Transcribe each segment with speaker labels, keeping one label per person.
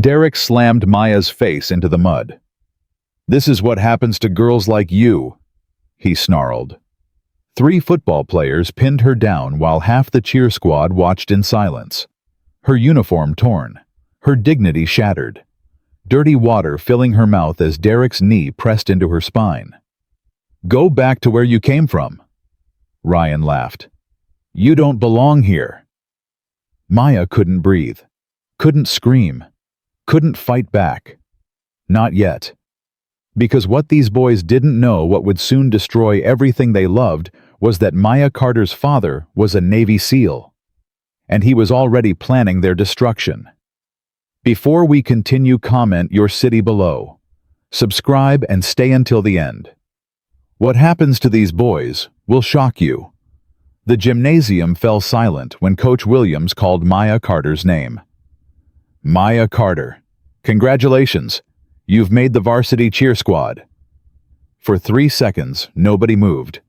Speaker 1: Derek slammed Maya's face into the mud. "This is what happens to girls like you," he snarled. 3 football players pinned her down while half the cheer squad watched in silence. Her uniform torn, her dignity shattered. Dirty water filling her mouth as Derek's knee pressed into her spine. "Go back to where you came from." Ryan laughed. "You don't belong here." Maya couldn't breathe, couldn't scream, couldn't fight back. Not yet. Because what these boys didn't know, what would soon destroy everything they loved, was that Maya Carter's father was a Navy SEAL. And he was already planning their destruction. Before we continue, comment your city below. Subscribe and stay until the end. What happens to these boys will shock you. The gymnasium fell silent when Coach Williams called Maya Carter's name. "Maya Carter, congratulations. You've made the varsity cheer squad." For 3 seconds, nobody moved.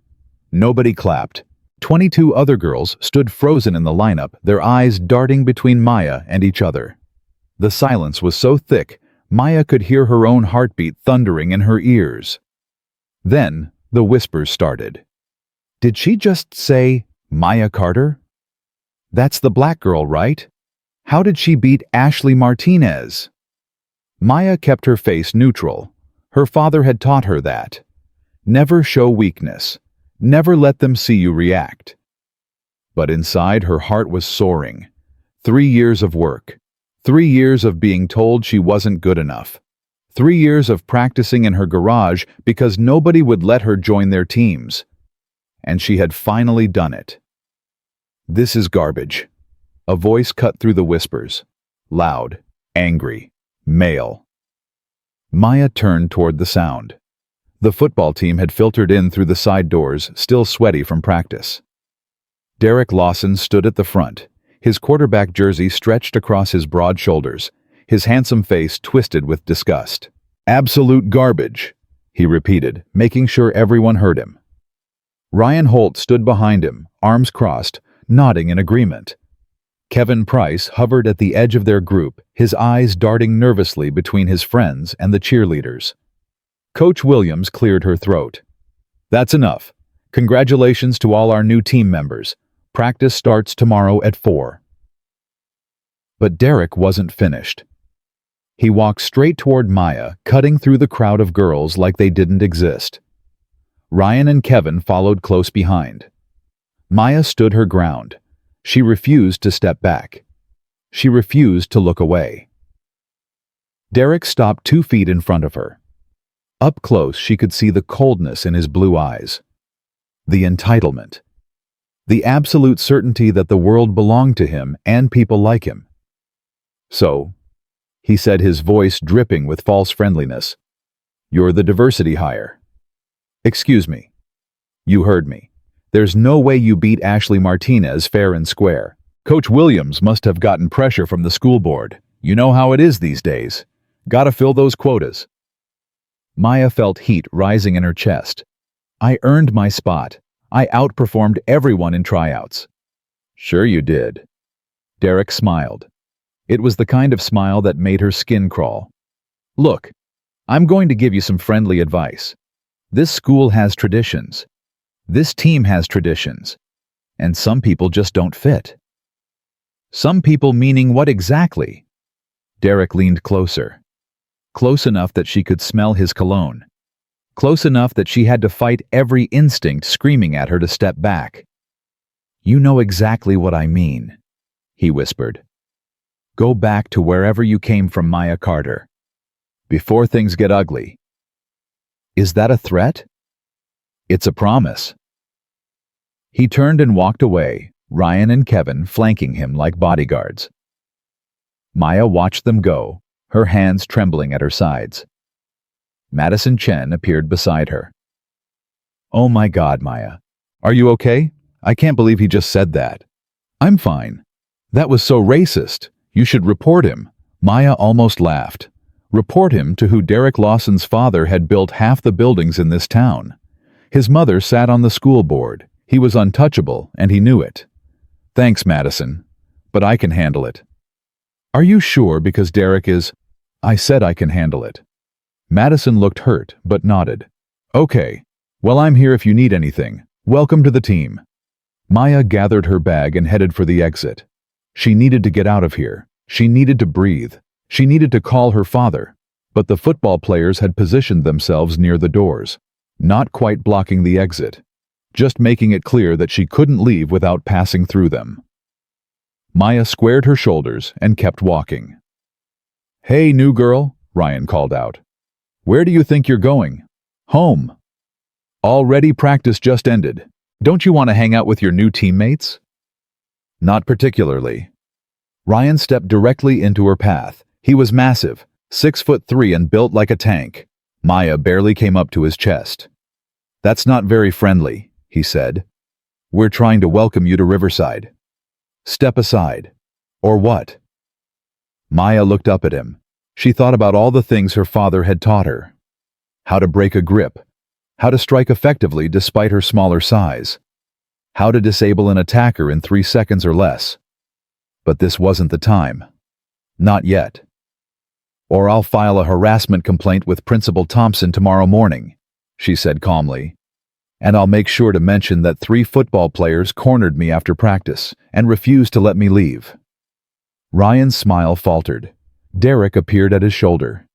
Speaker 1: Nobody clapped. 22 other girls stood frozen in the lineup, their eyes darting between Maya and each other. The silence was so thick, Maya could hear her own heartbeat thundering in her ears. Then, the whispers started. Did she just say, Maya Carter? That's the black girl, right? How did she beat Ashley Martinez? Maya kept her face neutral. Her father had taught her that. Never show weakness. Never let them see you react. But inside, her heart was soaring. 3 years of work. 3 years of being told she wasn't good enough. 3 years of practicing in her garage because nobody would let her join their teams. And she had finally done it. This is garbage. A voice cut through the whispers. Loud, angry, male. Maya turned toward the sound. The football team had filtered in through the side doors, still sweaty from practice. Derek Lawson stood at the front, his quarterback jersey stretched across his broad shoulders, his handsome face twisted with disgust. Absolute garbage, he repeated, making sure everyone heard him. Ryan Holt stood behind him, arms crossed, nodding in agreement. Kevin Price hovered at the edge of their group, his eyes darting nervously between his friends and the cheerleaders. Coach Williams cleared her throat. That's enough. Congratulations to all our new team members. Practice starts tomorrow at 4. But Derek wasn't finished. He walked straight toward Maya, cutting through the crowd of girls like they didn't exist. Ryan and Kevin followed close behind. Maya stood her ground. She refused to step back. She refused to look away. Derek stopped 2 feet in front of her. Up close, she could see the coldness in his blue eyes. The entitlement. The absolute certainty that the world belonged to him and people like him. So, he said, his voice dripping with false friendliness, "You're the diversity hire." "Excuse me." "You heard me. There's no way you beat Ashley Martinez fair and square. Coach Williams must have gotten pressure from the school board. You know how it is these days. Gotta fill those quotas." Maya felt heat rising in her chest. "I earned my spot. I outperformed everyone in tryouts." "Sure you did." Derek smiled. It was the kind of smile that made her skin crawl. "Look, I'm going to give you some friendly advice. This school has traditions. This team has traditions. And some people just don't fit." "Some people meaning what exactly?" Derek leaned closer. Close enough that she could smell his cologne. Close enough that she had to fight every instinct screaming at her to step back. "You know exactly what I mean," he whispered. "Go back to wherever you came from, Maya Carter. Before things get ugly." "Is that a threat?" "It's a promise." He turned and walked away, Ryan and Kevin flanking him like bodyguards. Maya watched them go, her hands trembling at her sides. Madison Chen appeared beside her. "Oh my God, Maya. Are you okay? I can't believe he just said that." "I'm fine. That was so racist. You should report him." Maya almost laughed. Report him to who Derek Lawson's father had built half the buildings in this town. His mother sat on the school board. He was untouchable, and he knew it. "Thanks, Madison. But I can handle it." "Are you sure? Because Derek is..." I said I can handle it. Madison looked hurt, but nodded. Okay. Well, I'm here if you need anything. Welcome to the team. Maya gathered her bag and headed for the exit. She needed to get out of here. She needed to breathe. She needed to call her father. But the football players had positioned themselves near the doors, not quite blocking the exit, just making it clear that she couldn't leave without passing through them. Maya squared her shoulders and kept walking. Hey, new girl, Ryan called out. Where do you think you're going? Home. Already practice just ended. Don't you want to hang out with your new teammates? Not particularly. Ryan stepped directly into her path. He was massive, 6'3" and built like a tank. Maya barely came up to his chest. That's not very friendly, he said. We're trying to welcome you to Riverside. Step aside. Or what? Maya looked up at him. She thought about all the things her father had taught her. How to break a grip. How to strike effectively despite her smaller size. How to disable an attacker in 3 seconds or less. But this wasn't the time. Not yet. Or I'll file a harassment complaint with Principal Thompson tomorrow morning, she said calmly. And I'll make sure to mention that 3 football players cornered me after practice and refused to let me leave. Ryan's smile faltered. Derek appeared at his shoulder.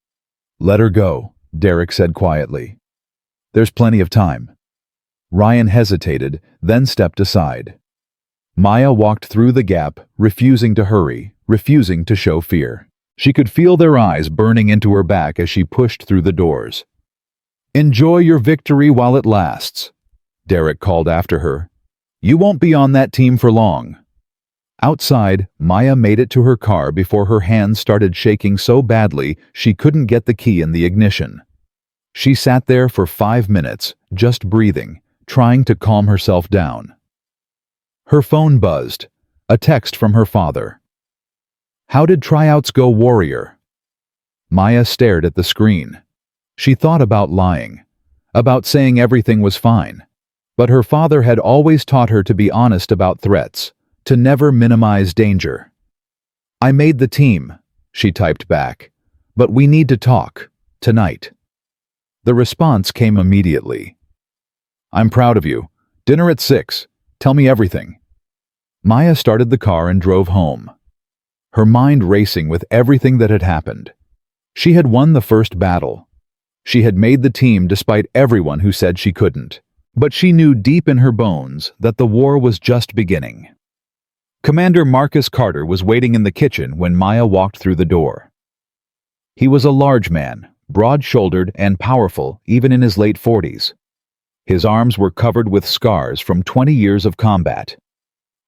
Speaker 1: Let her go, Derek said quietly. There's plenty of time. Ryan hesitated, then stepped aside. Maya walked through the gap, refusing to hurry, refusing to show fear. She could feel their eyes burning into her back as she pushed through the doors. Enjoy your victory while it lasts, Derek called after her. You won't be on that team for long. Outside, Maya made it to her car before her hands started shaking so badly she couldn't get the key in the ignition. She sat there for 5 minutes, just breathing, trying to calm herself down. Her phone buzzed, a text from her father. How did tryouts go, Warrior? Maya stared at the screen. She thought about lying, about saying everything was fine. But her father had always taught her to be honest about threats, to never minimize danger. I made the team, she typed back. But we need to talk, tonight. The response came immediately. I'm proud of you. Dinner at 6. Tell me everything. Maya started the car and drove home, her mind racing with everything that had happened. She had won the first battle. She had made the team despite everyone who said she couldn't. But she knew deep in her bones that the war was just beginning. Commander Marcus Carter was waiting in the kitchen when Maya walked through the door. He was a large man, broad-shouldered and powerful even in his late 40s. His arms were covered with scars from 20 years of combat.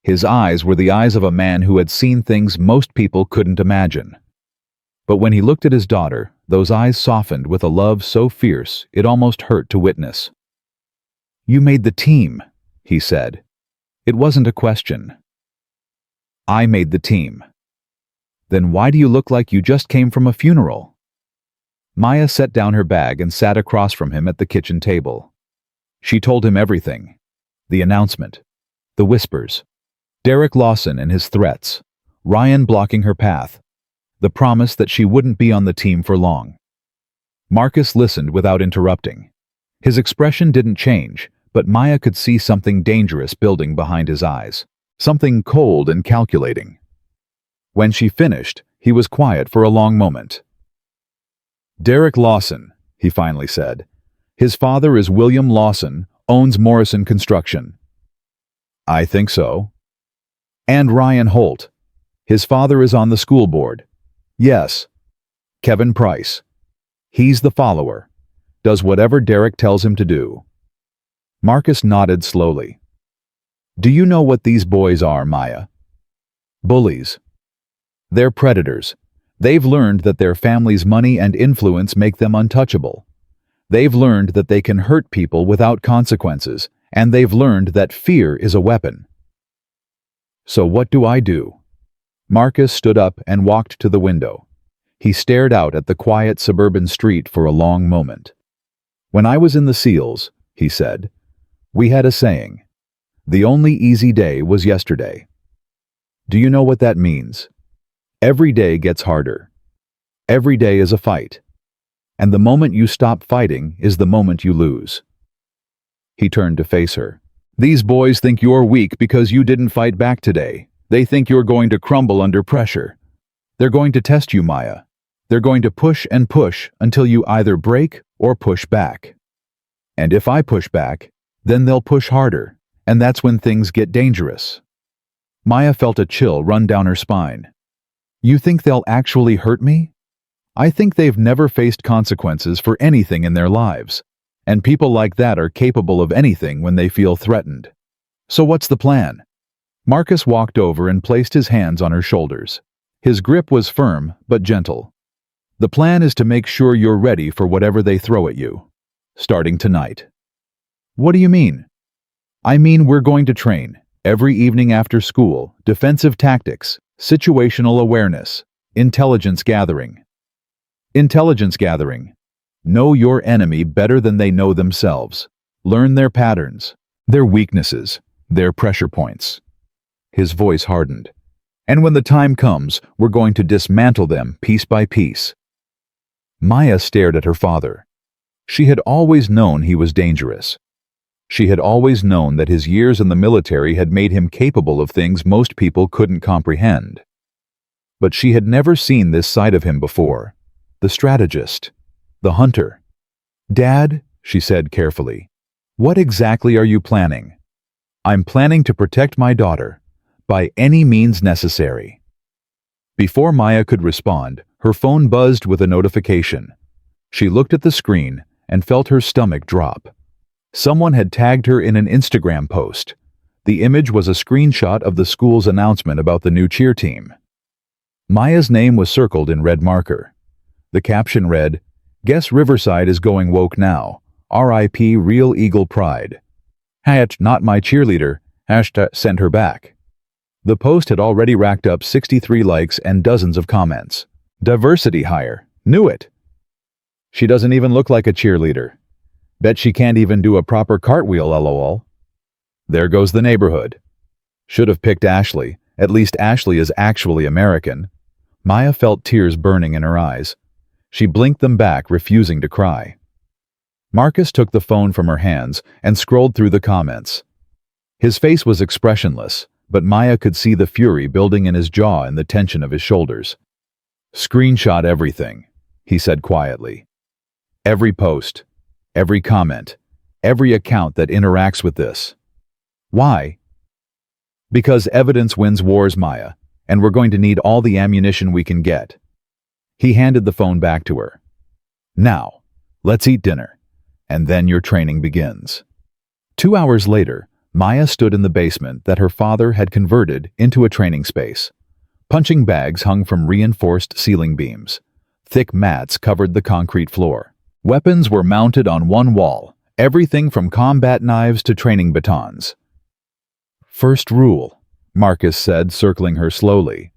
Speaker 1: His eyes were the eyes of a man who had seen things most people couldn't imagine. But when he looked at his daughter, those eyes softened with a love so fierce it almost hurt to witness. You made the team, he said. It wasn't a question. I made the team. Then why do you look like you just came from a funeral? Maya set down her bag and sat across from him at the kitchen table. She told him everything. The announcement. The whispers. Derek Lawson and his threats. Ryan blocking her path. The promise that she wouldn't be on the team for long. Marcus listened without interrupting. His expression didn't change, but Maya could see something dangerous building behind his eyes. Something cold and calculating. When she finished, he was quiet for a long moment. Derek Lawson, he finally said. His father is William Lawson, owns Morrison Construction. I think so. And Ryan Holt. His father is on the school board. Yes. Kevin Price. He's the follower. Does whatever Derek tells him to do. Marcus nodded slowly. Do you know what these boys are, Maya? Bullies. They're predators. They've learned that their family's money and influence make them untouchable. They've learned that they can hurt people without consequences, and they've learned that fear is a weapon. So what do I do? Marcus stood up and walked to the window. He stared out at the quiet suburban street for a long moment. When I was in the SEALs, he said, we had a saying. The only easy day was yesterday. Do you know what that means? Every day gets harder. Every day is a fight. And the moment you stop fighting is the moment you lose. He turned to face her. These boys think you're weak because you didn't fight back today. They think you're going to crumble under pressure. They're going to test you, Maya. They're going to push and push until you either break or push back. And if I push back, then they'll push harder, and that's when things get dangerous. Maya felt a chill run down her spine. You think they'll actually hurt me? I think they've never faced consequences for anything in their lives, and people like that are capable of anything when they feel threatened. So what's the plan? Marcus walked over and placed his hands on her shoulders. His grip was firm but gentle. The plan is to make sure you're ready for whatever they throw at you, starting tonight. What do you mean? I mean we're going to train, every evening after school, defensive tactics, situational awareness, intelligence gathering. Intelligence gathering. Know your enemy better than they know themselves. Learn their patterns, their weaknesses, their pressure points. His voice hardened. And when the time comes, we're going to dismantle them piece by piece. Maya stared at her father. She had always known he was dangerous. She had always known that his years in the military had made him capable of things most people couldn't comprehend. But she had never seen this side of him before. The strategist. The hunter. Dad, she said carefully, what exactly are you planning? I'm planning to protect my daughter, by any means necessary. Before Maya could respond, her phone buzzed with a notification. She looked at the screen and felt her stomach drop. Someone had tagged her in an Instagram post. The image was a screenshot of the school's announcement about the new cheer team. Maya's name was circled in red marker. The caption read, Guess Riverside is going woke now. R.I.P. Real Eagle Pride. Not my cheerleader. Send her back. The post had already racked up 63 likes and dozens of comments. Diversity hire. Knew it. She doesn't even look like a cheerleader. Bet she can't even do a proper cartwheel, lol. There goes the neighborhood. Should have picked Ashley. At least Ashley is actually American. Maya felt tears burning in her eyes. She blinked them back, refusing to cry. Marcus took the phone from her hands and scrolled through the comments. His face was expressionless, but Maya could see the fury building in his jaw and the tension of his shoulders. Screenshot everything, he said quietly. Every post, every comment, every account that interacts with this. Why? Because evidence wins wars, Maya, and we're going to need all the ammunition we can get. He handed the phone back to her. Now, let's eat dinner, and then your training begins. 2 hours later, Maya stood in the basement that her father had converted into a training space. Punching bags hung from reinforced ceiling beams. Thick mats covered the concrete floor. Weapons were mounted on one wall, everything from combat knives to training batons. First rule, Marcus said, circling her slowly.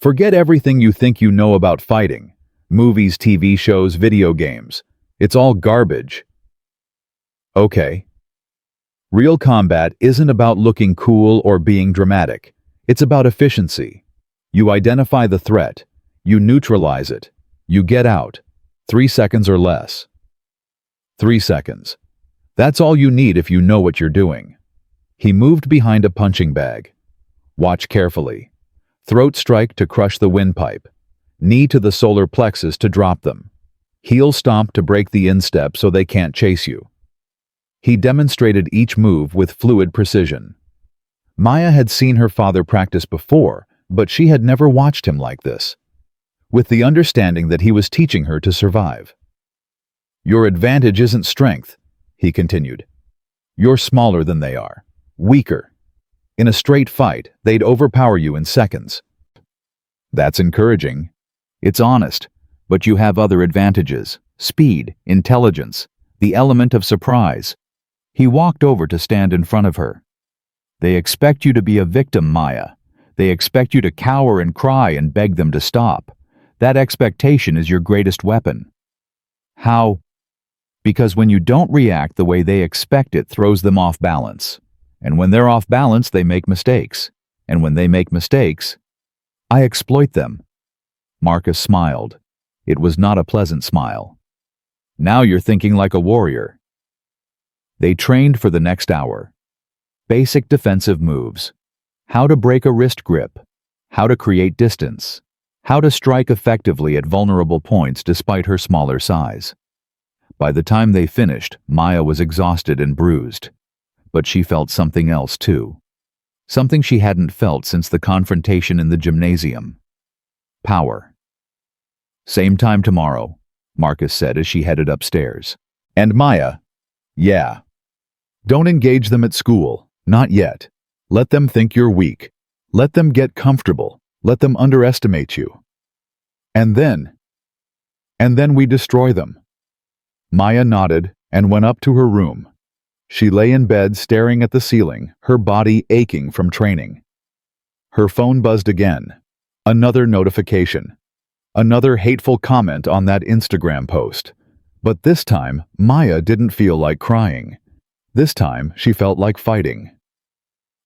Speaker 1: Forget everything you think you know about fighting. Movies, TV shows, video games. It's all garbage. Okay. Real combat isn't about looking cool or being dramatic. It's about efficiency. You identify the threat. You neutralize it. You get out. 3 seconds or less. 3 seconds. That's all you need if you know what you're doing. He moved behind a punching bag. Watch carefully. Throat strike to crush the windpipe. Knee to the solar plexus to drop them. Heel stomp to break the instep so they can't chase you. He demonstrated each move with fluid precision. Maya had seen her father practice before, but she had never watched him like this, with the understanding that he was teaching her to survive. Your advantage isn't strength, he continued. You're smaller than they are, weaker. In a straight fight, they'd overpower you in seconds. That's encouraging. It's honest, but you have other advantages: speed, intelligence, the element of surprise. He walked over to stand in front of her. They expect you to be a victim, Maya. They expect you to cower and cry and beg them to stop. That expectation is your greatest weapon. How? Because when you don't react the way they expect, it throws them off balance. And when they're off balance, they make mistakes. And when they make mistakes, I exploit them. Marcus smiled. It was not a pleasant smile. Now you're thinking like a warrior. They trained for the next hour. Basic defensive moves. How to break a wrist grip. How to create distance. How to strike effectively at vulnerable points despite her smaller size. By the time they finished, Maya was exhausted and bruised. But she felt something else too. Something she hadn't felt since the confrontation in the gymnasium. Power. Same time tomorrow, Marcus said as she headed upstairs. And Maya, yeah. Don't engage them at school, not yet. Let them think you're weak. Let them get comfortable. Let them underestimate you. And then we destroy them. Maya nodded and went up to her room. She lay in bed staring at the ceiling, her body aching from training. Her phone buzzed again. Another notification. Another hateful comment on that Instagram post. But this time, Maya didn't feel like crying. This time, she felt like fighting.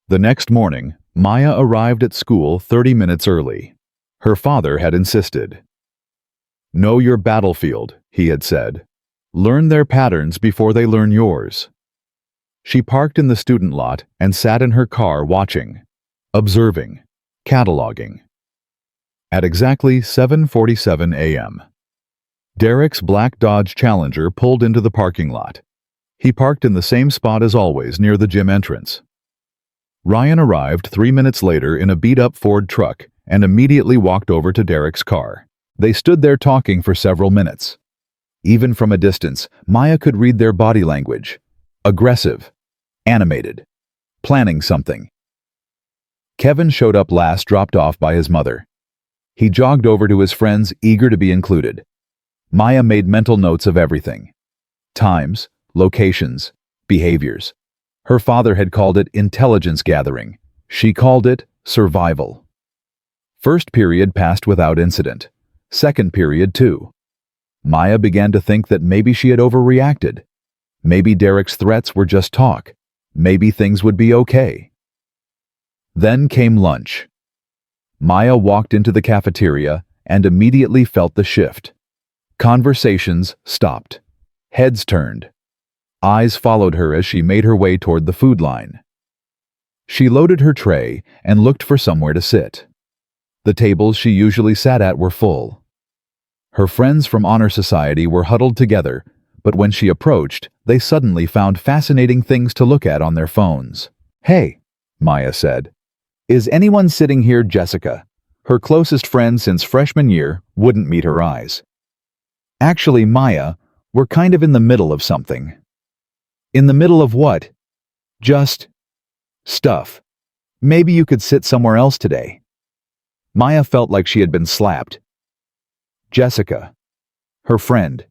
Speaker 1: The next morning, Maya arrived at school 30 minutes early. Her father had insisted. Know your battlefield, he had said. Learn their patterns before they learn yours. She parked in the student lot and sat in her car watching, observing, cataloging. At exactly 7:47 a.m., Derek's black Dodge Challenger pulled into the parking lot. He parked in the same spot as always near the gym entrance. Ryan arrived 3 minutes later in a beat-up Ford truck and immediately walked over to Derek's car. They stood there talking for several minutes. Even from a distance, Maya could read their body language. Aggressive, animated, planning something. Kevin showed up last, dropped off by his mother. He jogged over to his friends, eager to be included. Maya made mental notes of everything. Times, locations, behaviors. Her father had called it intelligence gathering. She called it survival. First period passed without incident. Second period too. Maya began to think that maybe she had overreacted. Maybe Derek's threats were just talk. Maybe things would be okay. Then came lunch. Maya walked into the cafeteria and immediately felt the shift. Conversations stopped. Heads turned. Eyes followed her as she made her way toward the food line. She loaded her tray and looked for somewhere to sit. The tables she usually sat at were full. Her friends from Honor Society were huddled together, but when she approached, they suddenly found fascinating things to look at on their phones. Hey, Maya said. Is anyone sitting here Jessica? Her closest friend since freshman year wouldn't meet her eyes. Actually, Maya, we're kind of in the middle of something. In the middle of what? Just stuff. Maybe you could sit somewhere else today. Maya felt like she had been slapped. Jessica. Her friend.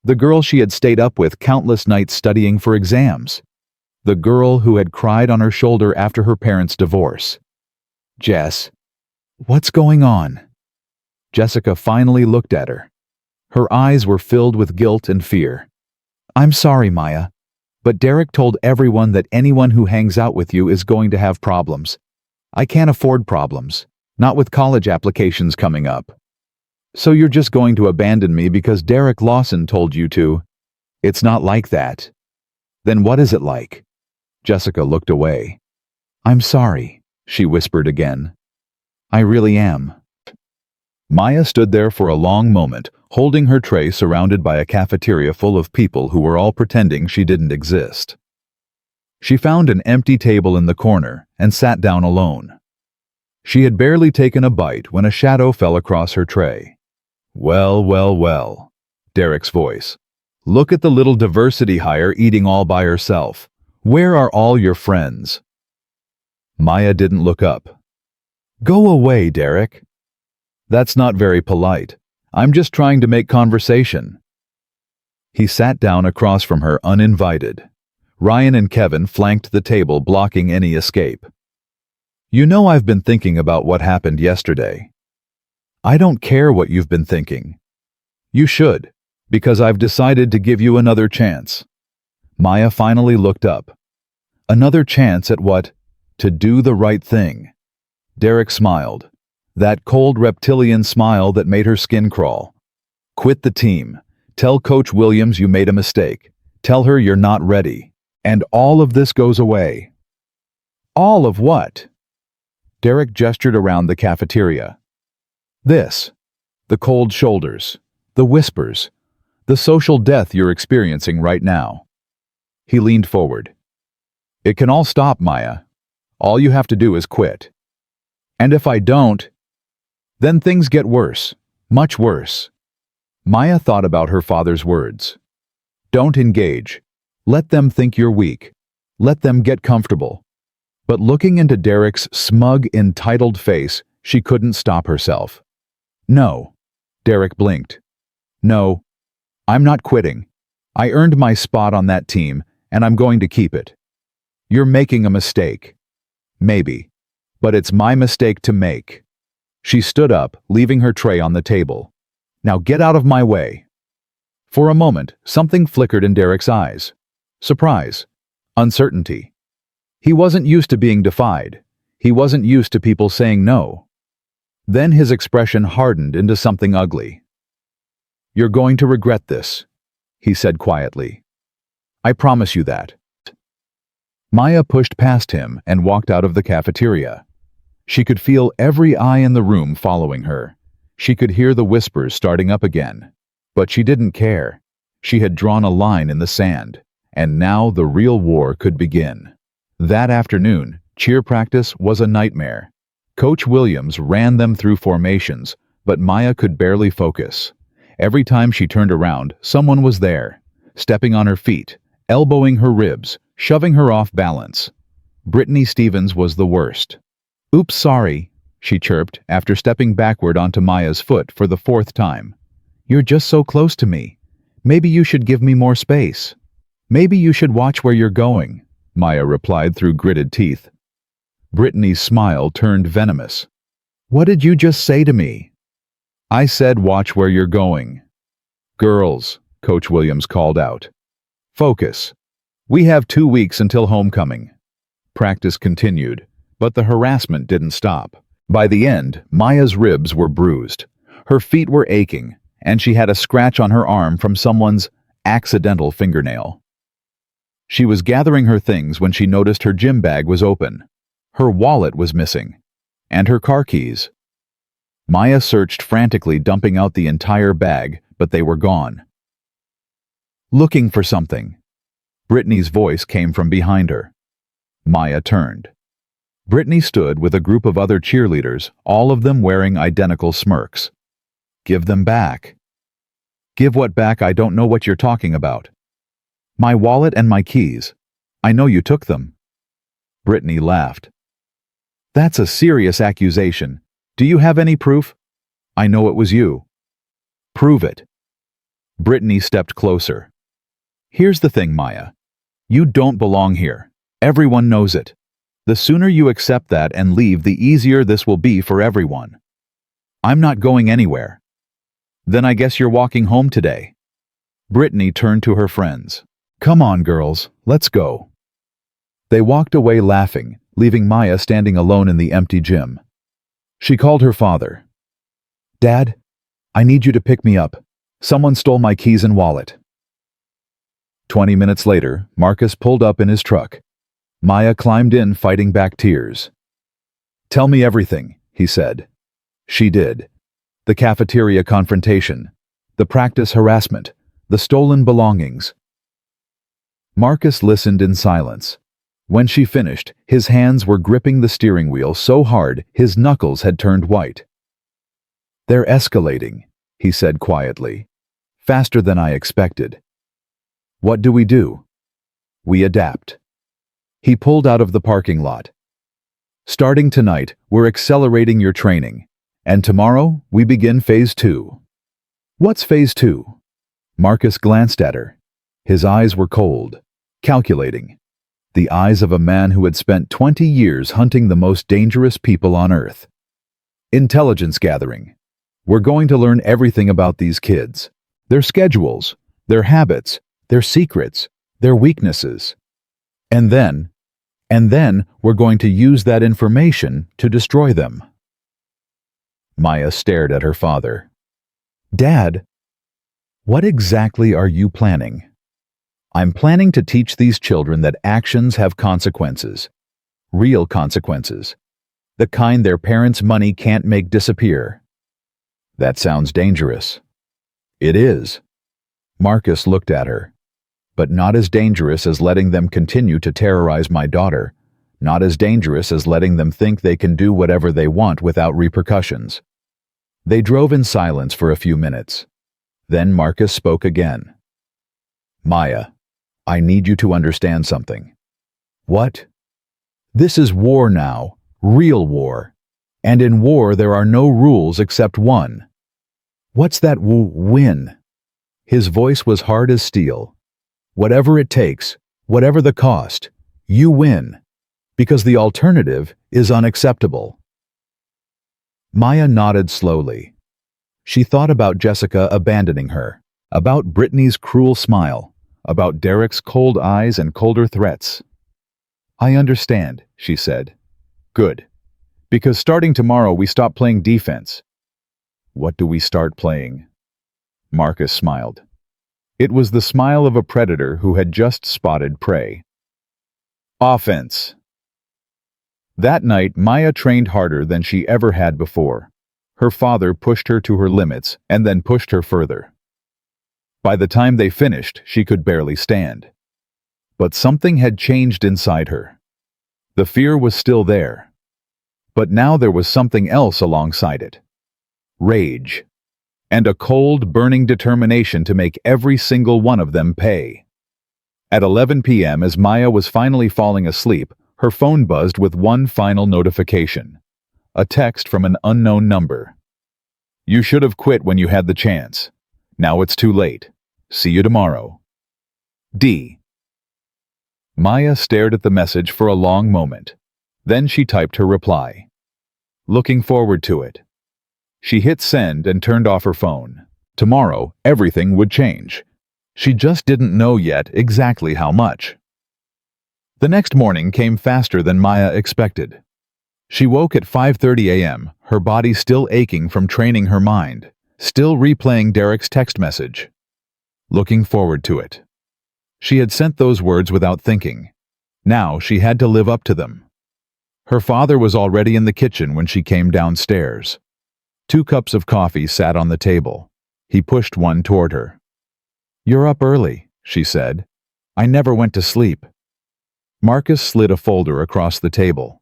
Speaker 1: The girl she had stayed up with countless nights studying for exams. The girl who had cried on her shoulder after her parents' divorce. Jess. What's going on? Jessica finally looked at her. Her eyes were filled with guilt and fear. I'm sorry, Maya, but Derek told everyone that anyone who hangs out with you is going to have problems. I can't afford problems, not with college applications coming up. So you're just going to abandon me because Derek Lawson told you to? It's not like that. Then what is it like? Jessica looked away. I'm sorry, she whispered again. I really am. Maya stood there for a long moment, holding her tray surrounded by a cafeteria full of people who were all pretending she didn't exist. She found an empty table in the corner and sat down alone. She had barely taken a bite when a shadow fell across her tray. Well, well, well, Derek's voice. Look at the little diversity hire eating all by herself. Where are all your friends? Maya didn't look up. Go away, Derek. That's not very polite. I'm just trying to make conversation. He sat down across from her uninvited. Ryan and Kevin flanked the table, blocking any escape. You know I've been thinking about what happened yesterday. I don't care what you've been thinking. You should, because I've decided to give you another chance. Maya finally looked up. Another chance at what? To do the right thing. Derek smiled. That cold reptilian smile that made her skin crawl. Quit the team. Tell Coach Williams you made a mistake. Tell her you're not ready. And all of this goes away. All of what? Derek gestured around the cafeteria. This. The cold shoulders. The whispers. The social death you're experiencing right now. He leaned forward. It can all stop, Maya. All you have to do is quit. And if I don't, then things get worse. Much worse. Maya thought about her father's words. Don't engage. Let them think you're weak. Let them get comfortable. But looking into Derek's smug, entitled face, she couldn't stop herself. No. Derek blinked. No. I'm not quitting. I earned my spot on that team, and I'm going to keep it. You're making a mistake. Maybe. But it's my mistake to make. She stood up, leaving her tray on the table. Now get out of my way. For a moment, something flickered in Derek's eyes. Surprise. Uncertainty. He wasn't used to being defied. He wasn't used to people saying no. Then his expression hardened into something ugly. You're going to regret this, he said quietly. I promise you that. Maya pushed past him and walked out of the cafeteria. She could feel every eye in the room following her. She could hear the whispers starting up again. But she didn't care. She had drawn a line in the sand, and now the real war could begin. That afternoon, cheer practice was a nightmare. Coach Williams ran them through formations, but Maya could barely focus. Every time she turned around, someone was there, stepping on her feet, elbowing her ribs, shoving her off balance. Brittany Stevens was the worst. Oops, sorry, she chirped after stepping backward onto Maya's foot for the fourth time. You're just so close to me. Maybe you should give me more space. Maybe you should watch where you're going, Maya replied through gritted teeth. Brittany's smile turned venomous. What did you just say to me? I said watch where you're going. Girls, Coach Williams called out. Focus. We have 2 weeks until homecoming. Practice continued, but the harassment didn't stop. By the end, Maya's ribs were bruised. Her feet were aching, and she had a scratch on her arm from someone's accidental fingernail. She was gathering her things when she noticed her gym bag was open. Her wallet was missing, and her car keys. Maya searched frantically, dumping out the entire bag, but they were gone. Looking for something. Brittany's voice came from behind her. Maya turned. Brittany stood with a group of other cheerleaders, all of them wearing identical smirks. Give them back. Give what back? I don't know what you're talking about. My wallet and my keys. I know you took them. Brittany laughed. That's a serious accusation. Do you have any proof? I know it was you. Prove it. Brittany stepped closer. Here's the thing, Maya. You don't belong here. Everyone knows it. The sooner you accept that and leave, the easier this will be for everyone. I'm not going anywhere. Then I guess you're walking home today. Brittany turned to her friends. Come on, girls, let's go. They walked away laughing, leaving Maya standing alone in the empty gym. She called her father. Dad, I need you to pick me up. Someone stole my keys and wallet. 20 minutes later, Marcus pulled up in his truck. Maya climbed in, fighting back tears. Tell me everything, he said. She did. The cafeteria confrontation, the practice harassment, the stolen belongings. Marcus listened in silence. When she finished, his hands were gripping the steering wheel so hard his knuckles had turned white. They're escalating, he said quietly. Faster than I expected. What do? We adapt. He pulled out of the parking lot. Starting tonight, we're accelerating your training. And tomorrow, we begin Phase 2. What's Phase 2? Marcus glanced at her. His eyes were cold, calculating. The eyes of a man who had spent 20 years hunting the most dangerous people on Earth. Intelligence gathering. We're going to learn everything about these kids. Their schedules, their habits, their secrets, their weaknesses. And then we're going to use that information to destroy them. Maya stared at her father. Dad, What exactly are you planning? I'm planning to teach these children that actions have consequences. Real consequences. The kind their parents' money can't make disappear. That sounds dangerous. It is. Marcus looked at her. But not as dangerous as letting them continue to terrorize my daughter. Not as dangerous as letting them think they can do whatever they want without repercussions. They drove in silence for a few minutes. Then Marcus spoke again. Maya, I need you to understand something. What? This is war now, real war. And in war there are no rules except one. What's that win? His voice was hard as steel. Whatever it takes, whatever the cost, you win. Because the alternative is unacceptable. Maya nodded slowly. She thought about Jessica abandoning her, about Brittany's cruel smile, about Derek's cold eyes and colder threats. I understand, she said. Good. Because starting tomorrow we stop playing defense. What do we start playing? Marcus smiled. It was the smile of a predator who had just spotted prey. Offense. That night, Maya trained harder than she ever had before. Her father pushed her to her limits and then pushed her further. By the time they finished, she could barely stand. But something had changed inside her. The fear was still there. But now there was something else alongside it. Rage. And a cold, burning determination to make every single one of them pay. At 11 p.m., as Maya was finally falling asleep, her phone buzzed with one final notification. A text from an unknown number. You should have quit when you had the chance. Now it's too late. See you tomorrow. D. Maya stared at the message for a long moment. Then she typed her reply. Looking forward to it. She hit send and turned off her phone. Tomorrow, everything would change. She just didn't know yet exactly how much. The next morning came faster than Maya expected. She woke at 5:30 a.m., her body still aching from training her mind, still replaying Derek's text message. Looking forward to it. She had sent those words without thinking. Now she had to live up to them. Her father was already in the kitchen when she came downstairs. 2 cups of coffee sat on the table. He pushed one toward her. You're up early, she said. I never went to sleep. Marcus slid a folder across the table.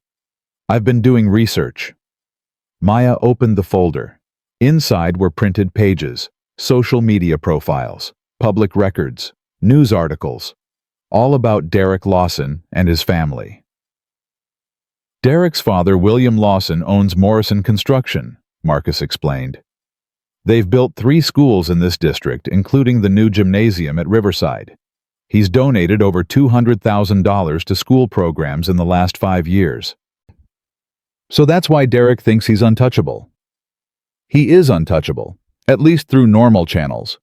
Speaker 1: I've been doing research. Maya opened the folder. Inside were printed pages, social media profiles, public records, news articles, all about Derek Lawson and his family. Derek's father, William Lawson, owns Morrison Construction, Marcus explained. They've built 3 schools in this district, including the new gymnasium at Riverside. He's donated over $200,000 to school programs in the last 5 years. So that's why Derek thinks he's untouchable. He is untouchable, at least through normal channels.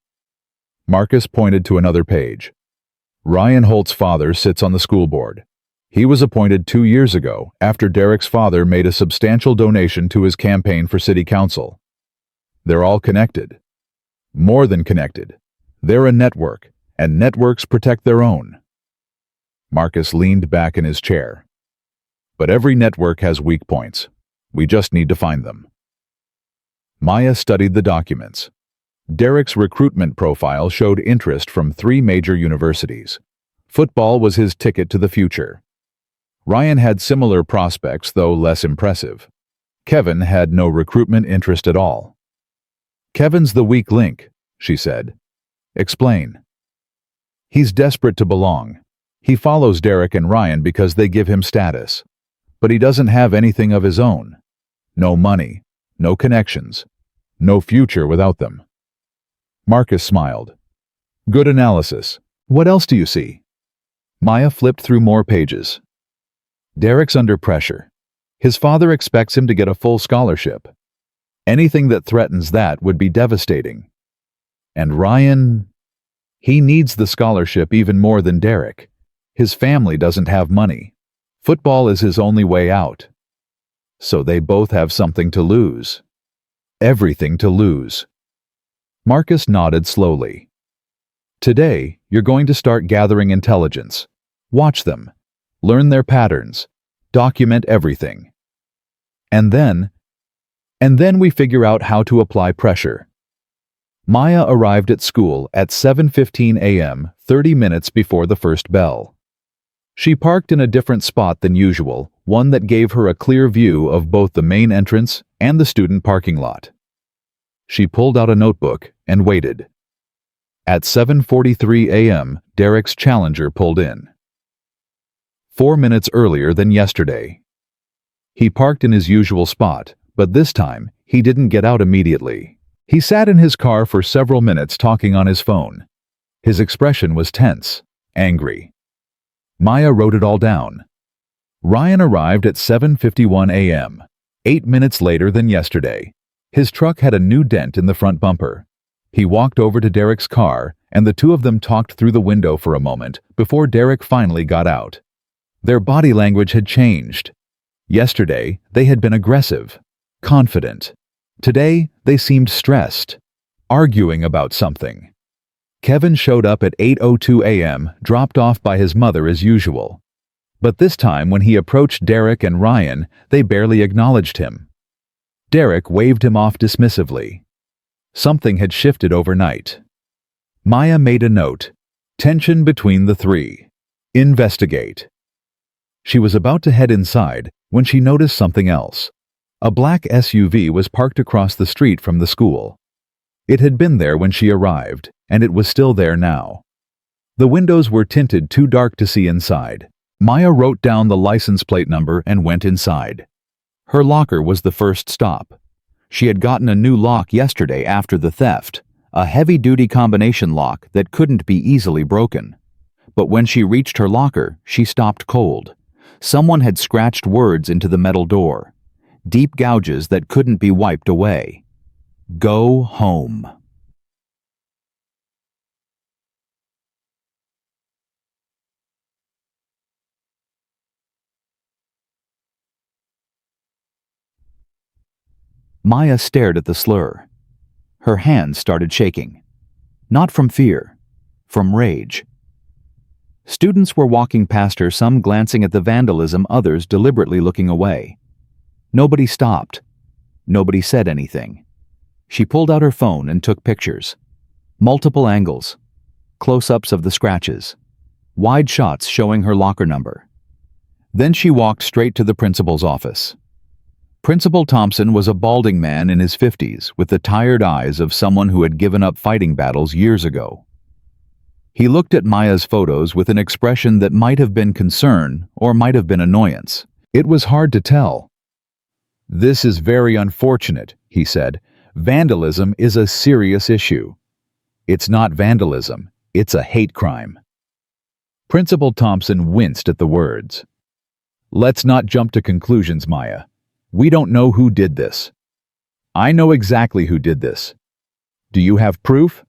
Speaker 1: Marcus pointed to another page. Ryan Holt's father sits on the school board. He was appointed 2 years ago after Derek's father made a substantial donation to his campaign for city council. They're all connected. More than connected. They're a network, and networks protect their own. Marcus leaned back in his chair. But every network has weak points. We just need to find them. Maya studied the documents. Derek's recruitment profile showed interest from 3 major universities. Football was his ticket to the future. Ryan had similar prospects, though less impressive. Kevin had no recruitment interest at all. Kevin's the weak link, she said. Explain. He's desperate to belong. He follows Derek and Ryan because they give him status. But he doesn't have anything of his own. No money, no connections, no future without them. Marcus smiled. Good analysis. What else do you see? Maya flipped through more pages. Derek's under pressure. His father expects him to get a full scholarship. Anything that threatens that would be devastating. And Ryan, he needs the scholarship even more than Derek. His family doesn't have money. Football is his only way out. So they both have something to lose. Everything to lose. Marcus nodded slowly. Today, you're going to start gathering intelligence. Watch them. Learn their patterns. Document everything. And then we figure out how to apply pressure. Maya arrived at school at 7:15 a.m., 30 minutes before the first bell. She parked in a different spot than usual, one that gave her a clear view of both the main entrance and the student parking lot. She pulled out a notebook and waited. At 7:43 a.m., Derek's Challenger pulled in. 4 minutes earlier than yesterday. He parked in his usual spot, but this time, he didn't get out immediately. He sat in his car for several minutes talking on his phone. His expression was tense, angry. Maya wrote it all down. Ryan arrived at 7:51 a.m., 8 minutes later than yesterday. His truck had a new dent in the front bumper. He walked over to Derek's car, and the two of them talked through the window for a moment before Derek finally got out. Their body language had changed. Yesterday, they had been aggressive, confident. Today, they seemed stressed, arguing about something. Kevin showed up at 8:02 a.m., dropped off by his mother as usual. But this time, when he approached Derek and Ryan, they barely acknowledged him. Derek waved him off dismissively. Something had shifted overnight. Maya made a note. Tension between the three. Investigate. She was about to head inside when she noticed something else. A black SUV was parked across the street from the school. It had been there when she arrived, and it was still there now. The windows were tinted too dark to see inside. Maya wrote down the license plate number and went inside. Her locker was the first stop. She had gotten a new lock yesterday after the theft, a heavy-duty combination lock that couldn't be easily broken. But when she reached her locker, she stopped cold. Someone had scratched words into the metal door. Deep gouges that couldn't be wiped away. Go home. Maya stared at the slur. Her hands started shaking. Not from fear, from rage. Students were walking past her, some glancing at the vandalism, others deliberately looking away. Nobody stopped. Nobody said anything. She pulled out her phone and took pictures. Multiple angles. Close-ups of the scratches. Wide shots showing her locker number. Then she walked straight to the principal's office. Principal Thompson was a balding man in his 50s with the tired eyes of someone who had given up fighting battles years ago. He looked at Maya's photos with an expression that might have been concern or might have been annoyance. It was hard to tell. "This is very unfortunate," he said. "Vandalism is a serious issue. It's not vandalism, it's a hate crime." Principal Thompson winced at the words. "Let's not jump to conclusions, Maya. We don't know who did this. I know exactly who did this. Do you have proof?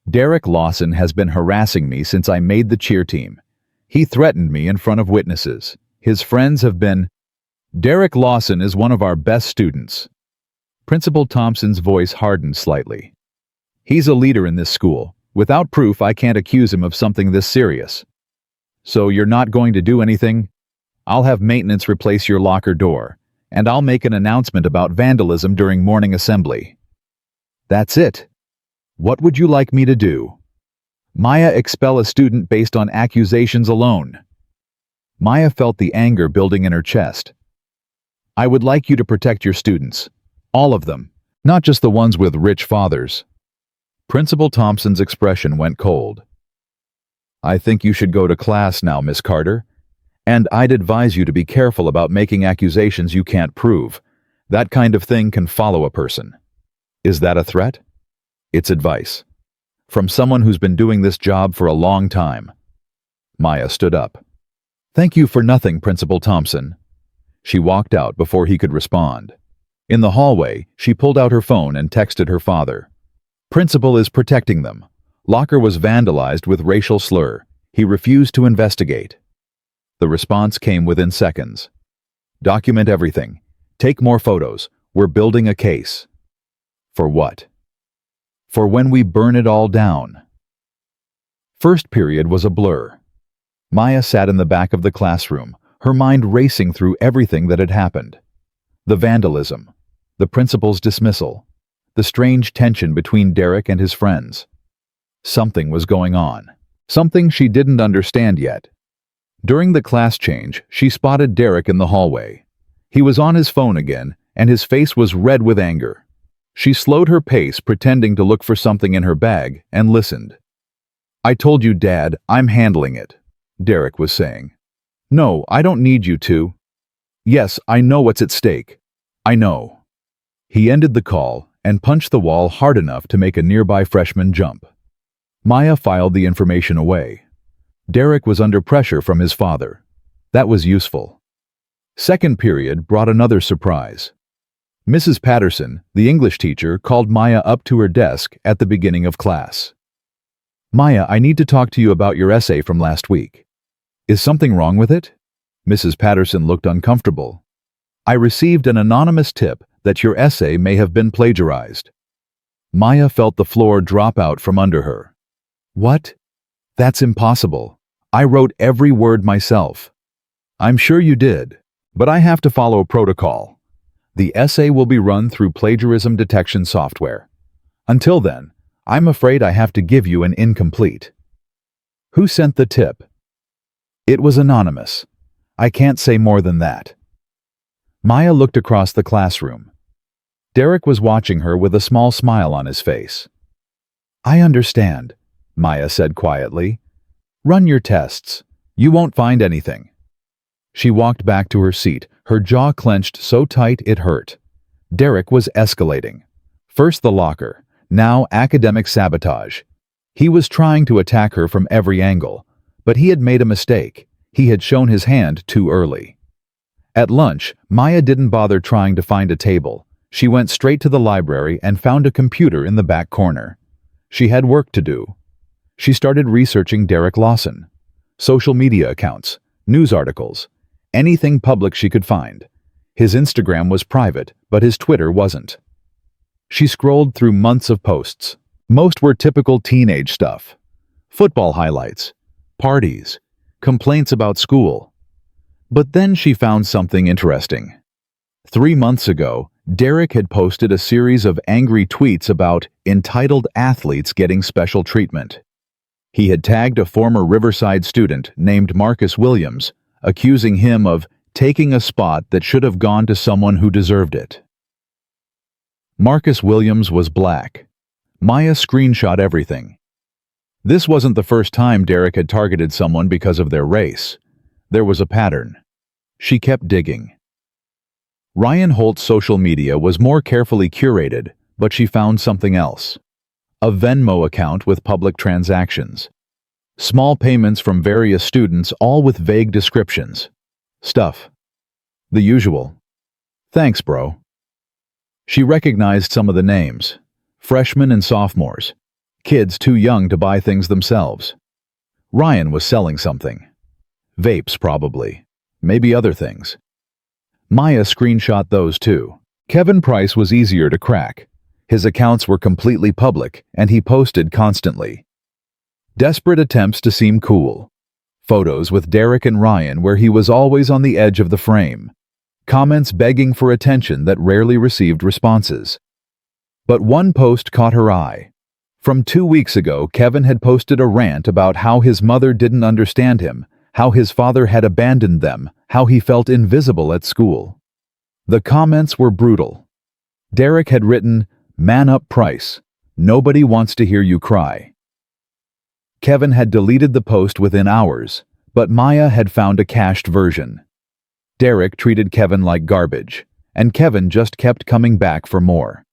Speaker 1: Derek Lawson has been harassing me since I made the cheer team. He threatened me in front of witnesses. His friends have been... Derek Lawson is one of our best students." Principal Thompson's voice hardened slightly. "He's a leader in this school. Without proof, I can't accuse him of something this serious. So you're not going to do anything? I'll have maintenance replace your locker door, and I'll make an announcement about vandalism during morning assembly. That's it. What would you like me to do? Maya, expel a student based on accusations alone." Maya felt the anger building in her chest. "I would like you to protect your students. All of them. Not just the ones with rich fathers." Principal Thompson's expression went cold. "I think you should go to class now, Miss Carter. And I'd advise you to be careful about making accusations you can't prove. That kind of thing can follow a person." "Is that a threat?" "It's advice. From someone who's been doing this job for a long time." Maya stood up. "Thank you for nothing, Principal Thompson." She walked out before he could respond. In the hallway, she pulled out her phone and texted her father. "Principal is protecting them. Locker was vandalized with racial slur. He refused to investigate." The response came within seconds. "Document everything. Take more photos. We're building a case." "For what?" "For when we burn it all down." First period was a blur. Maya sat in the back of the classroom, her mind racing through everything that had happened. The vandalism, the principal's dismissal, the strange tension between Derek and his friends. Something was going on. Something she didn't understand yet. During the class change, she spotted Derek in the hallway. He was on his phone again, and his face was red with anger. She slowed her pace, pretending to look for something in her bag, and listened. "I told you, Dad, I'm handling it," Derek was saying. "No, I don't need you to." "Yes, I know what's at stake. I know." He ended the call and punched the wall hard enough to make a nearby freshman jump. Maya filed the information away. Derek was under pressure from his father. That was useful. Second period brought another surprise. Mrs. Patterson, the English teacher, called Maya up to her desk at the beginning of class. "Maya, I need to talk to you about your essay from last week." "Is something wrong with it?" Mrs. Patterson looked uncomfortable. "I received an anonymous tip that your essay may have been plagiarized." Maya felt the floor drop out from under her. "What? That's impossible. I wrote every word myself." "I'm sure you did, but I have to follow protocol. The essay will be run through plagiarism detection software. Until then, I'm afraid I have to give you an incomplete." "Who sent the tip?" "It was anonymous. I can't say more than that." Maya looked across the classroom. Derek was watching her with a small smile on his face. "I understand," Maya said quietly. "Run your tests. You won't find anything." She walked back to her seat, her jaw clenched so tight it hurt. Derek was escalating. First the locker, now academic sabotage. He was trying to attack her from every angle, but he had made a mistake. He had shown his hand too early. At lunch, Maya didn't bother trying to find a table. She went straight to the library and found a computer in the back corner. She had work to do. She started researching Derek Lawson. Social media accounts, news articles, anything public she could find. His Instagram was private, but his Twitter wasn't. She scrolled through months of posts. Most were typical teenage stuff. Football highlights, parties, complaints about school. But then she found something interesting. 3 months ago, Derek had posted a series of angry tweets about entitled athletes getting special treatment. He had tagged a former Riverside student named Marcus Williams, accusing him of taking a spot that should have gone to someone who deserved it. Marcus Williams was black. Maya screenshot everything. This wasn't the first time Derek had targeted someone because of their race. There was a pattern. She kept digging. Ryan Holt's social media was more carefully curated, but she found something else. A Venmo account with public transactions. Small payments from various students, all with vague descriptions. Stuff. The usual. "Thanks, bro." She recognized some of the names. Freshmen and sophomores. Kids too young to buy things themselves. Ryan was selling something. Vapes, probably. Maybe other things. Maya screenshot those too. Kevin Price was easier to crack. His accounts were completely public, and he posted constantly. Desperate attempts to seem cool. Photos with Derek and Ryan where he was always on the edge of the frame. Comments begging for attention that rarely received responses. But one post caught her eye. From 2 weeks ago, Kevin had posted a rant about how his mother didn't understand him, how his father had abandoned them, how he felt invisible at school. The comments were brutal. Derek had written, "Man up, Price. Nobody wants to hear you cry." Kevin had deleted the post within hours, but Maya had found a cached version. Derek treated Kevin like garbage, and Kevin just kept coming back for more.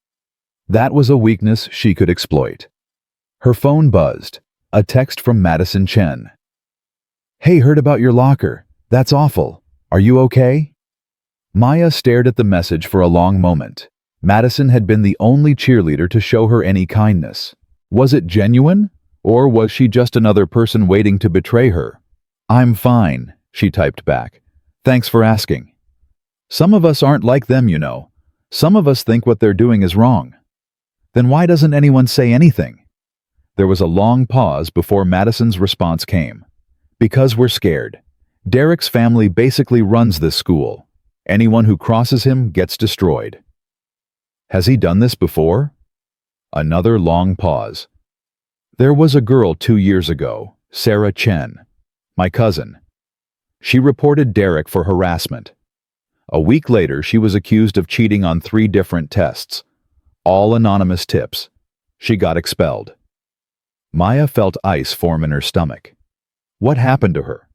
Speaker 1: That was a weakness she could exploit. Her phone buzzed, a text from Madison Chen. "Hey, heard about your locker. That's awful. Are you okay?" Maya stared at the message for a long moment. Madison had been the only cheerleader to show her any kindness. Was it genuine? Or was she just another person waiting to betray her? "I'm fine," she typed back. "Thanks for asking." Some of us aren't like them, you know. Some of us think what they're doing is wrong. Then why doesn't anyone say anything? There was a long pause before Madison's response came. Because we're scared. Derek's family basically runs this school. Anyone who crosses him gets destroyed. Has he done this before? Another long pause. There was a girl 2 years ago, Sarah Chen, my cousin. She reported Derek for harassment. A week later, she was accused of cheating on 3 different tests. All anonymous tips. She got expelled. Maya felt ice form in her stomach. What happened to her?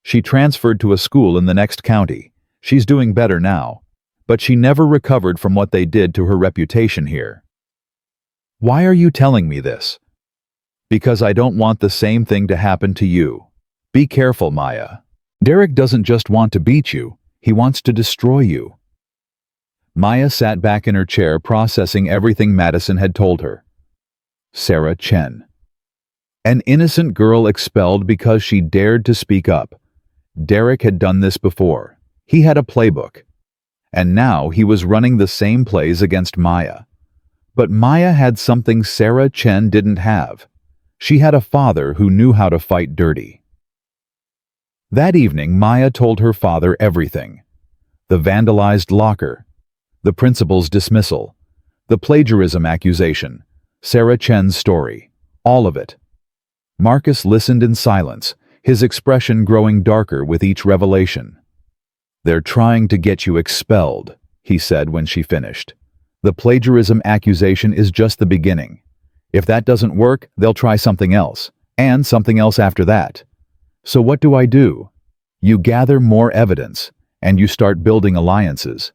Speaker 1: She transferred to a school in the next county. She's doing better now, but she never recovered from what they did to her reputation here. Why are you telling me this? Because I don't want the same thing to happen to you. Be careful, Maya. Derek doesn't just want to beat you, he wants to destroy you. Maya sat back in her chair processing everything Madison had told her. Sarah Chen. An innocent girl expelled because she dared to speak up. Derek had done this before. He had a playbook. And now he was running the same plays against Maya. But Maya had something Sarah Chen didn't have. She had a father who knew how to fight dirty. That evening, Maya told her father everything. The vandalized locker, the principal's dismissal, the plagiarism accusation, Sarah Chen's story, all of it. Marcus listened in silence, his expression growing darker with each revelation. They're trying to get you expelled, he said when she finished. The plagiarism accusation is just the beginning. If that doesn't work, they'll try something else, and something else after that. So what do? You gather more evidence, and you start building alliances.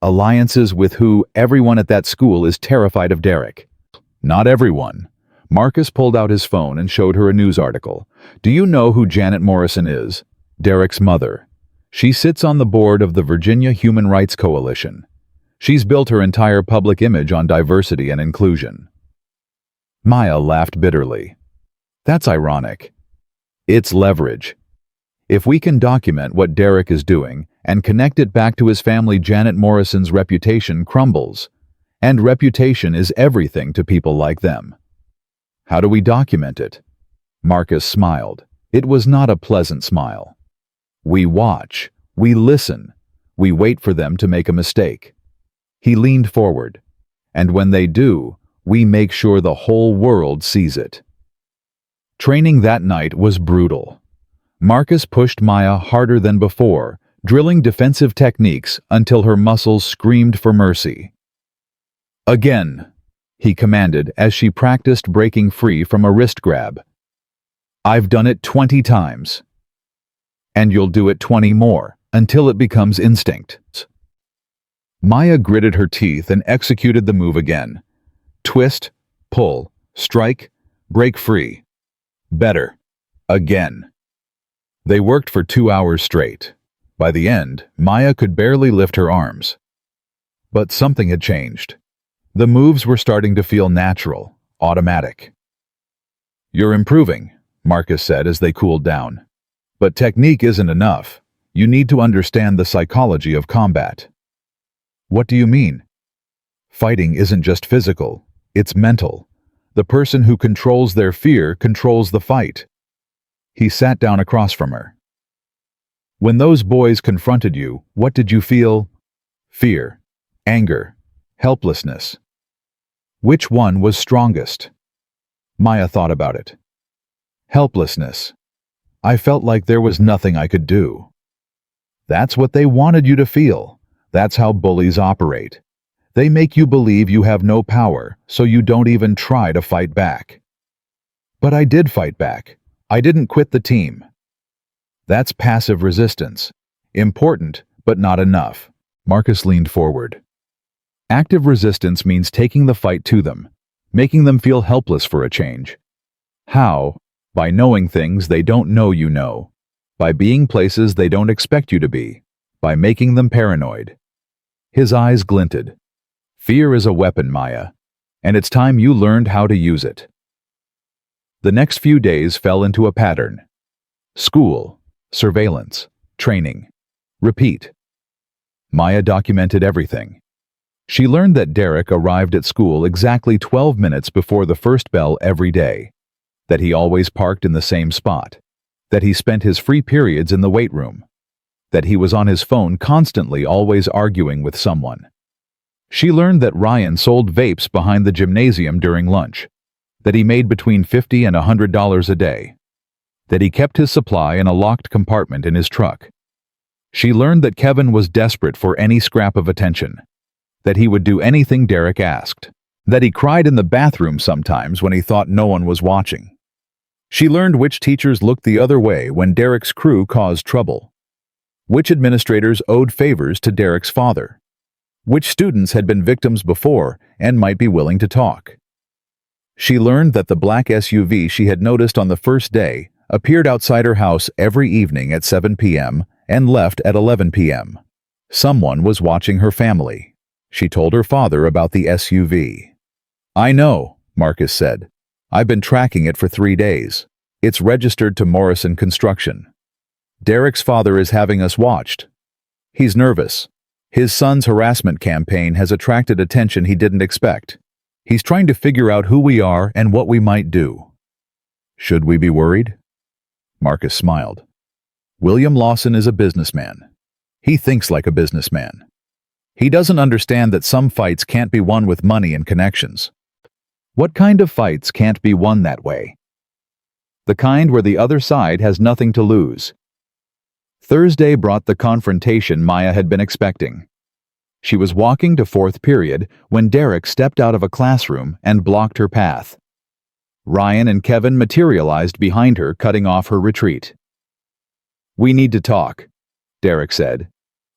Speaker 1: Alliances with who everyone at that school is terrified of Derek. Not everyone. Marcus pulled out his phone and showed her a news article. Do you know who Janet Morrison is? Derek's mother. She sits on the board of the Virginia Human Rights Coalition. She's built her entire public image on diversity and inclusion. Maya laughed bitterly. That's ironic. It's leverage. If we can document what Derek is doing and connect it back to his family, Janet Morrison's reputation crumbles. And reputation is everything to people like them. How do we document it? Marcus smiled. It was not a pleasant smile. We watch. We listen. We wait for them to make a mistake. He leaned forward. And when they do, we make sure the whole world sees it. Training that night was brutal. Marcus pushed Maya harder than before, drilling defensive techniques until her muscles screamed for mercy. Again, he commanded as she practiced breaking free from a wrist grab. I've done it 20 times. And you'll do it 20 more, until it becomes instinct. Maya gritted her teeth and executed the move again. Twist, pull, strike, break free. Better. Again. They worked for 2 hours straight. By the end, Maya could barely lift her arms. But something had changed. The moves were starting to feel natural, automatic. You're improving, Marcus said as they cooled down. But technique isn't enough. You need to understand the psychology of combat. What do you mean? Fighting isn't just physical, it's mental. The person who controls their fear controls the fight. He sat down across from her. When those boys confronted you, what did you feel? Fear, anger, helplessness. Which one was strongest? Maya thought about it. Helplessness. I felt like there was nothing I could do. That's what they wanted you to feel. That's how bullies operate. They make you believe you have no power, so you don't even try to fight back. But I did fight back. I didn't quit the team. That's passive resistance. Important, but not enough. Marcus leaned forward. Active resistance means taking the fight to them, making them feel helpless for a change. How? By knowing things they don't know you know. By being places they don't expect you to be. By making them paranoid. His eyes glinted. Fear is a weapon, Maya, and it's time you learned how to use it. The next few days fell into a pattern. School, surveillance, training. Repeat. Maya documented everything. She learned that Derek arrived at school exactly 12 minutes before the first bell every day, that he always parked in the same spot, that he spent his free periods in the weight room, that he was on his phone constantly always arguing with someone. She learned that Ryan sold vapes behind the gymnasium during lunch, that he made between $50 and $100 a day, that he kept his supply in a locked compartment in his truck. She learned that Kevin was desperate for any scrap of attention, that he would do anything Derek asked, that he cried in the bathroom sometimes when he thought no one was watching. She learned which teachers looked the other way when Derek's crew caused trouble, which administrators owed favors to Derek's father, which students had been victims before and might be willing to talk. She learned that the black SUV she had noticed on the first day appeared outside her house every evening at 7 p.m. and left at 11 p.m. Someone was watching her family. She told her father about the SUV. "I know," Marcus said. "I've been tracking it for 3 days. It's registered to Morrison Construction. Derek's father is having us watched. He's nervous. His son's harassment campaign has attracted attention he didn't expect. He's trying to figure out who we are and what we might do." "Should we be worried?" Marcus smiled. "William Lawson is a businessman. He thinks like a businessman. He doesn't understand that some fights can't be won with money and connections." "What kind of fights can't be won that way?" "The kind where the other side has nothing to lose." Thursday brought the confrontation Maya had been expecting. She was walking to fourth period when Derek stepped out of a classroom and blocked her path. Ryan and Kevin materialized behind her, cutting off her retreat. "We need to talk," Derek said.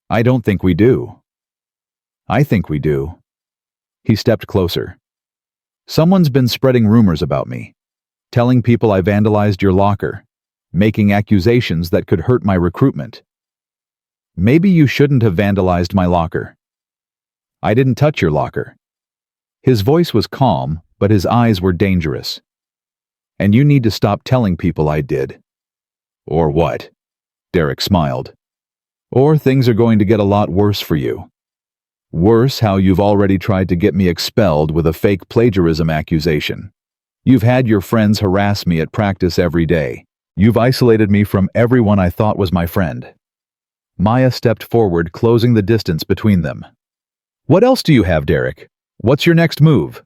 Speaker 1: "I don't think we do." "I think we do." He stepped closer. "Someone's been spreading rumors about me, telling people I vandalized your locker, making accusations that could hurt my recruitment." "Maybe you shouldn't have vandalized my locker." "I didn't touch your locker." His voice was calm, but his eyes were dangerous. "And you need to stop telling people I did." "Or what?" Derek smiled. "Or things are going to get a lot worse for you. Worse how you've already tried to get me expelled with a fake plagiarism accusation. You've had your friends harass me at practice every day. You've isolated me from everyone I thought was my friend." Maya stepped forward, closing the distance between them. "What else do you have, Derek? What's your next move?"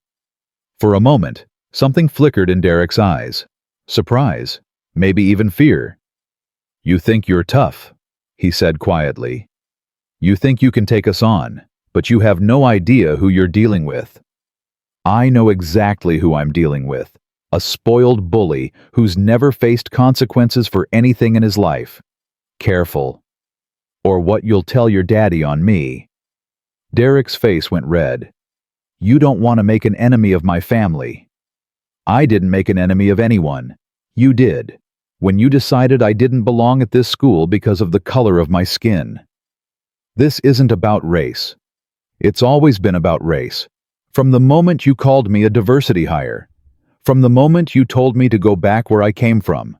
Speaker 1: For a moment, something flickered in Derek's eyes. Surprise, maybe even fear. "You think you're tough," he said quietly. "You think you can take us on, but you have no idea who you're dealing with." "I know exactly who I'm dealing with. A spoiled bully who's never faced consequences for anything in his life. Careful, or what you'll tell your daddy on me." Derek's face went red. "You don't want to make an enemy of my family." "I didn't make an enemy of anyone. You did, when you decided I didn't belong at this school because of the color of my skin." "This isn't about race. It's always been about race. From the moment you called me a diversity hire. From the moment you told me to go back where I came from.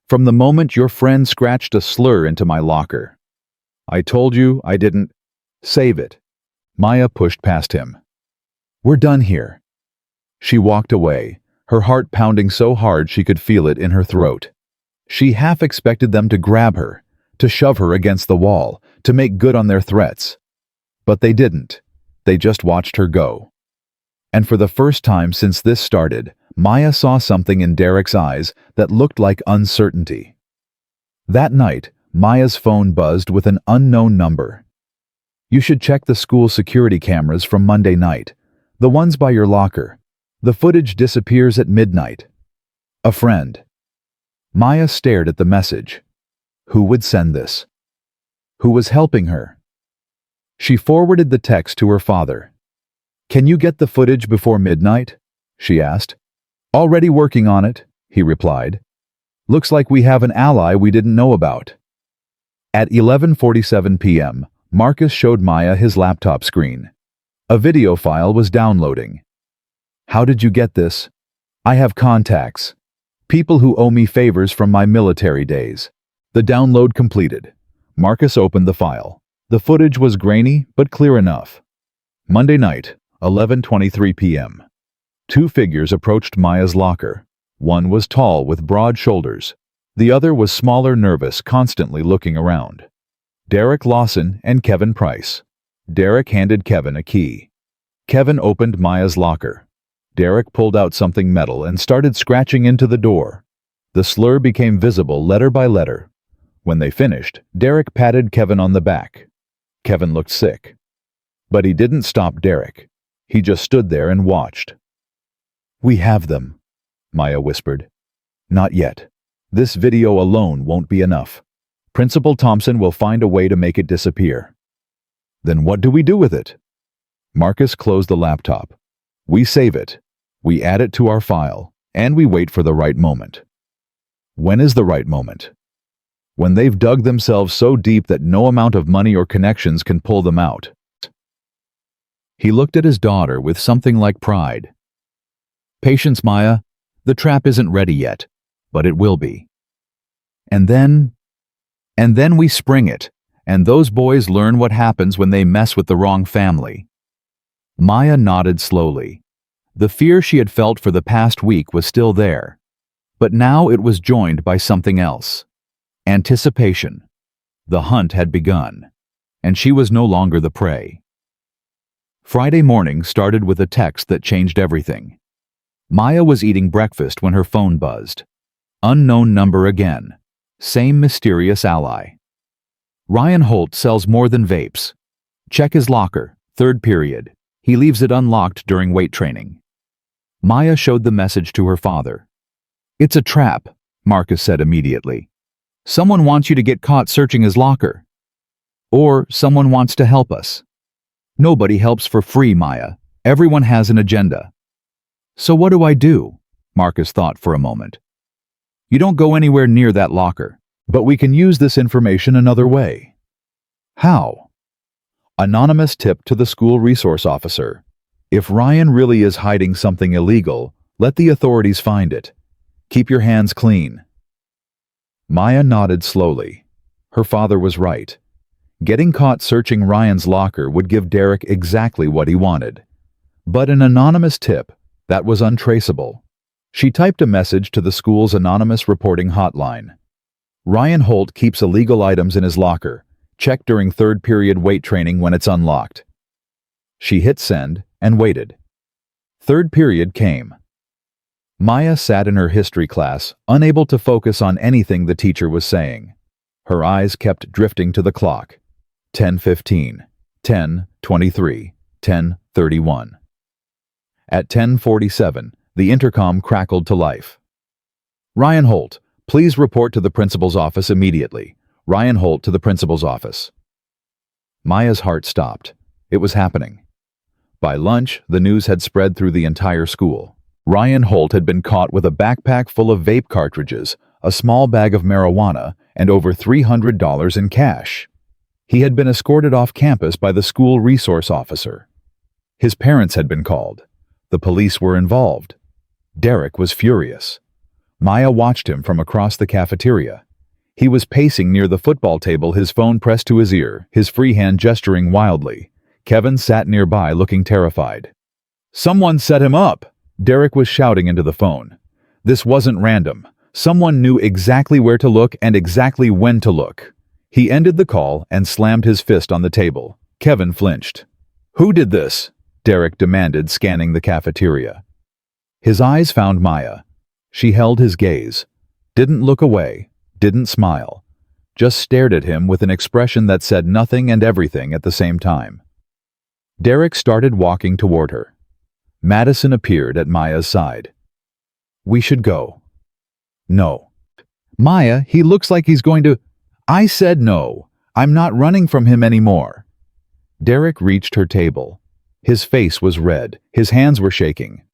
Speaker 1: From the moment your friend scratched a slur into my locker. I told you I didn't." "Save it." Maya pushed past him. "We're done here." She walked away, her heart pounding so hard she could feel it in her throat. She half expected them to grab her, to shove her against the wall, to make good on their threats. But they didn't. They just watched her go. And for the first time since this started, Maya saw something in Derek's eyes that looked like uncertainty. That night, Maya's phone buzzed with an unknown number. "You should check the school security cameras from Monday night. The ones by your locker. The footage disappears at midnight. A friend." Maya stared at the message. Who would send this? Who was helping her? She forwarded the text to her father. "Can you get the footage before midnight?" she asked. "Already working on it," he replied. "Looks like we have an ally we didn't know about." At 11:47 p.m., Marcus showed Maya his laptop screen. A video file was downloading. "How did you get this?" "I have contacts. People who owe me favors from my military days." The download completed. Marcus opened the file. The footage was grainy, but clear enough. Monday night, 11:23 p.m. Two figures approached Maya's locker. One was tall with broad shoulders. The other was smaller, nervous, constantly looking around. Derek Lawson and Kevin Price. Derek handed Kevin a key. Kevin opened Maya's locker. Derek pulled out something metal and started scratching into the door. The slur became visible letter by letter. When they finished, Derek patted Kevin on the back. Kevin looked sick. But he didn't stop Derek. He just stood there and watched. "We have them," Maya whispered. "Not yet. This video alone won't be enough. Principal Thompson will find a way to make it disappear." "Then what do we do with it?" Marcus closed the laptop. "We save it. We add it to our file, and we wait for the right moment." "When is the right moment?" "When they've dug themselves so deep that no amount of money or connections can pull them out." He looked at his daughter with something like pride. "Patience, Maya. The trap isn't ready yet, but it will be. And then we spring it, and those boys learn what happens when they mess with the wrong family." Maya nodded slowly. The fear she had felt for the past week was still there, but now it was joined by something else. Anticipation. The hunt had begun, and she was no longer the prey. Friday morning started with a text that changed everything. Maya was eating breakfast when her phone buzzed. Unknown number again. Same mysterious ally. "Ryan Holt sells more than vapes. Check his locker, third period. He leaves it unlocked during weight training." Maya showed the message to her father. "It's a trap," Marcus said immediately. "Someone wants you to get caught searching his locker. Or someone wants to help us." "Nobody helps for free, Maya. Everyone has an agenda." "So what do I do?" Marcus thought for a moment. "You don't go anywhere near that locker, but we can use this information another way." "How?" Anonymous tip to the school resource officer. "If Ryan really is hiding something illegal, let the authorities find it. Keep your hands clean." Maya nodded slowly. Her father was right. Getting caught searching Ryan's locker would give Derek exactly what he wanted. But an anonymous tip, that was untraceable. She typed a message to the school's anonymous reporting hotline. "Ryan Holt keeps illegal items in his locker. Check during third period weight training when it's unlocked." She hit send and waited. Third period came. Maya sat in her history class, unable to focus on anything the teacher was saying. Her eyes kept drifting to the clock. 10:15, 10:23, 10:31. At 10:47, the intercom crackled to life. "Ryan Holt, please report to the principal's office immediately. Ryan Holt to the principal's office." Maya's heart stopped. It was happening. By lunch, the news had spread through the entire school. Ryan Holt had been caught with a backpack full of vape cartridges, a small bag of marijuana, and over $300 in cash. He had been escorted off campus by the school resource officer. His parents had been called. The police were involved. Derek was furious. Maya watched him from across the cafeteria. He was pacing near the football table, his phone pressed to his ear, his free hand gesturing wildly. Kevin sat nearby looking terrified. "Someone set him up!" Derek was shouting into the phone. This wasn't random. Someone knew exactly where to look and exactly when to look. He ended the call and slammed his fist on the table. Kevin flinched. "Who did this?" Derek demanded, scanning the cafeteria. His eyes found Maya. She held his gaze. Didn't look away. Didn't smile. Just stared at him with an expression that said nothing and everything at the same time. Derek started walking toward her. Madison appeared at Maya's side. "We should go." "No." "Maya, he looks like he's going to—" "I said no. I'm not running from him anymore." Derek reached her table. His face was red. His hands were shaking.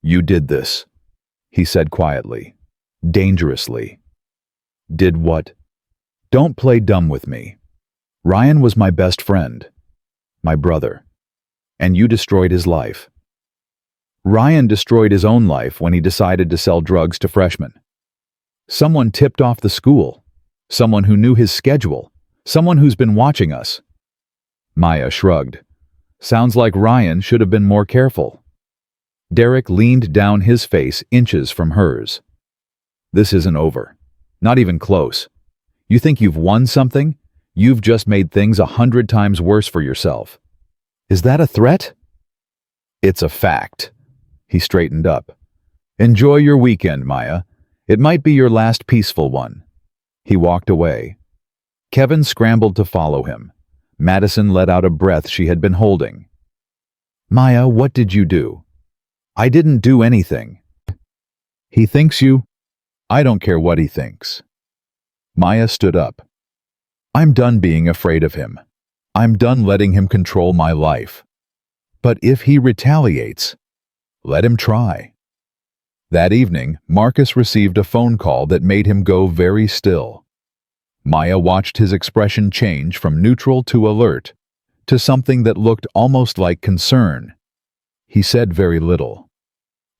Speaker 1: "You did this," he said quietly. Dangerously. "Did what?" "Don't play dumb with me. Ryan was my best friend. My brother. And you destroyed his life." Ryan destroyed his own life when he decided to sell drugs to freshmen. Someone tipped off the school. Someone who knew his schedule. Someone who's been watching us. Maya shrugged. Sounds like Ryan should have been more careful. Derek leaned down, his face inches from hers. This isn't over. Not even close. You think you've won something? You've just made things 100 times worse for yourself. Is that a threat? It's a fact. He straightened up. Enjoy your weekend, Maya. It might be your last peaceful one. He walked away. Kevin scrambled to follow him. Madison let out a breath she had been holding. Maya, what did you do? I didn't do anything. He thinks you... I don't care what he thinks. Maya stood up. I'm done being afraid of him. I'm done letting him control my life. But if he retaliates, let him try. That evening, Marcus received a phone call that made him go very still. Maya watched his expression change from neutral to alert, to something that looked almost like concern. He said very little.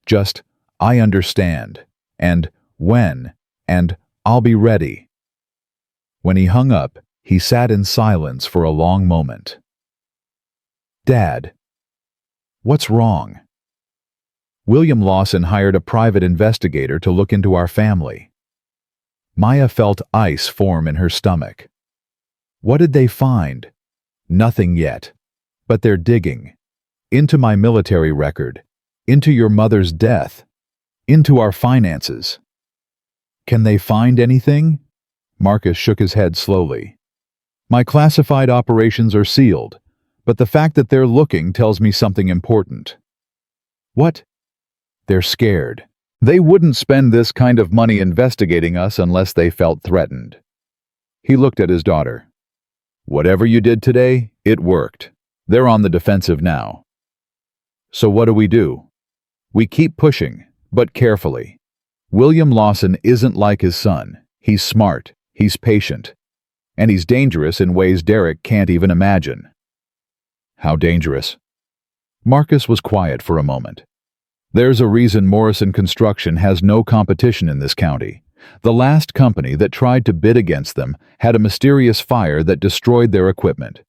Speaker 1: Just, I understand, and when, and I'll be ready. When he hung up, he sat in silence for a long moment. Dad. What's wrong? William Lawson hired a private investigator to look into our family. Maya felt ice form in her stomach. What did they find? Nothing yet. But they're digging. Into my military record. Into your mother's death. Into our finances. Can they find anything? Marcus shook his head slowly. My classified operations are sealed, but the fact that they're looking tells me something important. What? They're scared. They wouldn't spend this kind of money investigating us unless they felt threatened. He looked at his daughter. Whatever you did today, it worked. They're on the defensive now. So what do? We keep pushing, but carefully. William Lawson isn't like his son. He's smart, he's patient, and he's dangerous in ways Derek can't even imagine. How dangerous? Marcus was quiet for a moment. There's a reason Morrison Construction has no competition in this county. The last company that tried to bid against them had a mysterious fire that destroyed their equipment.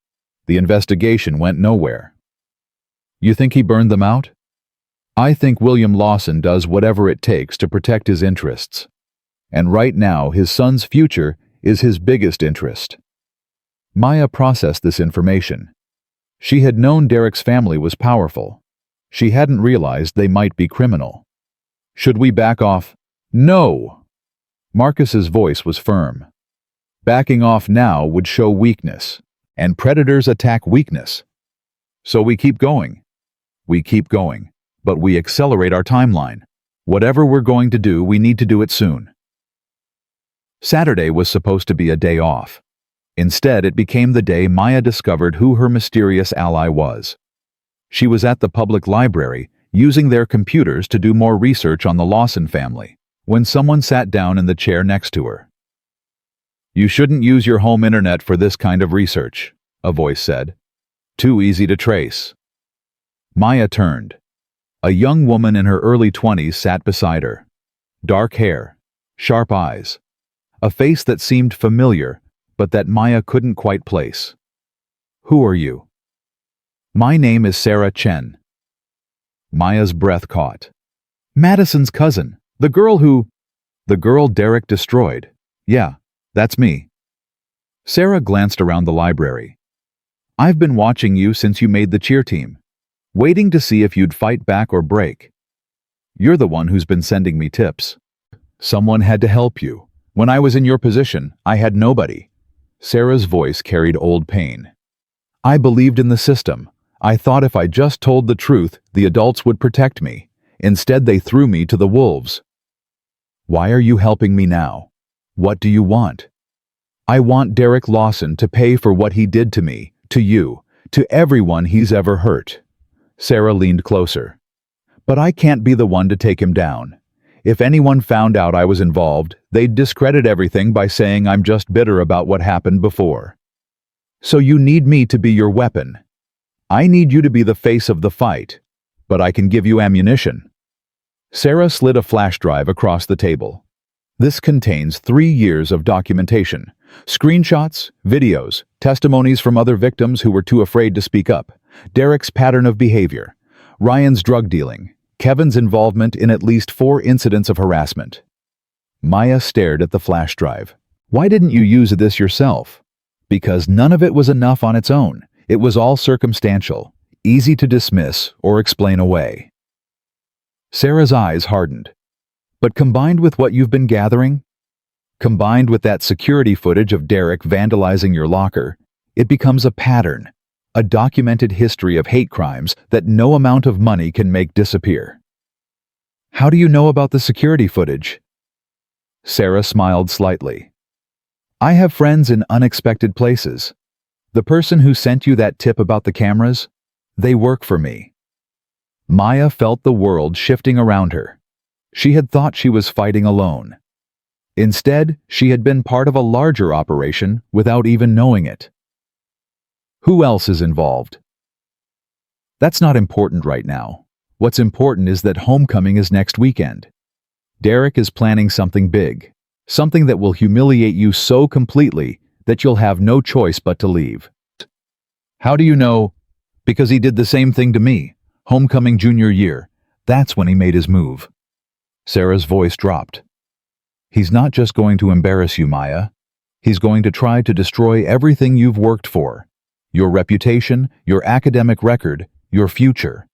Speaker 1: The investigation went nowhere. You think he burned them out? I think William Lawson does whatever it takes to protect his interests. And right now, his son's future is his biggest interest. Maya processed this information. She had known Derek's family was powerful. She hadn't realized they might be criminal. Should we back off? No! Marcus's voice was firm. Backing off now would show weakness, and predators attack weakness. So we keep going. We keep going, but we accelerate our timeline. Whatever we're going to do, we need to do it soon. Saturday was supposed to be a day off. Instead, it became the day Maya discovered who her mysterious ally was. She was at the public library, using their computers to do more research on the Lawson family, when someone sat down in the chair next to her. You shouldn't use your home internet for this kind of research, a voice said. Too easy to trace. Maya turned. A young woman in her early 20s sat beside her. Dark hair, sharp eyes, a face that seemed familiar, but that Maya couldn't quite place. Who are you? My name is Sarah Chen. Maya's breath caught. Madison's cousin, the girl Derek destroyed. Yeah, that's me. Sarah glanced around the library. I've been watching you since you made the cheer team, waiting to see if you'd fight back or break. You're the one who's been sending me tips. Someone had to help you. When I was in your position, I had nobody. Sarah's voice carried old pain. I believed in the system. I thought if I just told the truth, the adults would protect me. Instead, they threw me to the wolves. Why are you helping me now? What do you want? I want Derek Lawson to pay for what he did to me, to you, to everyone he's ever hurt. Sarah leaned closer. But I can't be the one to take him down. If anyone found out I was involved, they'd discredit everything by saying I'm just bitter about what happened before. So you need me to be your weapon. I need you to be the face of the fight, but I can give you ammunition. Sarah slid a flash drive across the table. This contains 3 years of documentation, screenshots, videos, testimonies from other victims who were too afraid to speak up, Derek's pattern of behavior, Ryan's drug dealing, Kevin's involvement in at least 4 incidents of harassment. Maya stared at the flash drive. Why didn't you use this yourself? Because none of it was enough on its own. It was all circumstantial, easy to dismiss or explain away. Sarah's eyes hardened. But combined with what you've been gathering, combined with that security footage of Derek vandalizing your locker, it becomes a pattern, a documented history of hate crimes that no amount of money can make disappear. How do you know about the security footage? Sarah smiled slightly. I have friends in unexpected places. The person who sent you that tip about the cameras, they work for me. Maya felt the world shifting around her. She had thought she was fighting alone. Instead, she had been part of a larger operation without even knowing it. Who else is involved? That's not important right now. What's important is that homecoming is next weekend. Derek is planning something big, something that will humiliate you so completely that you'll have no choice but to leave. How do you know? Because he did the same thing to me. Homecoming junior year. That's when he made his move. Sarah's voice dropped. He's not just going to embarrass you, Maya. He's going to try to destroy everything you've worked for. Your reputation, your academic record, your future.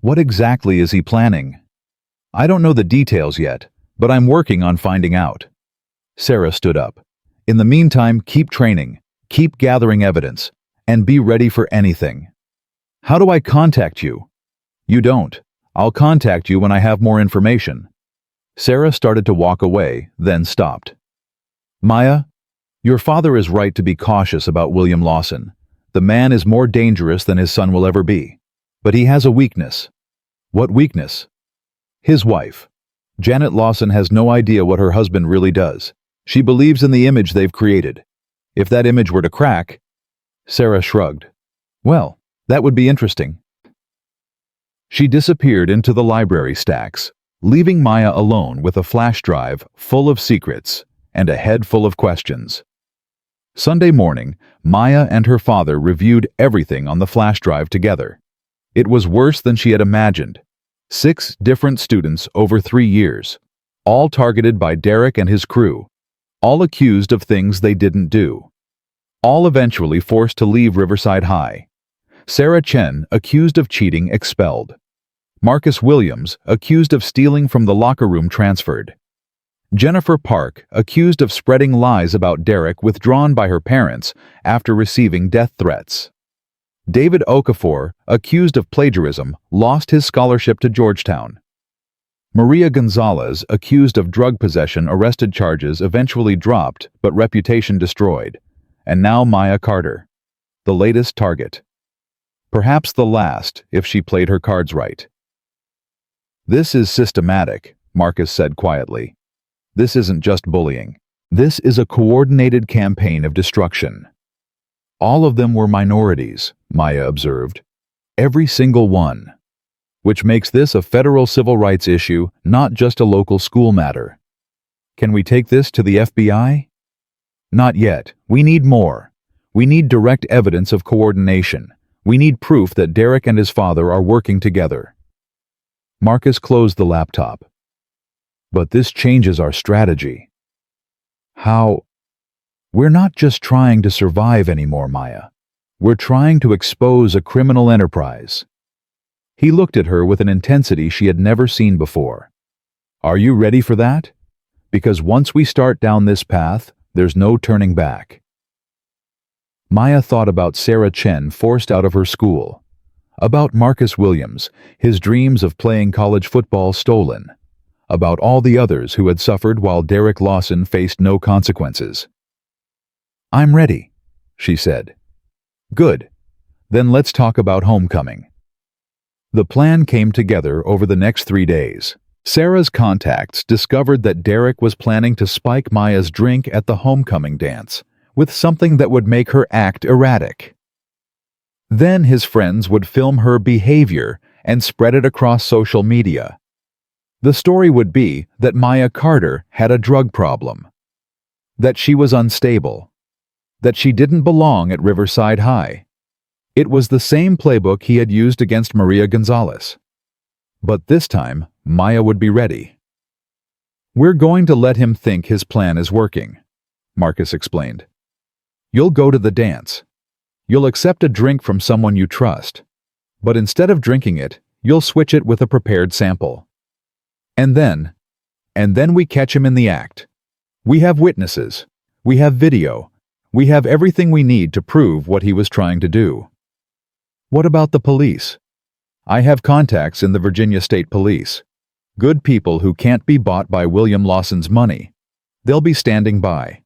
Speaker 1: What exactly is he planning? I don't know the details yet, but I'm working on finding out. Sarah stood up. In the meantime, keep training, keep gathering evidence, and be ready for anything. How do I contact you? You don't. I'll contact you when I have more information. Sarah started to walk away, then stopped. Maya, your father is right to be cautious about William Lawson. The man is more dangerous than his son will ever be. But he has a weakness. What weakness? His wife. Janet Lawson has no idea what her husband really does. She believes in the image they've created. If that image were to crack... Sarah shrugged. Well, that would be interesting. She disappeared into the library stacks, leaving Maya alone with a flash drive full of secrets and a head full of questions. Sunday morning, Maya and her father reviewed everything on the flash drive together. It was worse than she had imagined. 6 different students over 3 years, all targeted by Derek and his crew, all accused of things they didn't do, all eventually forced to leave Riverside High. Sarah Chen, accused of cheating, expelled. Marcus Williams, accused of stealing from the locker room, transferred. Jennifer Park, accused of spreading lies about Derek, withdrawn by her parents after receiving death threats. David Okafor, accused of plagiarism, lost his scholarship to Georgetown. Maria Gonzalez, accused of drug possession, arrested, charges eventually dropped but reputation destroyed. And now Maya Carter, the latest target. Perhaps the last, if she played her cards right. This is systematic, Marcus said quietly. This isn't just bullying. This is a coordinated campaign of destruction. All of them were minorities, Maya observed. Every single one. Which makes this a federal civil rights issue, not just a local school matter. Can we take this to the FBI? Not yet. We need more. We need direct evidence of coordination. We need proof that Derek and his father are working together. Marcus closed the laptop. But this changes our strategy. How? We're not just trying to survive anymore, Maya. We're trying to expose a criminal enterprise. He looked at her with an intensity she had never seen before. Are you ready for that? Because once we start down this path, there's no turning back. Maya thought about Sarah Chen forced out of her school, about Marcus Williams, his dreams of playing college football stolen, about all the others who had suffered while Derek Lawson faced no consequences. I'm ready, she said. Good. Then let's talk about homecoming. The plan came together over the next 3 days. Sarah's contacts discovered that Derek was planning to spike Maya's drink at the homecoming dance with something that would make her act erratic. Then his friends would film her behavior and spread it across social media. The story would be that Maya Carter had a drug problem, that she was unstable, that she didn't belong at Riverside High. It was the same playbook he had used against Maria Gonzalez. But this time, Maya would be ready. "We're going to let him think his plan is working," Marcus explained. "You'll go to the dance. You'll accept a drink from someone you trust. But instead of drinking it, you'll switch it with a prepared sample. And then we catch him in the act. We have witnesses. We have video. We have everything we need to prove what he was trying to do." "What about the police?" "I have contacts in the Virginia State Police. Good people who can't be bought by William Lawson's money. They'll be standing by."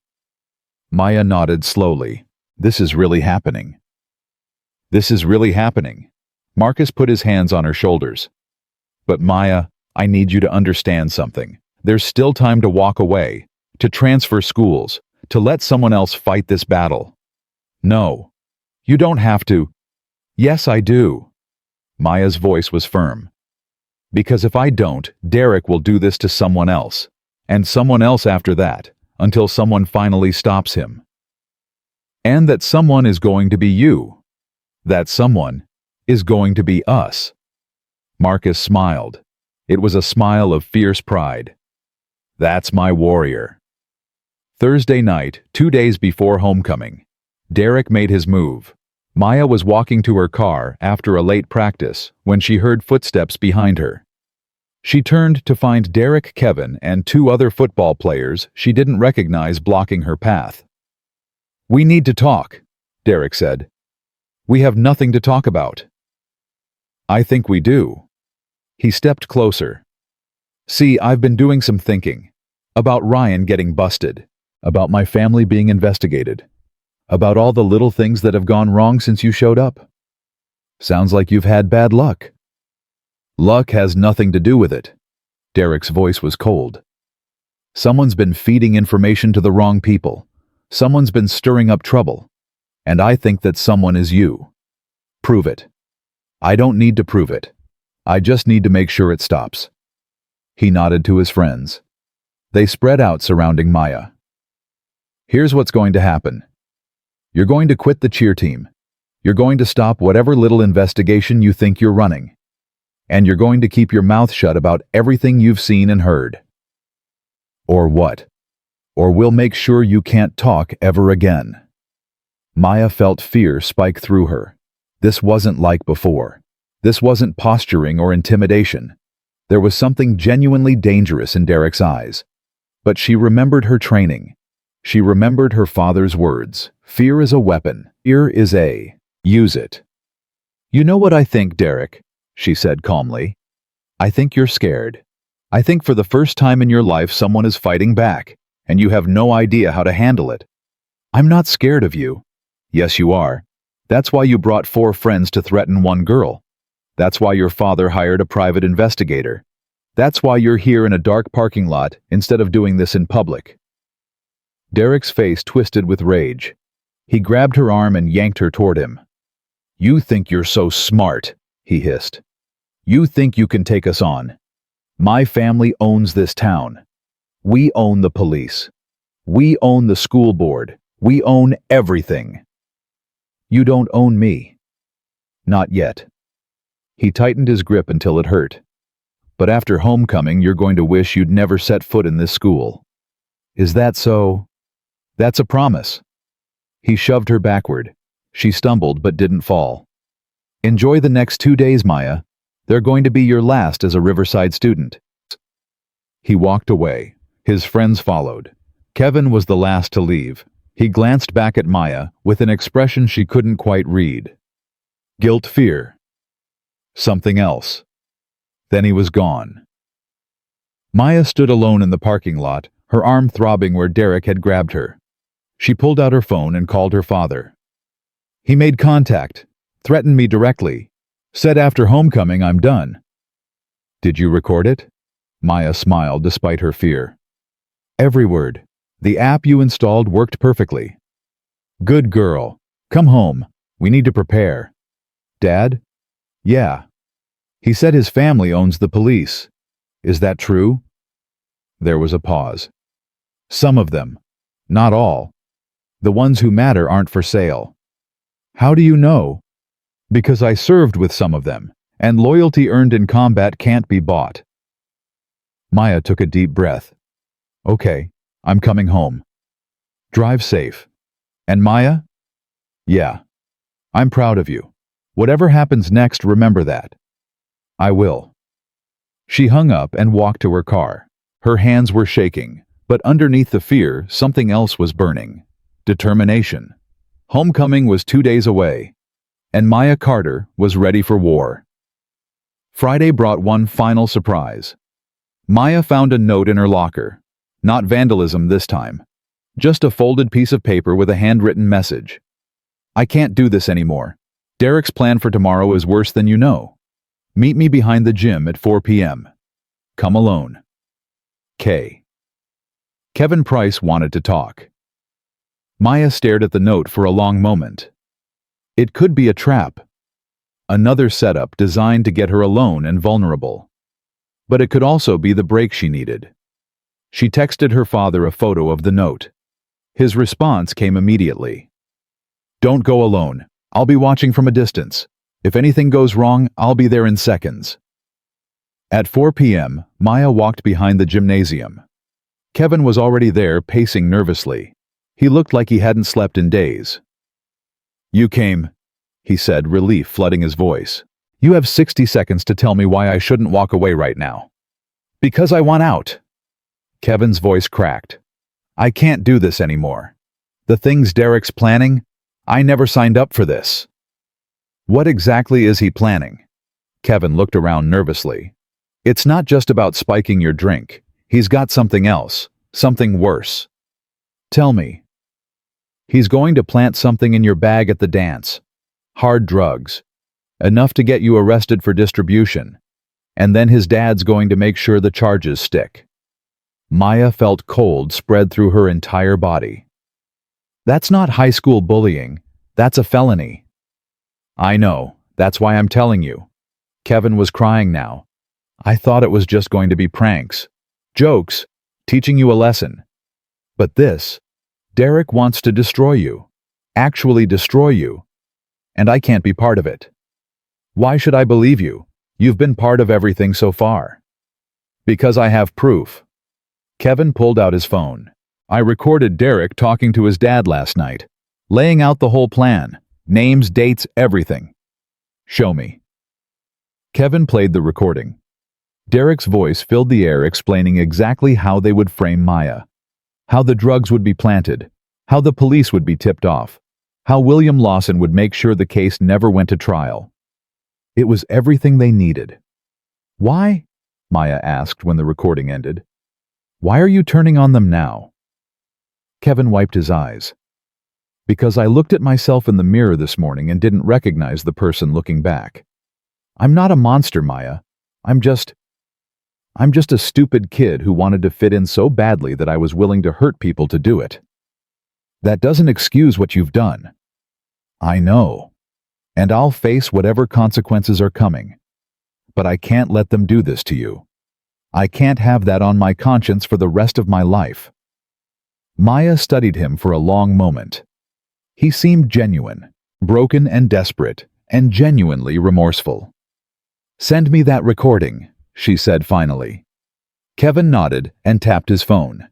Speaker 1: Maya nodded slowly. "This is really happening." "This is really happening." Marcus put his hands on her shoulders. "But Maya, I need you to understand something. There's still time to walk away, to transfer schools, to let someone else fight this battle." "No. You don't have to." "Yes, I do." Maya's voice was firm. "Because if I don't, Derek will do this to someone else, and someone else after that, until someone finally stops him. And that someone is going to be you. That someone is going to be us." Marcus smiled. It was a smile of fierce pride. "That's my warrior." Thursday night, 2 days before homecoming, Derek made his move. Maya was walking to her car after a late practice when she heard footsteps behind her. She turned to find Derek, Kevin, and 2 other football players she didn't recognize blocking her path. "We need to talk," Derek said. "We have nothing to talk about." "I think we do." He stepped closer. "See, I've been doing some thinking. About Ryan getting busted. About my family being investigated. About all the little things that have gone wrong since you showed up. Sounds like you've had bad luck." "Luck has nothing to do with it." Derek's voice was cold. "Someone's been feeding information to the wrong people. Someone's been stirring up trouble. And I think that someone is you. Prove it." "I don't need to prove it. I just need to make sure it stops." He nodded to his friends. They spread out surrounding Maya. "Here's what's going to happen. You're going to quit the cheer team. You're going to stop whatever little investigation you think you're running. And you're going to keep your mouth shut about everything you've seen and heard." "Or what?" "Or we'll make sure you can't talk ever again." Maya felt fear spike through her. This wasn't like before. This wasn't posturing or intimidation. There was something genuinely dangerous in Derek's eyes. But she remembered her training. She remembered her father's words. Fear is a weapon. Fear is a use it. "You know what I think, Derek?" she said calmly. "I think you're scared. I think for the first time in your life someone is fighting back, and you have no idea how to handle it. I'm not scared of you." "Yes, you are. That's why you brought 4 friends to threaten 1 girl. That's why your father hired a private investigator. That's why you're here in a dark parking lot instead of doing this in public." Derek's face twisted with rage. He grabbed her arm and yanked her toward him. "You think you're so smart," he hissed. "You think you can take us on. My family owns this town. We own the police. We own the school board. We own everything. You don't own me. Not yet." He tightened his grip until it hurt. "But after homecoming, you're going to wish you'd never set foot in this school. Is that so?" "That's a promise." He shoved her backward. She stumbled but didn't fall. "Enjoy the next 2 days, Maya. They're going to be your last as a Riverside student." He walked away. His friends followed. Kevin was the last to leave. He glanced back at Maya with an expression she couldn't quite read. Guilt, fear. Something else. Then he was gone. Maya stood alone in the parking lot, her arm throbbing where Derek had grabbed her. She pulled out her phone and called her father. "He made contact, threatened me directly, said after homecoming I'm done." "Did you record it?" Maya smiled despite her fear. "Every word. The app you installed worked perfectly." "Good girl. Come home. We need to prepare." "Dad?" "Yeah. He said his family owns the police. Is that true? There was a pause. Some of them. Not all. The ones who matter aren't for sale. How do you know? Because I served with some of them, and loyalty earned in combat can't be bought. Maya took a deep breath. Okay, I'm coming home. Drive safe. And Maya? Yeah. I'm proud of you. Whatever happens next, remember that. I will. She hung up and walked to her car. Her hands were shaking, but underneath the fear, something else was burning. Determination. Homecoming was 2 days away, and Maya Carter was ready for war. Friday brought one final surprise. Maya found a note in her locker. Not vandalism this time. Just a folded piece of paper with a handwritten message. I can't do this anymore. Derek's plan for tomorrow is worse than you know. Meet me behind the gym at 4 p.m. Come alone. K. Kevin Price wanted to talk. Maya stared at the note for a long moment. It could be a trap. Another setup designed to get her alone and vulnerable. But it could also be the break she needed. She texted her father a photo of the note. His response came immediately. Don't go alone. I'll be watching from a distance. If anything goes wrong, I'll be there in seconds. At 4 p.m., Maya walked behind the gymnasium. Kevin was already there, pacing nervously. He looked like he hadn't slept in days. You came, he said, relief flooding his voice. You have 60 seconds to tell me why I shouldn't walk away right now. Because I want out. Kevin's voice cracked. I can't do this anymore. The things Derek's planning, I never signed up for this. What exactly is he planning? Kevin looked around nervously. It's not just about spiking your drink. He's got something else, something worse. Tell me. He's going to plant something in your bag at the dance. Hard drugs. Enough to get you arrested for distribution. And then his dad's going to make sure the charges stick. Maya felt cold spread through her entire body. That's not high school bullying. That's a felony. I know. That's why I'm telling you. Kevin was crying now. I thought it was just going to be pranks. Jokes. Teaching you a lesson. But this, Derek wants to destroy you. Actually destroy you. And I can't be part of it. Why should I believe you? You've been part of everything so far. Because I have proof. Kevin pulled out his phone. I recorded Derek talking to his dad last night, laying out the whole plan, names, dates, everything. Show me. Kevin played the recording. Derek's voice filled the air explaining exactly how they would frame Maya, how the drugs would be planted, how the police would be tipped off, how William Lawson would make sure the case never went to trial. It was everything they needed. Why? Maya asked when the recording ended. Why are you turning on them now? Kevin wiped his eyes. Because I looked at myself in the mirror this morning and didn't recognize the person looking back. I'm not a monster, Maya. I'm just a stupid kid who wanted to fit in so badly that I was willing to hurt people to do it. That doesn't excuse what you've done. I know. And I'll face whatever consequences are coming. But I can't let them do this to you. I can't have that on my conscience for the rest of my life. Maya studied him for a long moment. He seemed genuine, broken and desperate, and genuinely remorseful. Send me that recording, she said finally. Kevin nodded and tapped his phone.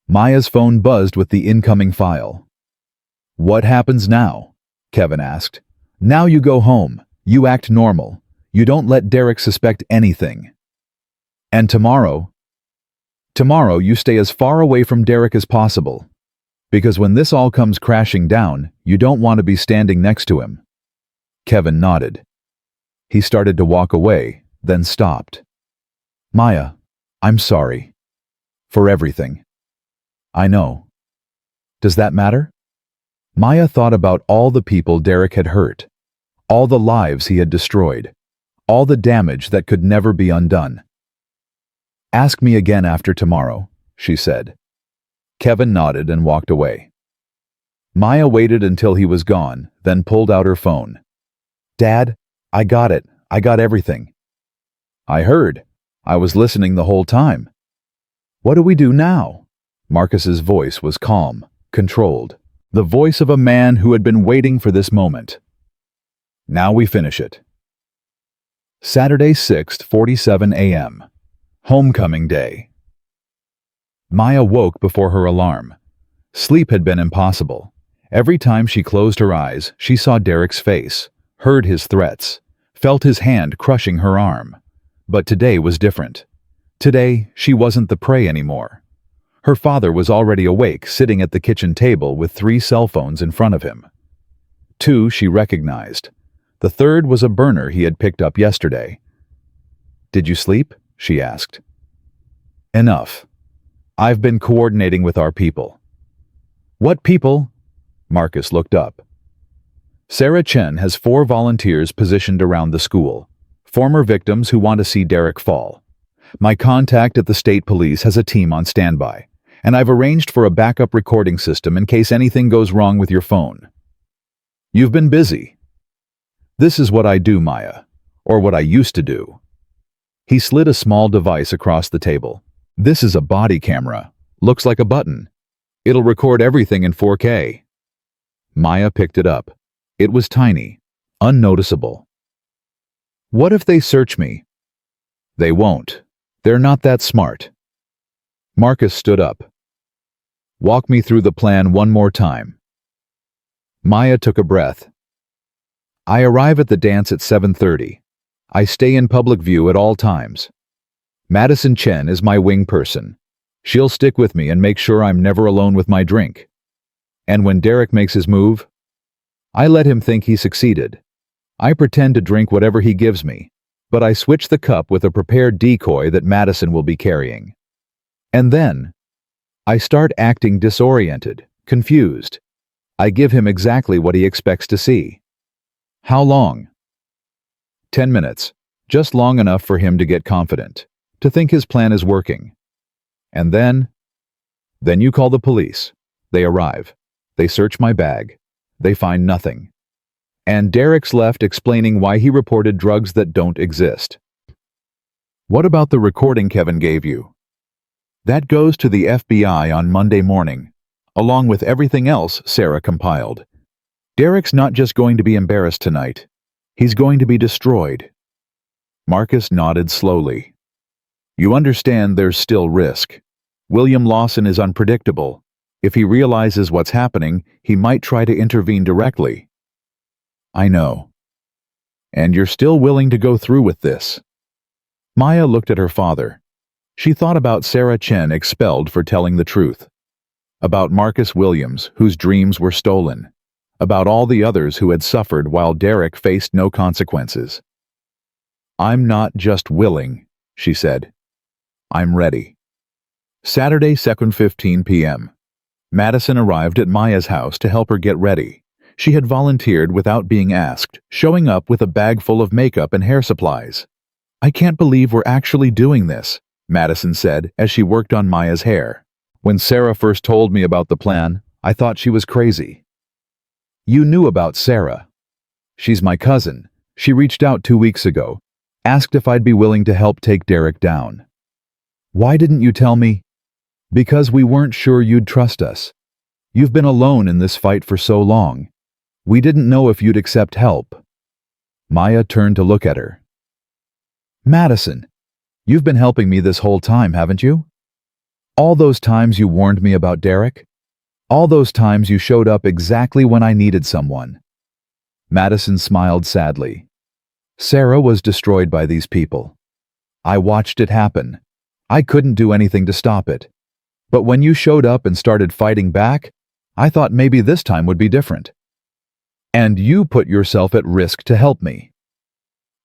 Speaker 1: Maya's phone buzzed with the incoming file. What happens now? Kevin asked. Now you go home. You act normal. You don't let Derek suspect anything. And tomorrow? Tomorrow you stay as far away from Derek as possible. Because when this all comes crashing down, you don't want to be standing next to him. Kevin nodded. He started to walk away, then stopped. Maya, I'm sorry. For everything. I know. Does that matter? Maya thought about all the people Derek had hurt, all the lives he had destroyed, all the damage that could never be undone. Ask me again after tomorrow, she said. Kevin nodded and walked away. Maya waited until he was gone, then pulled out her phone. Dad, I got it. I got everything. I heard. I was listening the whole time. What do we do now? Marcus's voice was calm, controlled. The voice of a man who had been waiting for this moment. Now we finish it. Saturday, 6:47 a.m. Homecoming day. Maya woke before her alarm. Sleep had been impossible. Every time she closed her eyes, she saw Derek's face, heard his threats, felt his hand crushing her arm. But today was different. Today, she wasn't the prey anymore. Her father was already awake, sitting at the kitchen table with 3 cell phones in front of him. 2 she recognized. The third was a burner he had picked up yesterday. "Did you sleep?" she asked. "Enough. I've been coordinating with our people." "What people?" Marcus looked up. Sarah Chen has 4 volunteers positioned around the school, former victims who want to see Derek fall. My contact at the state police has a team on standby, and I've arranged for a backup recording system in case anything goes wrong with your phone. You've been busy. This is what I do, Maya, or what I used to do. He slid a small device across the table. This is a body camera. Looks like a button. It'll record everything in 4K. Maya picked it up. It was tiny, unnoticeable. What if they search me? They won't. They're not that smart. Marcus stood up. Walk me through the plan one more time. Maya took a breath. I arrive at the dance at 7:30. I stay in public view at all times. Madison Chen is my wing person. She'll stick with me and make sure I'm never alone with my drink. And when Derek makes his move, I let him think he succeeded. I pretend to drink whatever he gives me, but I switch the cup with a prepared decoy that Madison will be carrying. And then, I start acting disoriented, confused. I give him exactly what he expects to see. How long? 10 minutes, just long enough for him to get confident, to think his plan is working. And then you call the police. They arrive. They search my bag. They find nothing. And Derek's left explaining why he reported drugs that don't exist. What about the recording Kevin gave you? That goes to the FBI on Monday morning, along with everything else Sarah compiled. Derek's not just going to be embarrassed tonight. He's going to be destroyed. Marcus nodded slowly. You understand there's still risk. William Lawson is unpredictable. If he realizes what's happening, he might try to intervene directly. I know. And you're still willing to go through with this. Maya looked at her father. She thought about Sarah Chen expelled for telling the truth. About Marcus Williams, whose dreams were stolen. About all the others who had suffered while Derek faced no consequences. I'm not just willing, she said. I'm ready. Saturday, 2:15 p.m. Madison arrived at Maya's house to help her get ready. She had volunteered without being asked, showing up with a bag full of makeup and hair supplies. I can't believe we're actually doing this, Madison said as she worked on Maya's hair. When Sarah first told me about the plan, I thought she was crazy. You knew about Sarah. She's my cousin. She reached out 2 weeks ago, asked if I'd be willing to help take Derek down. Why didn't you tell me? Because we weren't sure you'd trust us. You've been alone in this fight for so long. We didn't know if you'd accept help. Maya turned to look at her. Madison, you've been helping me this whole time, haven't you? All those times you warned me about Derek? All those times you showed up exactly when I needed someone. Madison smiled sadly. Sarah was destroyed by these people. I watched it happen. I couldn't do anything to stop it. But when you showed up and started fighting back, I thought maybe this time would be different. And you put yourself at risk to help me.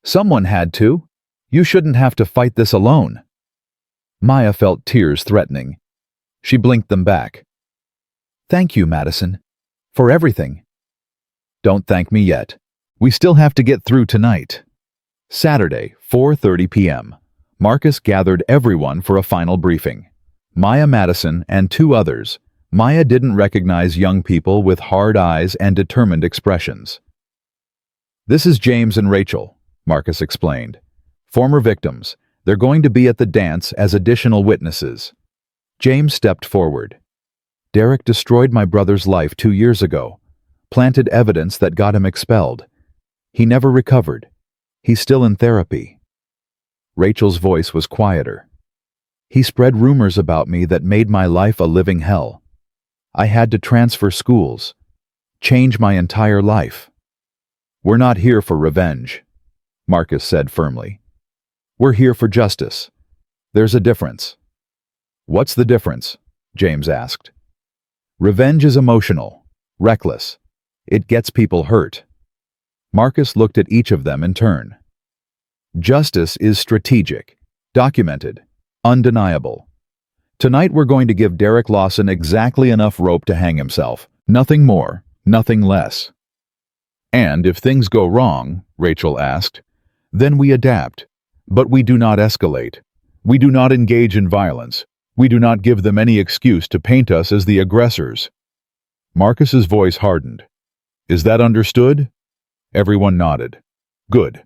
Speaker 1: Someone had to. You shouldn't have to fight this alone. Maya felt tears threatening. She blinked them back. Thank you, Madison, for everything. Don't thank me yet. We still have to get through tonight. Saturday, 4:30 p.m. Marcus gathered everyone for a final briefing. Maya, Madison, and 2 others. Maya didn't recognize young people with hard eyes and determined expressions. This is James and Rachel, Marcus explained. Former victims. They're going to be at the dance as additional witnesses. James stepped forward. Derek destroyed my brother's life 2 years ago, planted evidence that got him expelled. He never recovered. He's still in therapy. Rachel's voice was quieter. He spread rumors about me that made my life a living hell. I had to transfer schools, change my entire life. We're not here for revenge, Marcus said firmly. We're here for justice. There's a difference. What's the difference? James asked. Revenge is emotional, reckless. It gets people hurt. Marcus looked at each of them in turn. Justice is strategic, documented, undeniable. Tonight we're going to give Derek Lawson exactly enough rope to hang himself. Nothing more, nothing less. And if things go wrong, Rachel asked, then we adapt. But we do not escalate. We do not engage in violence. We do not give them any excuse to paint us as the aggressors. Marcus's voice hardened. Is that understood? Everyone nodded. Good.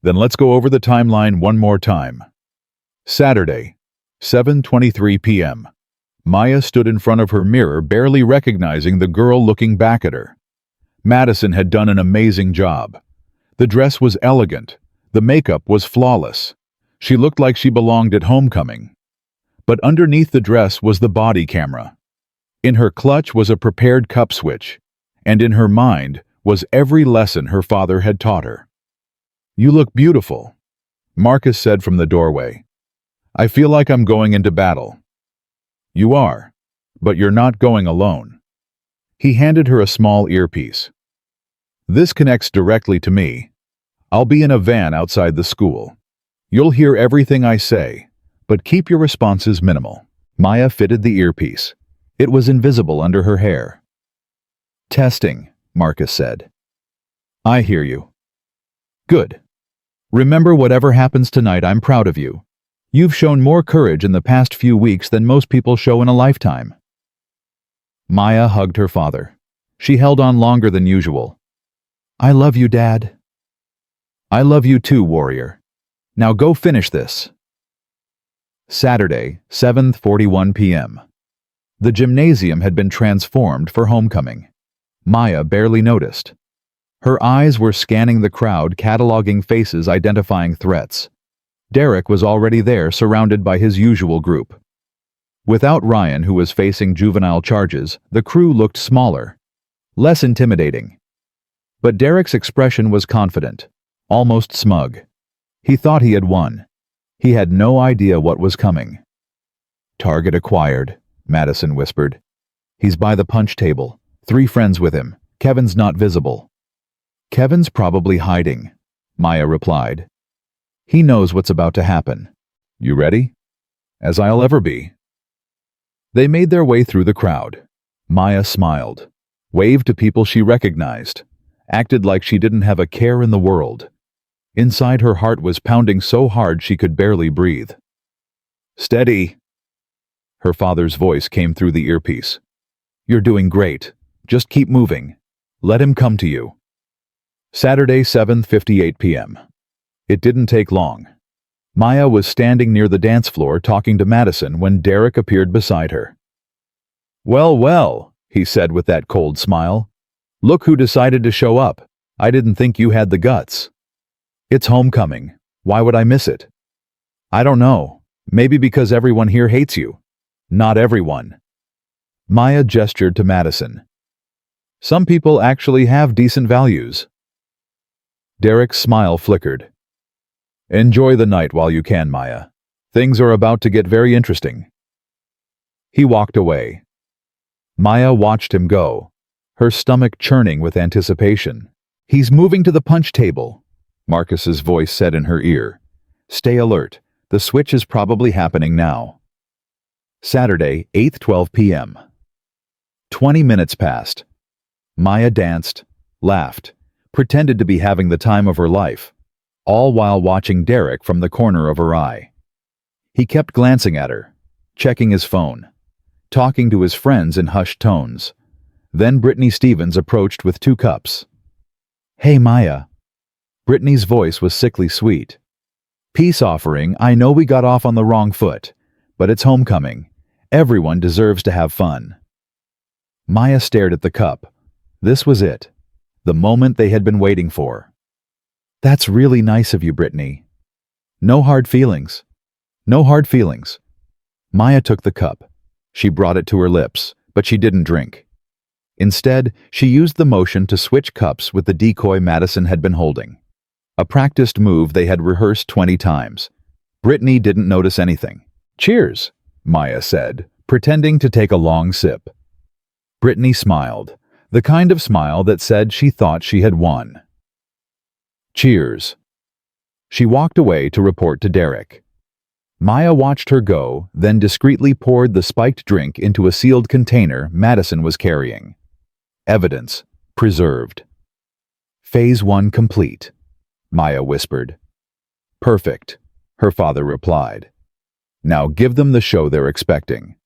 Speaker 1: Then let's go over the timeline one more time. Saturday, 7:23 p.m. Maya stood in front of her mirror, barely recognizing the girl looking back at her. Madison had done an amazing job. The dress was elegant. The makeup was flawless. She looked like she belonged at homecoming. But underneath the dress was the body camera. In her clutch was a prepared cup switch, and in her mind was every lesson her father had taught her. You look beautiful, Marcus said from the doorway. I feel like I'm going into battle. You are, but you're not going alone. He handed her a small earpiece. This connects directly to me. I'll be in a van outside the school. You'll hear everything I say, but keep your responses minimal. Maya fitted the earpiece. It was invisible under her hair. Testing, Marcus said. I hear you. Good. Remember, whatever happens tonight, I'm proud of you. You've shown more courage in the past few weeks than most people show in a lifetime. Maya hugged her father. She held on longer than usual. I love you, Dad. I love you too, warrior. Now go finish this. Saturday, 7:41 p.m. The gymnasium had been transformed for homecoming. Maya barely noticed. Her eyes were scanning the crowd, cataloging faces, identifying threats. Derek was already there, surrounded by his usual group. Without Ryan, who was facing juvenile charges, the crew looked smaller, less intimidating. But Derek's expression was confident, almost smug. He thought he had won. He had no idea what was coming. Target acquired, Madison whispered. He's by the punch table. 3 friends with him. Kevin's not visible. Kevin's probably hiding, Maya replied. He knows what's about to happen. You ready? As I'll ever be. They made their way through the crowd. Maya smiled, waved to people she recognized, acted like she didn't have a care in the world. Inside, her heart was pounding so hard she could barely breathe. Steady. Her father's voice came through the earpiece. You're doing great. Just keep moving. Let him come to you. Saturday, 7:58 p.m. It didn't take long. Maya was standing near the dance floor talking to Madison when Derek appeared beside her. Well, well, he said with that cold smile. Look who decided to show up. I didn't think you had the guts. It's homecoming. Why would I miss it? I don't know. Maybe because everyone here hates you. Not everyone. Maya gestured to Madison. Some people actually have decent values. Derek's smile flickered. Enjoy the night while you can, Maya. Things are about to get very interesting. He walked away. Maya watched him go, her stomach churning with anticipation. He's moving to the punch table, Marcus's voice said in her ear. Stay alert. The switch is probably happening now. Saturday, 8:12 p.m. 20 minutes passed. Maya danced, laughed, pretended to be having the time of her life, all while watching Derek from the corner of her eye. He kept glancing at her, checking his phone, talking to his friends in hushed tones. Then Brittany Stevens approached with 2 cups. Hey, Maya. Brittany's voice was sickly sweet. Peace offering, I know we got off on the wrong foot, but it's homecoming. Everyone deserves to have fun. Maya stared at the cup. This was it. The moment they had been waiting for. That's really nice of you, Brittany. No hard feelings. No hard feelings. Maya took the cup. She brought it to her lips, but she didn't drink. Instead, she used the motion to switch cups with the decoy Madison had been holding. A practiced move they had rehearsed 20 times. Brittany didn't notice anything. Cheers, Maya said, pretending to take a long sip. Brittany smiled, the kind of smile that said she thought she had won. Cheers. She walked away to report to Derek. Maya watched her go, then discreetly poured the spiked drink into a sealed container Madison was carrying. Evidence preserved. Phase 1 complete, Maya whispered. Perfect, her father replied. Now give them the show they're expecting.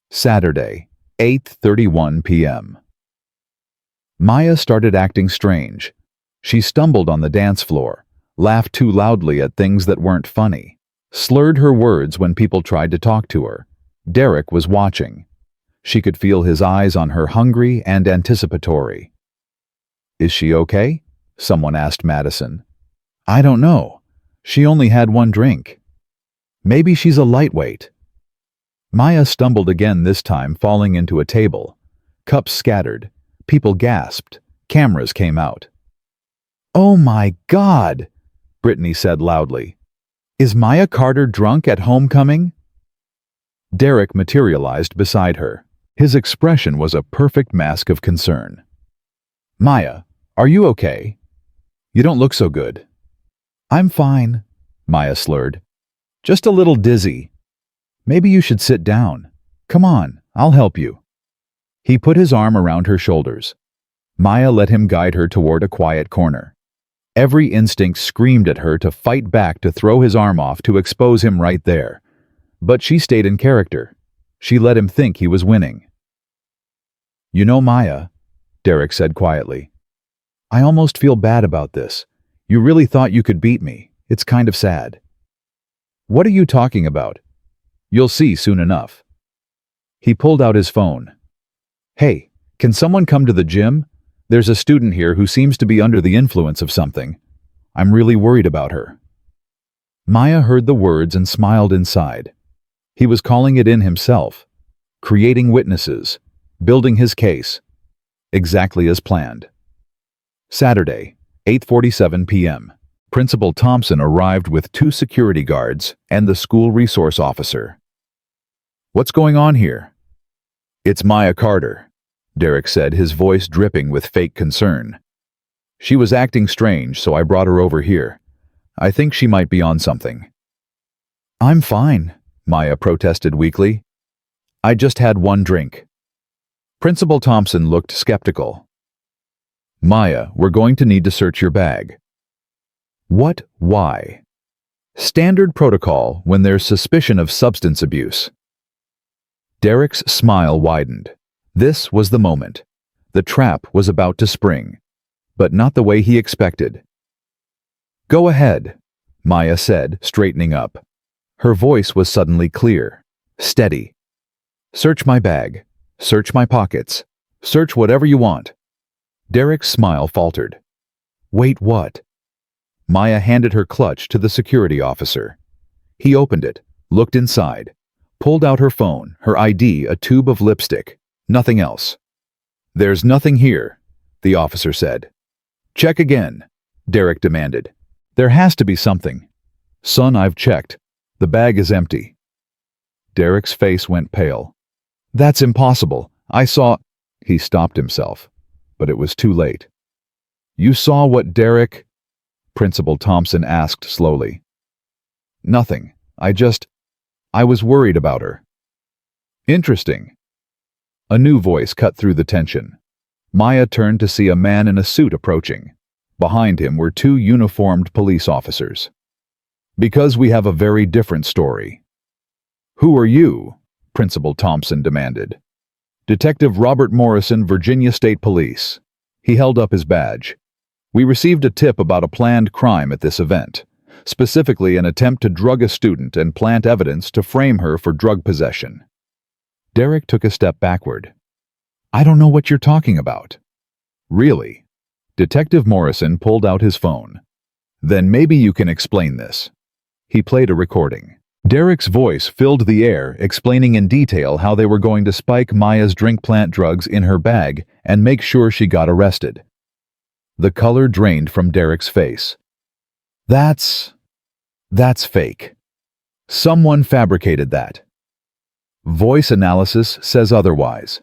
Speaker 1: Saturday, 8:31 p.m. Maya started acting strange. She stumbled on the dance floor, laughed too loudly at things that weren't funny, slurred her words when people tried to talk to her. Derek was watching. She could feel his eyes on her, hungry and anticipatory. Is she okay? Someone asked Madison. I don't know. She only had one drink. Maybe she's a lightweight. Maya stumbled again, this time falling into a table. Cups scattered. People gasped. Cameras came out. Oh my God, Brittany said loudly. Is Maya Carter drunk at homecoming? Derek materialized beside her. His expression was a perfect mask of concern. Maya, are you okay? You don't look so good. I'm fine, Maya slurred. Just a little dizzy. Maybe you should sit down. Come on, I'll help you. He put his arm around her shoulders. Maya let him guide her toward a quiet corner. Every instinct screamed at her to fight back, to throw his arm off, to expose him right there. But she stayed in character. She let him think he was winning. You know, Maya, Derek said quietly, I almost feel bad about this. You really thought you could beat me. It's kind of sad. What are you talking about? You'll see soon enough. He pulled out his phone. Hey, can someone come to the gym? There's a student here who seems to be under the influence of something. I'm really worried about her. Maya heard the words and smiled inside. He was calling it in himself, creating witnesses, building his case, exactly as planned. Saturday, 8:47 p.m. Principal Thompson arrived with 2 security guards and the school resource officer. What's going on here? It's Maya Carter, Derek said, his voice dripping with fake concern. She was acting strange, so I brought her over here. I think she might be on something. I'm fine, Maya protested weakly. I just had one drink. Principal Thompson looked skeptical. Maya, we're going to need to search your bag. What? Why? Standard protocol when there's suspicion of substance abuse. Derek's smile widened. This was the moment. The trap was about to spring, but not the way he expected. Go ahead, Maya said, straightening up. Her voice was suddenly clear, steady. Search my bag. Search my pockets. Search whatever you want. Derek's smile faltered. Wait, what? Maya handed her clutch to the security officer. He opened it, looked inside, pulled out her phone, her ID, a tube of lipstick. Nothing else. There's nothing here, the officer said. Check again, Derek demanded. There has to be something. Son, I've checked. The bag is empty. Derek's face went pale. That's impossible. I saw... He stopped himself, but it was too late. You saw what, Derek? Principal Thompson asked slowly. Nothing. I was worried about her. Interesting. A new voice cut through the tension. Maya turned to see a man in a suit approaching. Behind him were 2 uniformed police officers. Because we have a very different story. Who are you? Principal Thompson demanded. Detective Robert Morrison, Virginia State Police. He held up his badge. We received a tip about a planned crime at this event. specifically an attempt to drug a student and plant evidence to frame her for drug possession. Derek took a step backward. I don't know what you're talking about. Really? Detective Morrison pulled out his phone. Then maybe you can explain this. He played a recording. Derek's voice filled the air, explaining in detail how they were going to spike Maya's drink plant drugs in her bag and make sure she got arrested. The color drained from Derek's face. That's fake. Someone fabricated that. Voice analysis says otherwise,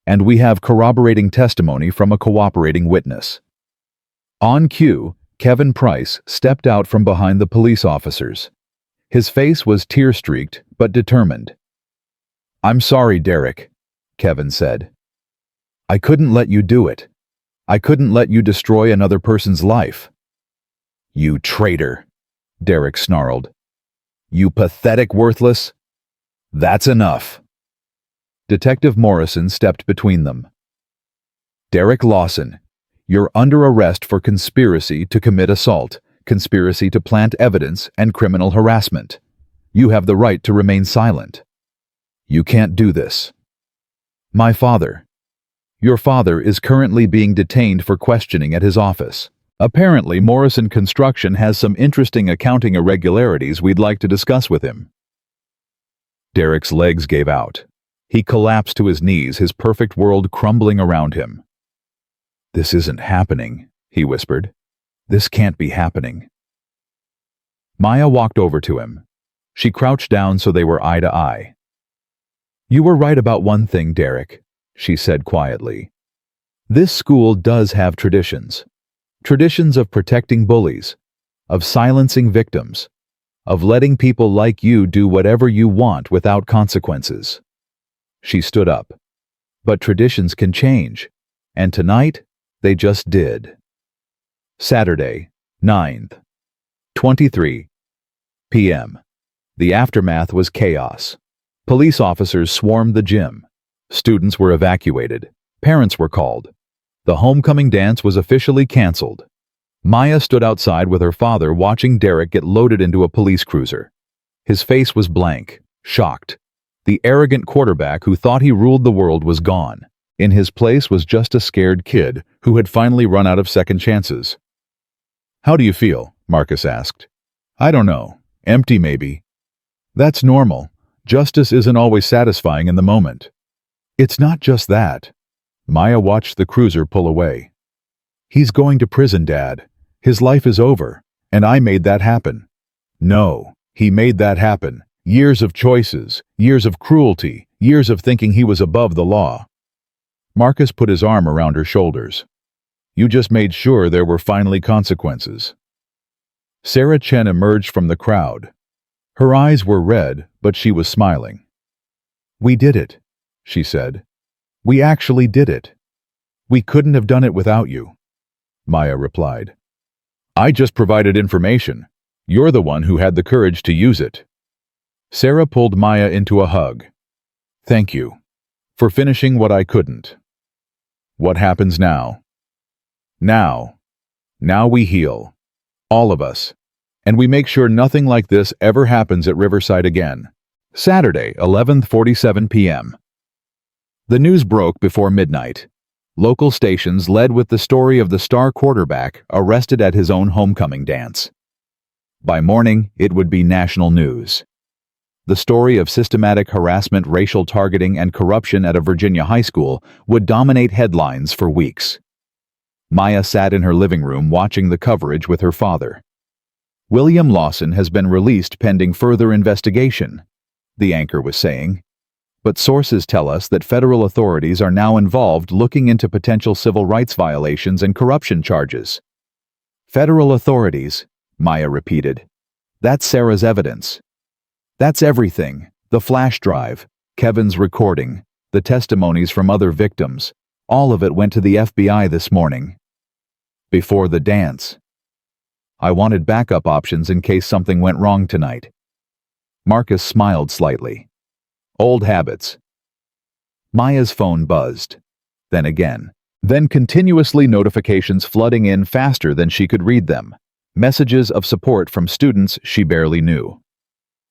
Speaker 1: and we have corroborating testimony from a cooperating witness. On cue, Kevin Price stepped out from behind the police officers. His face was tear-streaked but determined. I'm sorry, Derek, Kevin said. I couldn't let you do it. I couldn't let you destroy another person's life. You traitor, Derek snarled. You pathetic worthless. That's enough. Detective Morrison stepped between them. Derek Lawson, you're under arrest for conspiracy to commit assault, conspiracy to plant evidence, and criminal harassment. You have the right to remain silent. You can't do this. My father. Your father is currently being detained for questioning at his office. Apparently, Morrison Construction has some interesting accounting irregularities we'd like to discuss with him. Derek's legs gave out. He collapsed to his knees, his perfect world crumbling around him. This isn't happening, he whispered. This can't be happening. Maya walked over to him. She crouched down so they were eye to eye. You were right about one thing, Derek, she said quietly. This school does have traditions. Traditions of protecting bullies, of silencing victims, of letting people like you do whatever you want without consequences. She stood up. But traditions can change, and tonight, they just did. Saturday, 9th, 23 p.m. The aftermath was chaos. Police officers swarmed the gym. Students were evacuated. Parents were called. The homecoming dance was officially canceled. Maya stood outside with her father watching Derek get loaded into a police cruiser. His face was blank, shocked. The arrogant quarterback who thought he ruled the world was gone. In his place was just a scared kid who had finally run out of second chances. How do you feel? Marcus asked. I don't know. Empty maybe. That's normal. Justice isn't always satisfying in the moment. It's not just that. Maya watched the cruiser pull away. He's going to prison, Dad. His life is over, and I made that happen. No, he made that happen. Years of choices, years of cruelty, years of thinking he was above the law. Marcus put his arm around her shoulders. You just made sure there were finally consequences. Sarah Chen emerged from the crowd. Her eyes were red, but she was smiling. We did it, she said. We actually did it. We couldn't have done it without you, Maya replied. I just provided information. You're the one who had the courage to use it. Sarah pulled Maya into a hug. Thank you. For finishing what I couldn't. What happens now? Now we heal. All of us. And we make sure nothing like this ever happens at Riverside again. Saturday, 11:47 p.m. The news broke before midnight. Local stations led with the story of the star quarterback arrested at his own homecoming dance. By morning, it would be national news. The story of systematic harassment, racial targeting, and corruption at a Virginia high school would dominate headlines for weeks. Maya sat in her living room watching the coverage with her father. William Lawson has been released pending further investigation, the anchor was saying. But sources tell us that federal authorities are now involved looking into potential civil rights violations and corruption charges. Federal authorities, Maya repeated. That's Sarah's evidence. That's everything. The flash drive, Kevin's recording, the testimonies from other victims. All of it went to the FBI this morning. Before the dance. I wanted backup options in case something went wrong tonight. Marcus smiled slightly. Old habits. Maya's phone buzzed. Then again. Then continuously notifications flooding in faster than she could read them. Messages of support from students she barely knew.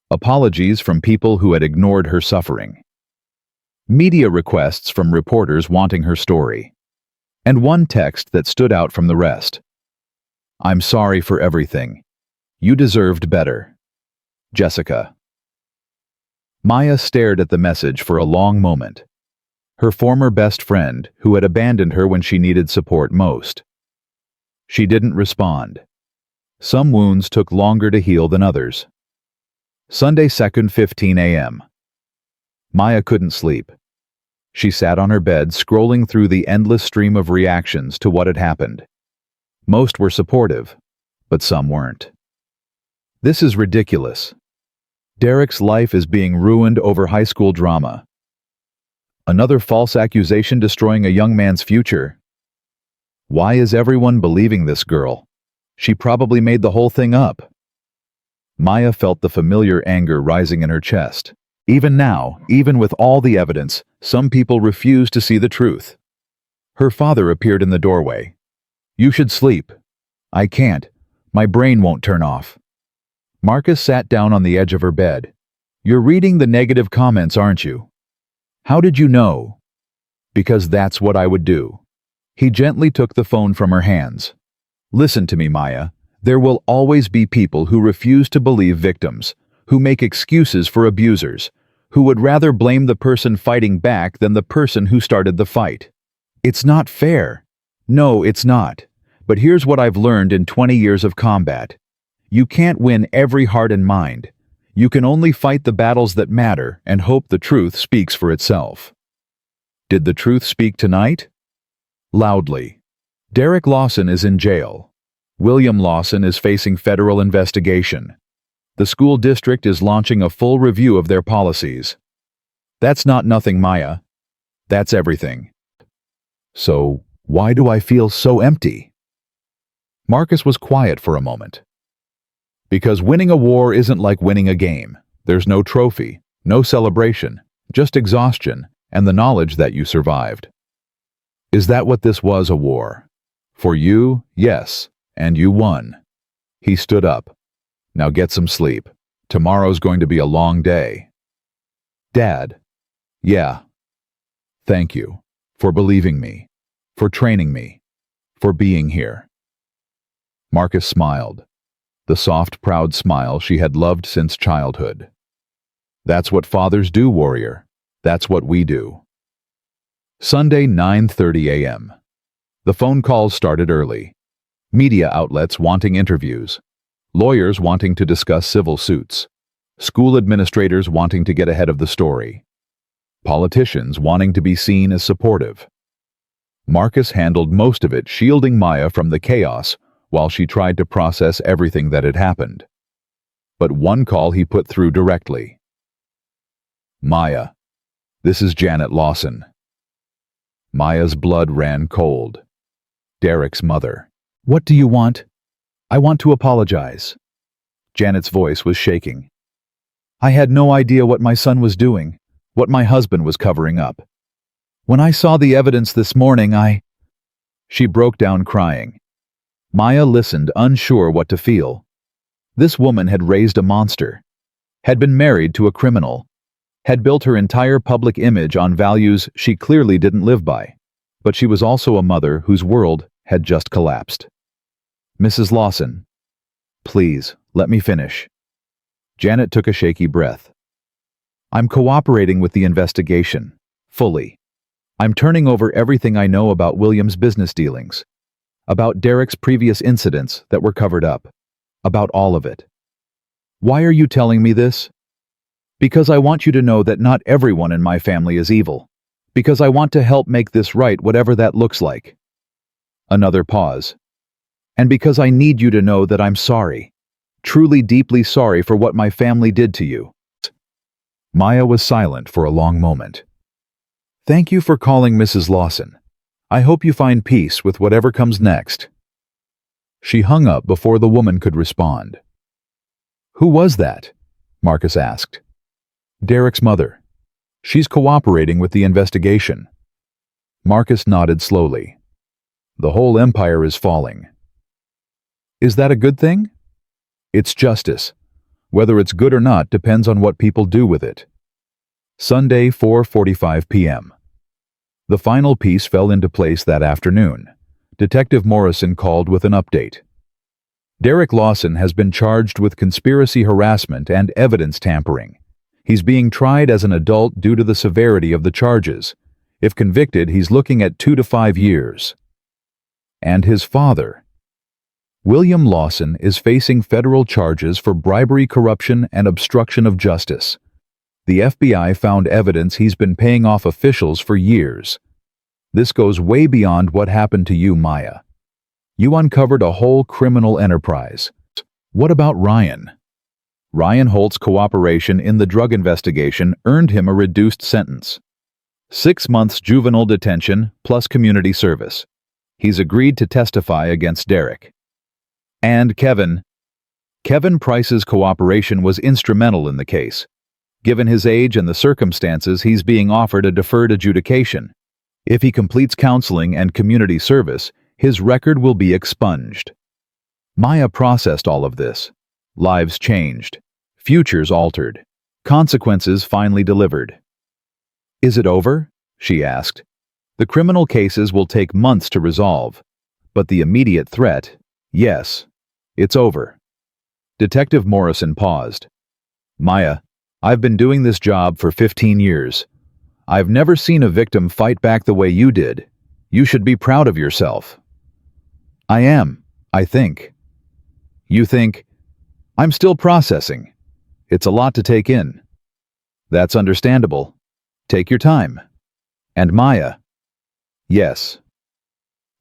Speaker 1: Apologies from people who had ignored her suffering. Media requests from reporters wanting her story. And one text that stood out from the rest. "I'm sorry for everything. You deserved better. Jessica." Maya stared at the message for a long moment. Her former best friend, who had abandoned her when she needed support most. She didn't respond. Some wounds took longer to heal than others. Sunday, 2:15 a.m. Maya couldn't sleep. She sat on her bed, scrolling through the endless stream of reactions to what had happened. Most were supportive, but some weren't. "This is ridiculous. Derek's life is being ruined over high school drama. Another false accusation destroying a young man's future. Why is everyone believing this girl? She probably made the whole thing up." Maya felt the familiar anger rising in her chest. Even now, even with all the evidence, some people refuse to see the truth. Her father appeared in the doorway. "You should sleep." "I can't. My brain won't turn off." Marcus sat down on the edge of her bed. "You're reading the negative comments, aren't you?" "How did you know?" "Because that's what I would do." He gently took the phone from her hands. "Listen to me, Maya. There will always be people who refuse to believe victims, who make excuses for abusers, who would rather blame the person fighting back than the person who started the fight. It's not fair. No, it's not. But here's what I've learned in 20 years of combat. You can't win every heart and mind. You can only fight the battles that matter and hope the truth speaks for itself." Did the truth speak tonight? Loudly. Derek Lawson is in jail. William Lawson is facing federal investigation. The school district is launching a full review of their policies. That's not nothing, Maya. That's everything. So, why do I feel so empty? Marcus was quiet for a moment. Because winning a war isn't like winning a game. There's no trophy, no celebration, just exhaustion and the knowledge that you survived. Is that what this was, a war? For you, yes, and you won. He stood up. Now get some sleep. Tomorrow's going to be a long day. Dad. Yeah. Thank you for believing me, for training me, for being here. Marcus smiled, the soft, proud smile she had loved since childhood. That's what fathers do, warrior. That's what we do. Sunday, 9:30 a.m. The phone calls started early. Media outlets wanting interviews. Lawyers wanting to discuss civil suits. School administrators wanting to get ahead of the story. Politicians wanting to be seen as supportive. Marcus handled most of it, shielding Maya from the chaos while she tried to process everything that had happened. But one call he put through directly. "Maya, this is Janet Lawson." Maya's blood ran cold. Derek's mother. "What do you want?" "I want to apologize." Janet's voice was shaking. "I had no idea what my son was doing, what my husband was covering up. When I saw the evidence this morning, She broke down crying. Maya listened, unsure what to feel. This woman had raised a monster, had been married to a criminal, had built her entire public image on values she clearly didn't live by. But she was also a mother whose world had just collapsed. "Mrs. Lawson, please, let me finish." Janet took a shaky breath. "I'm cooperating with the investigation, fully. I'm turning over everything I know about William's business dealings, about Derek's previous incidents that were covered up, about all of it. Why are you telling me this? Because I want you to know that not everyone in my family is evil. Because I want to help make this right, whatever that looks like." Another pause. "And because I need you to know that I'm sorry, truly deeply sorry for what my family did to you." Maya was silent for a long moment. "Thank you for calling, Mrs. Lawson. I hope you find peace with whatever comes next." She hung up before the woman could respond. "Who was that?" Marcus asked. "Derek's mother. She's cooperating with the investigation." Marcus nodded slowly. "The whole empire is falling." Is that a good thing? It's justice. Whether it's good or not depends on what people do with it. Sunday, 4:45 p.m. The final piece fell into place that afternoon. Detective Morrison called with an update. Derek Lawson has been charged with conspiracy harassment and evidence tampering. He's being tried as an adult due to the severity of the charges. If convicted, he's looking at 2 to 5 years. And his father, William Lawson, is facing federal charges for bribery, corruption, and obstruction of justice. The FBI found evidence he's been paying off officials for years. This goes way beyond what happened to you, Maya. You uncovered a whole criminal enterprise. What about Ryan? Ryan Holt's cooperation in the drug investigation earned him a reduced sentence. 6 months juvenile detention plus community service. He's agreed to testify against Derek. And Kevin Price's cooperation was instrumental in the case. Given his age and the circumstances, he's being offered a deferred adjudication. If he completes counseling and community service, his record will be expunged. Maya processed all of this. Lives changed. Futures altered. Consequences finally delivered. Is it over? She asked. The criminal cases will take months to resolve. But the immediate threat, yes, it's over. Detective Morrison paused. Maya, I've been doing this job for 15 years. I've never seen a victim fight back the way you did. You should be proud of yourself. I am, I think. You think? I'm still processing. It's a lot to take in. That's understandable. Take your time. And Maya. Yes.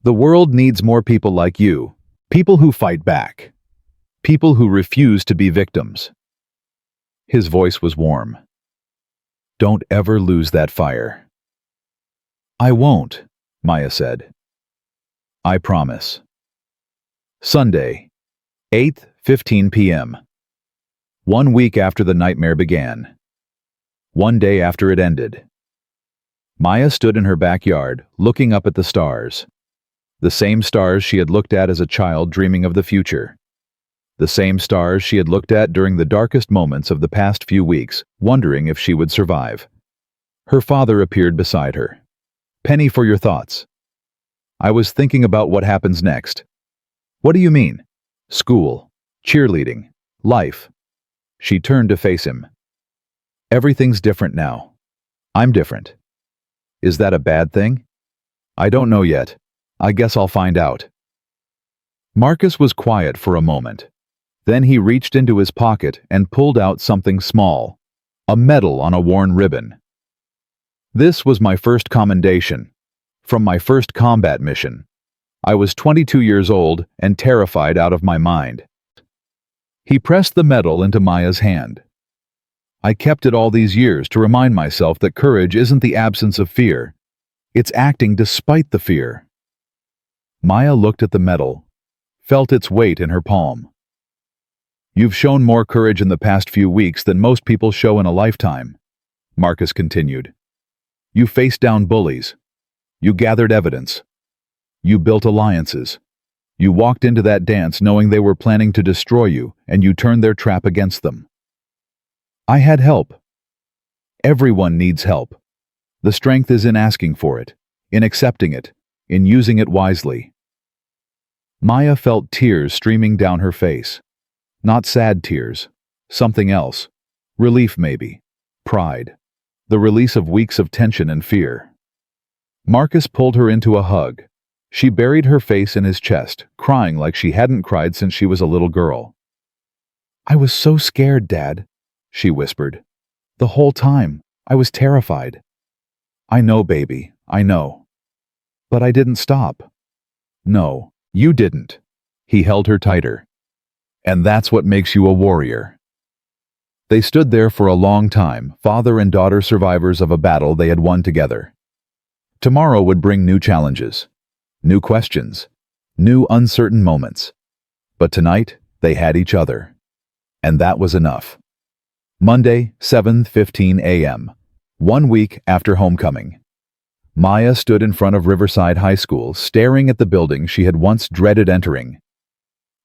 Speaker 1: The world needs more people like you. People who fight back. People who refuse to be victims. His voice was warm. Don't ever lose that fire. I won't, Maya said. I promise. Sunday, 8:15 p.m. 1 week after the nightmare began. 1 day after it ended. Maya stood in her backyard, looking up at the stars. The same stars she had looked at as a child dreaming of the future. The same stars she had looked at during the darkest moments of the past few weeks, wondering if she would survive. Her father appeared beside her. Penny, for your thoughts. I was thinking about what happens next. What do you mean? School, cheerleading, life. She turned to face him. Everything's different now. I'm different. Is that a bad thing? I don't know yet. I guess I'll find out. Marcus was quiet for a moment. Then he reached into his pocket and pulled out something small, a medal on a worn ribbon. This was my first commendation, from my first combat mission. I was 22 years old and terrified out of my mind. He pressed the medal into Maya's hand. I kept it all these years to remind myself that courage isn't the absence of fear. It's acting despite the fear. Maya looked at the medal, felt its weight in her palm. You've shown more courage in the past few weeks than most people show in a lifetime, Marcus continued. You faced down bullies. You gathered evidence. You built alliances. You walked into that dance knowing they were planning to destroy you, and you turned their trap against them. I had help. Everyone needs help. The strength is in asking for it, in accepting it, in using it wisely. Maya felt tears streaming down her face. Not sad tears, something else. Relief maybe. Pride. The release of weeks of tension and fear. Marcus pulled her into a hug. She buried her face in his chest, crying like she hadn't cried since she was a little girl. I was so scared, Dad, she whispered. The whole time, I was terrified. I know, baby, I know. But I didn't stop. No, you didn't. He held her tighter. And that's what makes you a warrior. They stood there for a long time, father and daughter survivors of a battle they had won together. Tomorrow would bring new challenges, new questions, new uncertain moments. But tonight, they had each other. And that was enough. Monday, 7:15 a.m., 1 week after homecoming. Maya stood in front of Riverside High School, staring at the building she had once dreaded entering.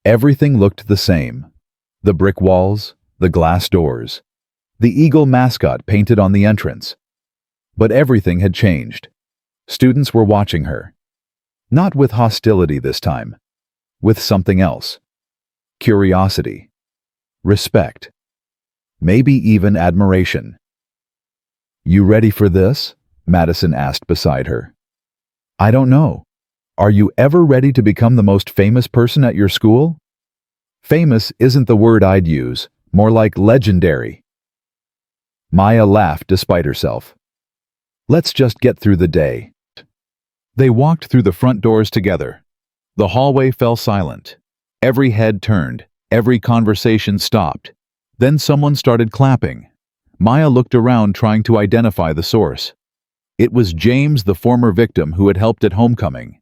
Speaker 1: Everything looked the same. The brick walls, the glass doors, the eagle mascot painted on the entrance. But everything had changed. Students were watching her. Not with hostility this time. With something else. Curiosity. Respect. Maybe even admiration. "You ready for this?" Madison asked beside her. "I don't know. Are you ever ready to become the most famous person at your school?" "Famous isn't the word I'd use, more like legendary." Maya laughed despite herself. "Let's just get through the day." They walked through the front doors together. The hallway fell silent. Every head turned, every conversation stopped. Then someone started clapping. Maya looked around trying to identify the source. It was James, the former victim who had helped at homecoming.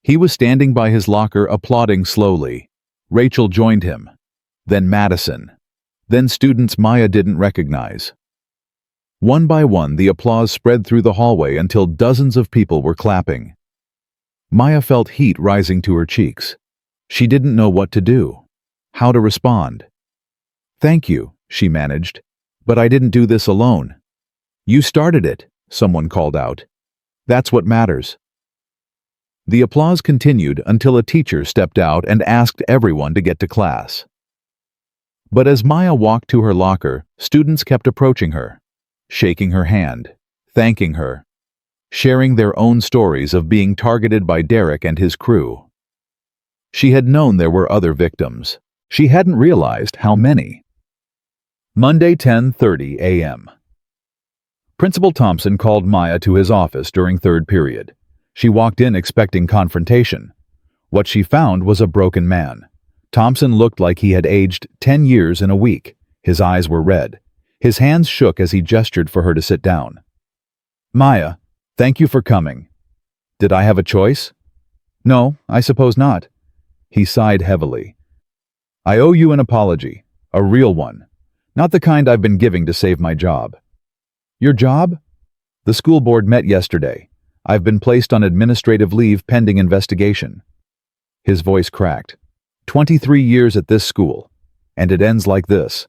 Speaker 1: He was standing by his locker applauding slowly. Rachel joined him. Then Madison. Then students Maya didn't recognize. One by one, the applause spread through the hallway until dozens of people were clapping. Maya felt heat rising to her cheeks. She didn't know what to do, how to respond. "Thank you," she managed, "but I didn't do this alone." "You started it," someone called out. "That's what matters." The applause continued until a teacher stepped out and asked everyone to get to class. But as Maya walked to her locker, students kept approaching her, shaking her hand, thanking her, sharing their own stories of being targeted by Derek and his crew. She had known there were other victims. She hadn't realized how many. Monday, 10:30 a.m. Principal Thompson called Maya to his office during third period. She walked in expecting confrontation. What she found was a broken man. Thompson looked like he had aged 10 years in a week. His eyes were red. His hands shook as he gestured for her to sit down. "Maya, thank you for coming. Did I have a choice?" "No, I suppose not." He sighed heavily. "I owe you an apology, a real one, not the kind I've been giving to save my job." "Your job?" "The school board met yesterday. I've been placed on administrative leave pending investigation." His voice cracked. 23 years at this school, and it ends like this.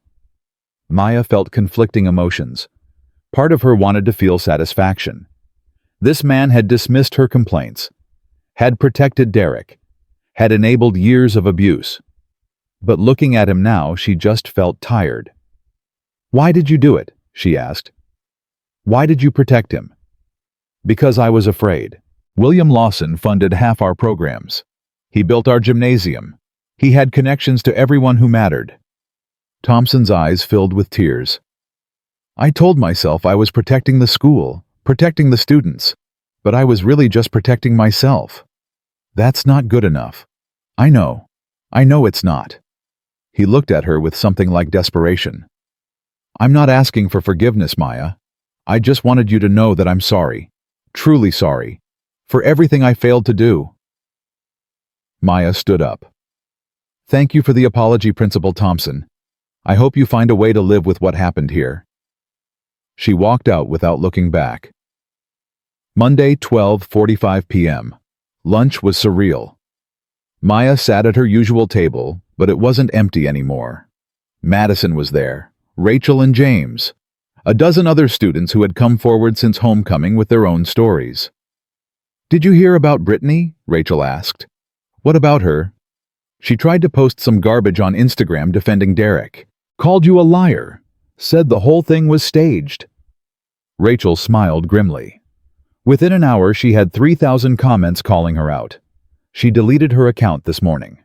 Speaker 1: Maya felt conflicting emotions. Part of her wanted to feel satisfaction. This man had dismissed her complaints, had protected Derek, had enabled years of abuse. But looking at him now, she just felt tired. "Why did you do it?" she asked. "Why did you protect him?" "Because I was afraid. William Lawson funded half our programs. He built our gymnasium. He had connections to everyone who mattered." Thompson's eyes filled with tears. "I told myself I was protecting the school, protecting the students, but I was really just protecting myself. That's not good enough. I know it's not." He looked at her with something like desperation. "I'm not asking for forgiveness, Maya. I just wanted you to know that I'm sorry. Truly sorry. For everything I failed to do." Maya stood up. "Thank you for the apology, Principal Thompson. I hope you find a way to live with what happened here." She walked out without looking back. Monday, 12:45 p.m. Lunch was surreal. Maya sat at her usual table, but it wasn't empty anymore. Madison was there, Rachel and James, a dozen other students who had come forward since homecoming with their own stories. "Did you hear about Brittany?" Rachel asked. "What about her?" "She tried to post some garbage on Instagram defending Derek. Called you a liar. Said the whole thing was staged." Rachel smiled grimly. Within an hour, she had 3,000 comments calling her out. She deleted her account this morning.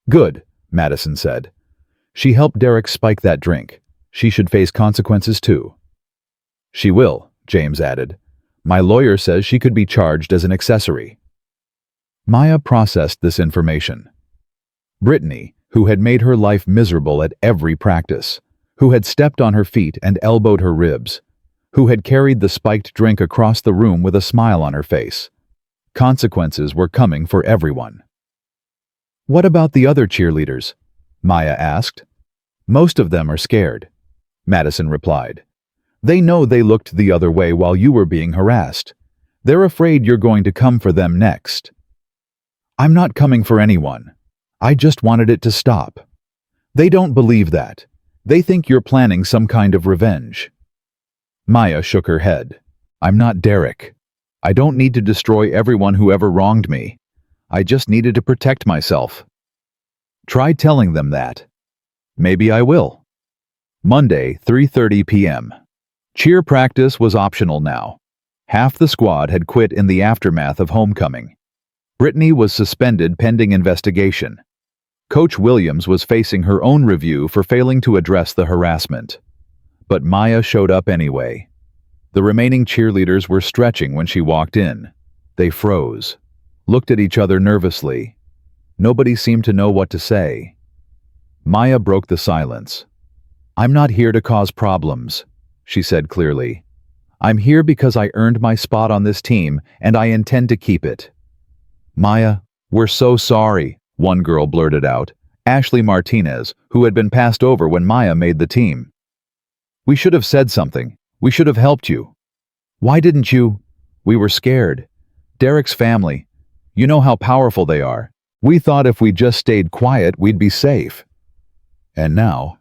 Speaker 1: "Good," Madison said. "She helped Derek spike that drink. She should face consequences too." "She will," James added. "My lawyer says she could be charged as an accessory." Maya processed this information. Brittany, who had made her life miserable at every practice, who had stepped on her feet and elbowed her ribs, who had carried the spiked drink across the room with a smile on her face. Consequences were coming for everyone. "What about the other cheerleaders?" Maya asked. "Most of them are scared," Madison replied. "They know they looked the other way while you were being harassed. They're afraid you're going to come for them next." "I'm not coming for anyone. I just wanted it to stop. They don't believe that. They think you're planning some kind of revenge. Maya shook her head. I'm not Derek. I don't need to destroy everyone who ever wronged me. I just needed to protect myself. Try telling them that. Maybe I will. Monday, 3:30 p.m. Cheer practice was optional now. Half the squad had quit in the aftermath of homecoming. Brittany was suspended pending investigation. Coach Williams was facing her own review for failing to address the harassment. But Maya showed up anyway. The remaining cheerleaders were stretching when she walked in. They froze, looked at each other nervously. Nobody seemed to know what to say. Maya broke the silence. I'm not here to cause problems, she said clearly. I'm here because I earned my spot on this team, and I intend to keep it. Maya, we're so sorry, one girl blurted out, Ashley Martinez, who had been passed over when Maya made the team. We should have said something. We should have helped you. Why didn't you? We were scared. Derek's family. You know how powerful they are. We thought if we just stayed quiet, we'd be safe. And now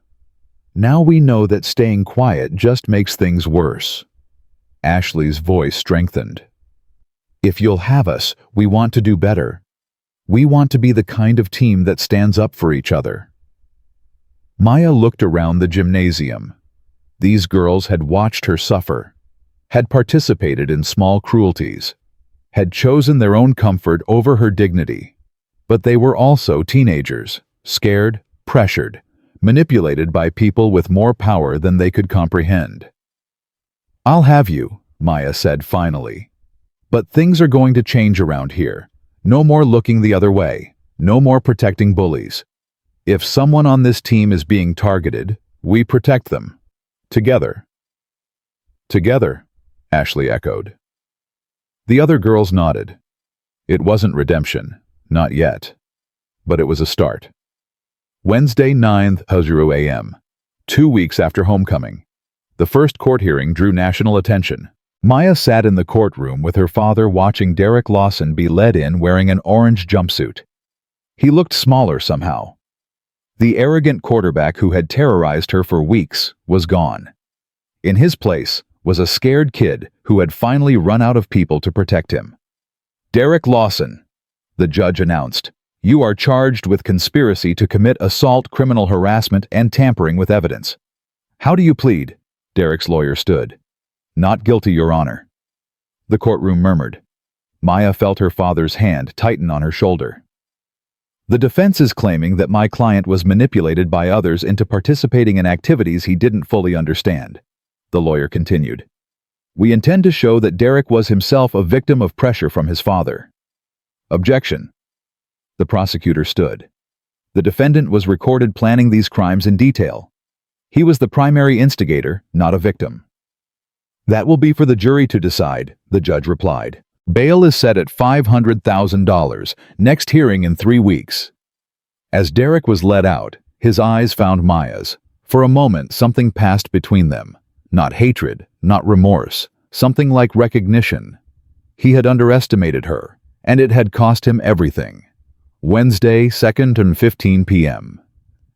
Speaker 1: we know that staying quiet just makes things worse. Ashley's voice strengthened. If you'll have us, we want to do better. We want to be the kind of team that stands up for each other. Maya looked around the gymnasium. These girls had watched her suffer, had participated in small cruelties, had chosen their own comfort over her dignity. But they were also teenagers, scared, pressured, manipulated by people with more power than they could comprehend. I'll have you, Maya said finally. But things are going to change around here. No more looking the other way. No more protecting bullies. If someone on this team is being targeted, we protect them. Together. Together, Ashley echoed. The other girls nodded. It wasn't redemption, not yet. But it was a start. Wednesday, 9th, 0 a.m. 2 weeks after homecoming. The first court hearing drew national attention. Maya sat in the courtroom with her father watching Derek Lawson be led in wearing an orange jumpsuit. He looked smaller somehow. The arrogant quarterback who had terrorized her for weeks was gone. In his place was a scared kid who had finally run out of people to protect him. Derek Lawson, the judge announced, you are charged with conspiracy to commit assault, criminal harassment, and tampering with evidence. How do you plead? Derek's lawyer stood. Not guilty, Your Honor. The courtroom murmured. Maya felt her father's hand tighten on her shoulder. The defense is claiming that my client was manipulated by others into participating in activities he didn't fully understand. The lawyer continued. We intend to show that Derek was himself a victim of pressure from his father. Objection. The prosecutor stood. The defendant was recorded planning these crimes in detail. He was the primary instigator, not a victim. That will be for the jury to decide, the judge replied. Bail is set at $500,000, next hearing in 3 weeks. As Derek was let out, his eyes found Maya's. For a moment, something passed between them. Not hatred, not remorse, something like recognition. He had underestimated her, and it had cost him everything. Wednesday, 2nd and 15 p.m.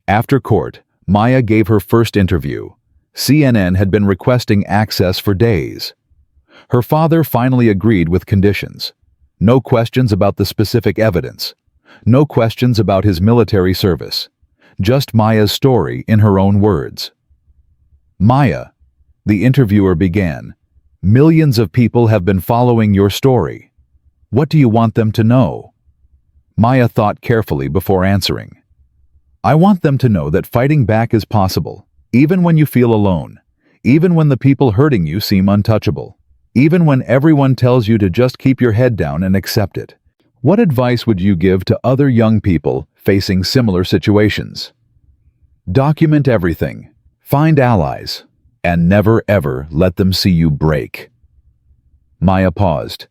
Speaker 1: After court, Maya gave her first interview. CNN had been requesting access for days. Her father finally agreed with conditions. No questions about the specific evidence. No questions about his military service. Just Maya's story in her own words. Maya, the interviewer began, millions of people have been following your story. What do you want them to know? Maya thought carefully before answering. I want them to know that fighting back is possible, even when you feel alone, even when the people hurting you seem untouchable. Even when everyone tells you to just keep your head down and accept it. What advice would you give to other young people facing similar situations? Document everything, find allies, and never ever let them see you break. Maya paused.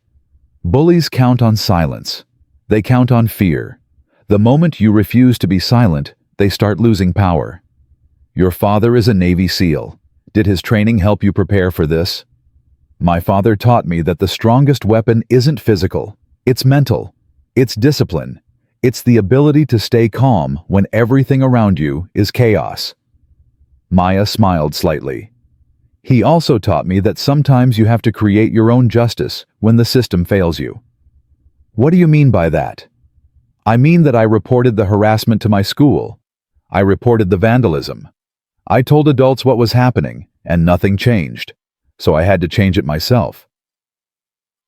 Speaker 1: Bullies count on silence. They count on fear. The moment you refuse to be silent, they start losing power. Your father is a Navy SEAL. Did his training help you prepare for this? My father taught me that the strongest weapon isn't physical, it's mental, it's discipline, It's the ability to stay calm when everything around you is chaos. Maya smiled slightly. He also taught me that sometimes you have to create your own justice when the system fails you. What do you mean by that? I mean that I reported the harassment to my school. I reported the vandalism. I told adults what was happening, and nothing changed, so I had to change it myself.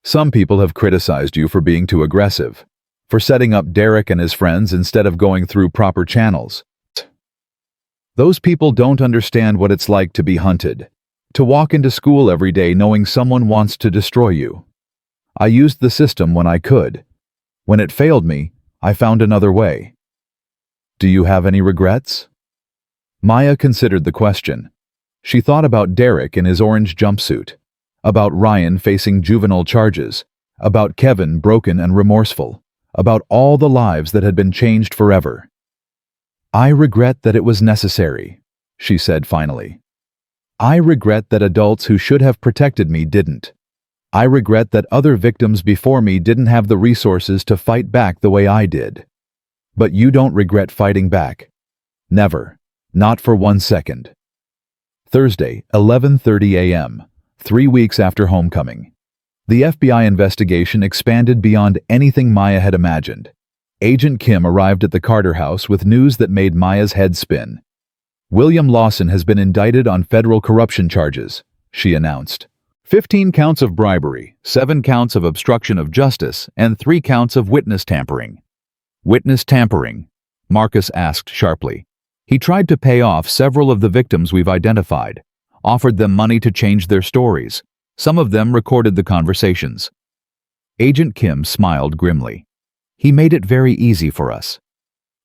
Speaker 1: Some people have criticized you for being too aggressive, for setting up Derek and his friends instead of going through proper channels. Those people don't understand what it's like to be hunted, to walk into school every day knowing someone wants to destroy you. I used the system when I could. When it failed me, I found another way. Do you have any regrets? Maya considered the question. She thought about Derek in his orange jumpsuit, about Ryan facing juvenile charges, about Kevin broken and remorseful, about all the lives that had been changed forever. I regret that it was necessary, she said finally. I regret that adults who should have protected me didn't. I regret that other victims before me didn't have the resources to fight back the way I did. But you don't regret fighting back. Never. Not for 1 second. Thursday, 11:30 a.m., 3 weeks after homecoming. The FBI investigation expanded beyond anything Maya had imagined. Agent Kim arrived at the Carter house with news that made Maya's head spin. William Lawson has been indicted on federal corruption charges, she announced. 15 counts of bribery, 7 counts of obstruction of justice, and 3 counts of witness tampering. Witness tampering? Marcus asked sharply. He tried to pay off several of the victims we've identified, offered them money to change their stories. Some of them recorded the conversations. Agent Kim smiled grimly. He made it very easy for us.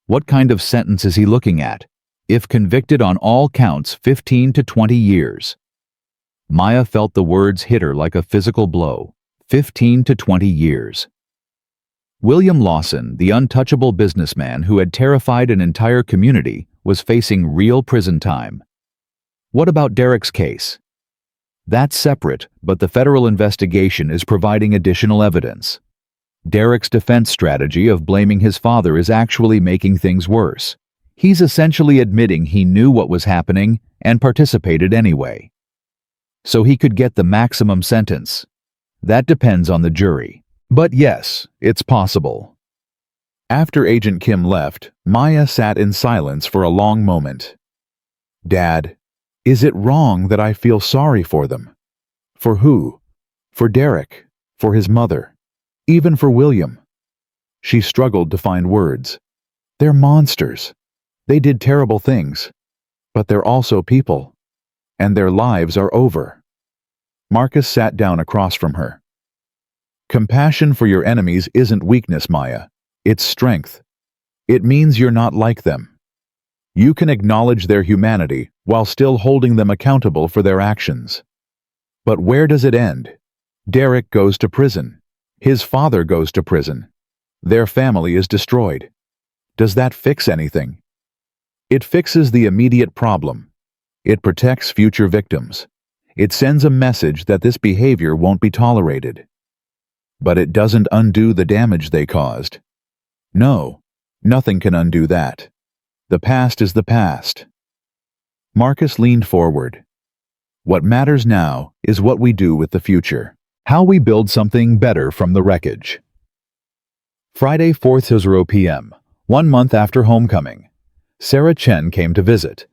Speaker 1: What kind of sentence is he looking at? If convicted on all counts, 15 to 20 years. Maya felt the words hit her like a physical blow. 15 to 20 years. William Lawson, the untouchable businessman who had terrified an entire community, was facing real prison time. What about Derek's case? That's separate, but the federal investigation is providing additional evidence. Derek's defense strategy of blaming his father is actually making things worse. He's essentially admitting he knew what was happening and participated anyway. So he could get the maximum sentence. That depends on the jury. But yes, it's possible. After Agent Kim left, Maya sat in silence for a long moment. Dad, is it wrong that I feel sorry for them? For who? For Derek? For his mother? Even for William? She struggled to find words. They're monsters. They did terrible things. But they're also people. And their lives are over. Marcus sat down across from her. Compassion for your enemies isn't weakness, Maya. It's strength. It means you're not like them. You can acknowledge their humanity while still holding them accountable for their actions. But where does it end? Derek goes to prison. His father goes to prison. Their family is destroyed. Does that fix anything? It fixes the immediate problem. It protects future victims. It sends a message that this behavior won't be tolerated. But it doesn't undo the damage they caused. No, nothing can undo that. The past is the past. Marcus leaned forward. What matters now is what we do with the future. How we build something better from the wreckage. Friday, 4:00 p.m., 1 month after homecoming. Sarah Chen came to visit.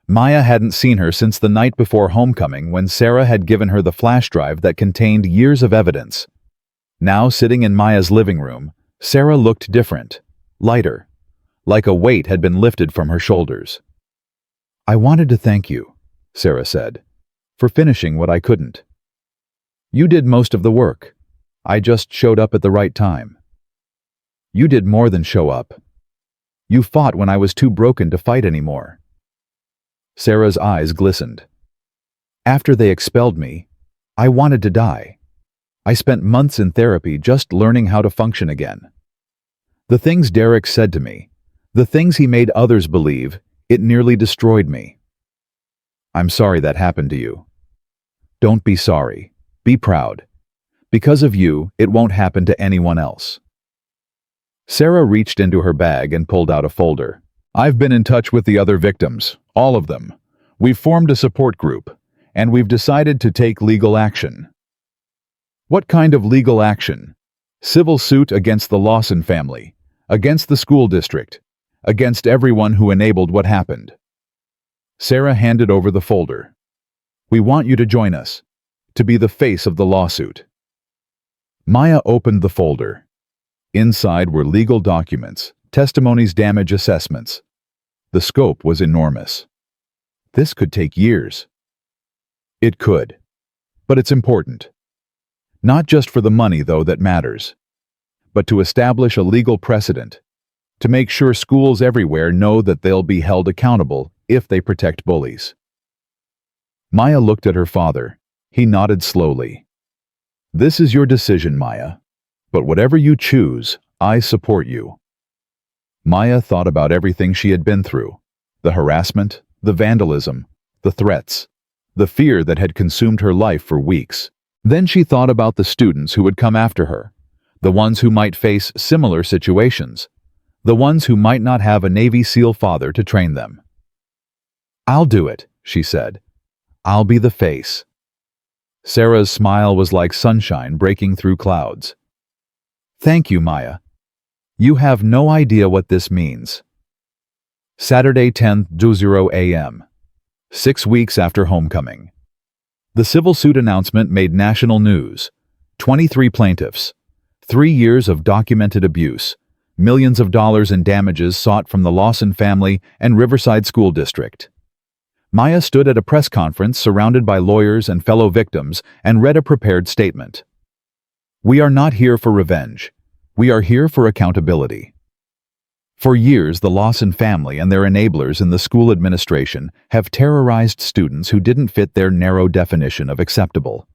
Speaker 1: Maya hadn't seen her since the night before homecoming when Sarah had given her the flash drive that contained years of evidence. Now sitting in Maya's living room, Sarah looked different, lighter, like a weight had been lifted from her shoulders. I wanted to thank you, Sarah said, for finishing what I couldn't. You did most of the work. I just showed up at the right time. You did more than show up. You fought when I was too broken to fight anymore. Sarah's eyes glistened. After they expelled me, I wanted to die. I spent months in therapy just learning how to function again. The things Derek said to me, the things he made others believe, it nearly destroyed me. I'm sorry that happened to you. Don't be sorry. Be proud. Because of you, it won't happen to anyone else. Sarah reached into her bag and pulled out a folder. I've been in touch with the other victims, all of them. We've formed a support group, and we've decided to take legal action. What kind of legal action? Civil suit against the Lawson family, against the school district, against everyone who enabled what happened. Sarah handed over the folder. We want you to join us, to be the face of the lawsuit. Maya opened the folder. Inside were legal documents, testimonies, damage assessments. The scope was enormous. This could take years. It could. But it's important. Not just for the money, though, that matters, but to establish a legal precedent, to make sure schools everywhere know that they'll be held accountable if they protect bullies. Maya looked at her father. He nodded slowly. This is your decision, Maya. But whatever you choose, I support you. Maya thought about everything she had been through. The harassment, the vandalism, the threats, the fear that had consumed her life for weeks. Then she thought about the students who would come after her, the ones who might face similar situations, the ones who might not have a Navy SEAL father to train them. I'll do it, she said. I'll be the face. Sarah's smile was like sunshine breaking through clouds. Thank you, Maya. You have no idea what this means. Saturday, 10:20 a.m. 6 weeks after homecoming. The civil suit announcement made national news. 23 plaintiffs. 3 years of documented abuse. Millions of dollars in damages sought from the Lawson family and Riverside School District. Maya stood at a press conference surrounded by lawyers and fellow victims and read a prepared statement. We are not here for revenge. We are here for accountability. For years, the Lawson family and their enablers in the school administration have terrorized students who didn't fit their narrow definition of acceptable.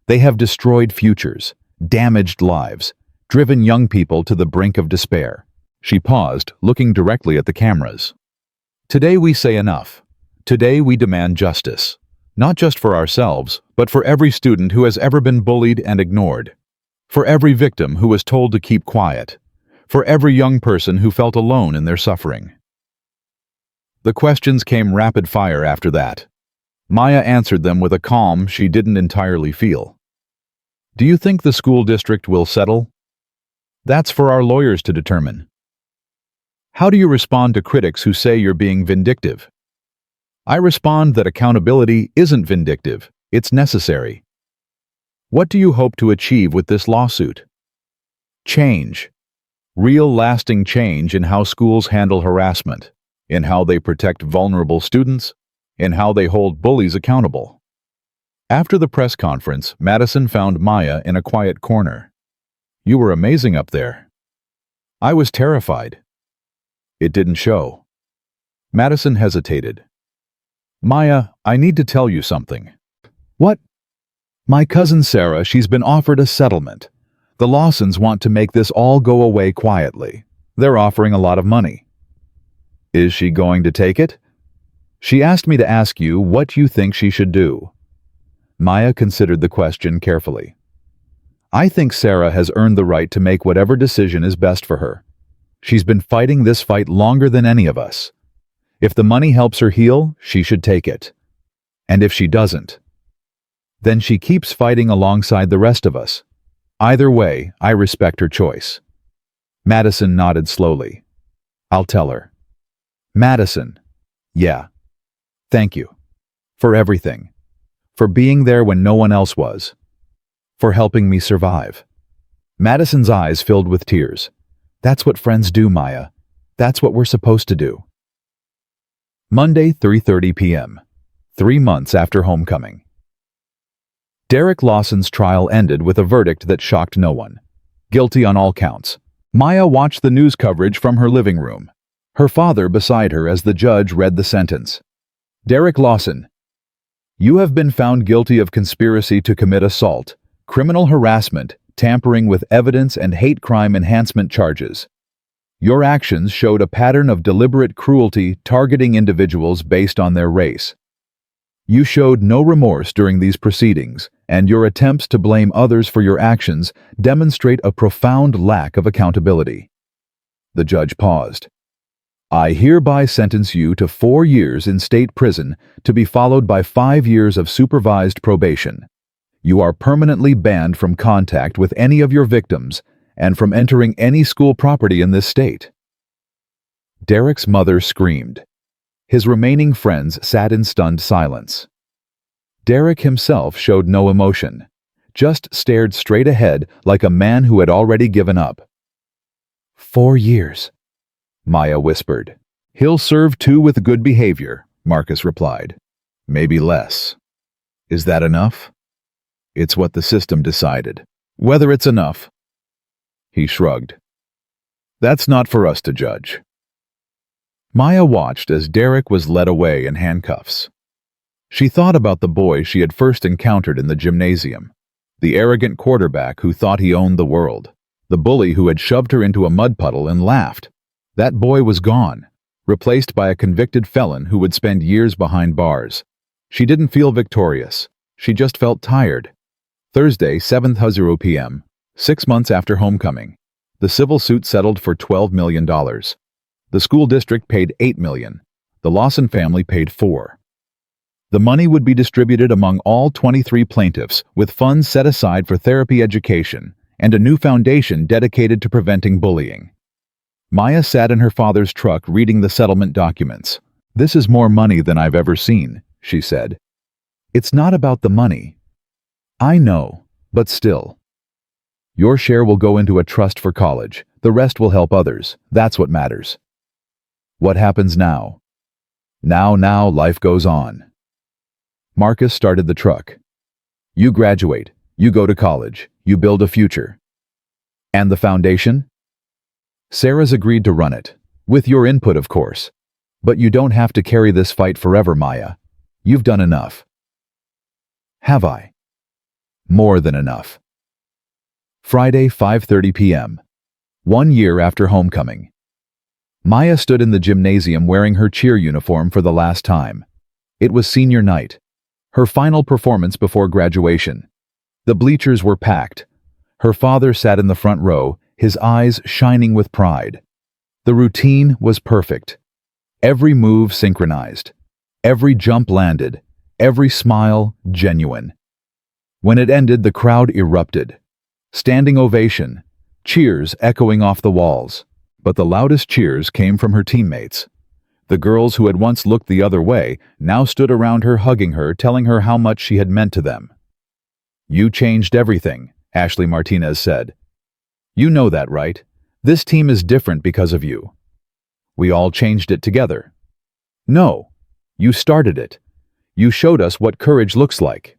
Speaker 1: They have destroyed futures, damaged lives, driven young people to the brink of despair. She paused, looking directly at the cameras. Today we say enough. Today we demand justice. Not just for ourselves, but for every student who has ever been bullied and ignored. For every victim who was told to keep quiet. For every young person who felt alone in their suffering. The questions came rapid fire after that. Maya answered them with a calm she didn't entirely feel. Do you think the school district will settle? That's for our lawyers to determine. How do you respond to critics who say you're being vindictive? I respond that accountability isn't vindictive, it's necessary. What do you hope to achieve with this lawsuit? Change. Real lasting change in how schools handle harassment, in how they protect vulnerable students, in how they hold bullies accountable. After the press conference, Madison found Maya in a quiet corner. You were amazing up there. I was terrified. It didn't show. Madison hesitated. Maya, I need to tell you something. What? My cousin Sarah, she's been offered a settlement. The Lawsons want to make this all go away quietly. They're offering a lot of money. Is she going to take it? She asked me to ask you what you think she should do. Maya considered the question carefully. I think Sarah has earned the right to make whatever decision is best for her. She's been fighting this fight longer than any of us. If the money helps her heal, she should take it. And if she doesn't, then she keeps fighting alongside the rest of us. Either way, I respect her choice. Madison nodded slowly. I'll tell her. Madison. Yeah. Thank you. For everything. For being there when no one else was. For helping me survive. Madison's eyes filled with tears. That's what friends do, Maya. That's what we're supposed to do. Monday, 3:30 p.m. 3 months after homecoming. Derek Lawson's trial ended with a verdict that shocked no one. Guilty on all counts. Maya watched the news coverage from her living room. Her father beside her as the judge read the sentence. Derek Lawson, you have been found guilty of conspiracy to commit assault, criminal harassment, tampering with evidence and hate crime enhancement charges. Your actions showed a pattern of deliberate cruelty targeting individuals based on their race. You showed no remorse during these proceedings, and your attempts to blame others for your actions demonstrate a profound lack of accountability. The judge paused. I hereby sentence you to 4 years in state prison to be followed by 5 years of supervised probation. You are permanently banned from contact with any of your victims and from entering any school property in this state. Derek's mother screamed. His remaining friends sat in stunned silence. Derek himself showed no emotion, just stared straight ahead like a man who had already given up. 4 years, Maya whispered. He'll serve 2 with good behavior, Marcus replied. Maybe less. Is that enough? It's what the system decided. Whether it's enough. He shrugged. That's not for us to judge. Maya watched as Derek was led away in handcuffs. She thought about the boy she had first encountered in the gymnasium, the arrogant quarterback who thought he owned the world, the bully who had shoved her into a mud puddle and laughed. That boy was gone, replaced by a convicted felon who would spend years behind bars. She didn't feel victorious. She just felt tired. Thursday, 7:00 p.m., 6 months after homecoming. The civil suit settled for $12 million. The school district paid $8 million. The Lawson family paid $4. The money would be distributed among all 23 plaintiffs, with funds set aside for therapy education and a new foundation dedicated to preventing bullying. Maya sat in her father's truck reading the settlement documents. This is more money than I've ever seen, she said. It's not about the money. I know, but still. Your share will go into a trust for college. The rest will help others. That's what matters. What happens now? Now, life goes on. Marcus started the truck. You graduate. You go to college. You build a future. And the foundation? Sarah's agreed to run it. With your input, of course. But you don't have to carry this fight forever, Maya. You've done enough. Have I? More than enough. Friday, 5:30 p.m. 1 year after homecoming. Maya stood in the gymnasium wearing her cheer uniform for the last time. It was senior night, her final performance before graduation. The bleachers were packed. Her father sat in the front row, his eyes shining with pride. The routine was perfect. Every move synchronized. Every jump landed. Every smile genuine. When it ended, the crowd erupted. Standing ovation, cheers echoing off the walls. But the loudest cheers came from her teammates. The girls who had once looked the other way now stood around her, hugging her, telling her how much she had meant to them. You changed everything, Ashley Martinez said. You know that, right? This team is different because of you. We all changed it together. No, you started it. You showed us what courage looks like.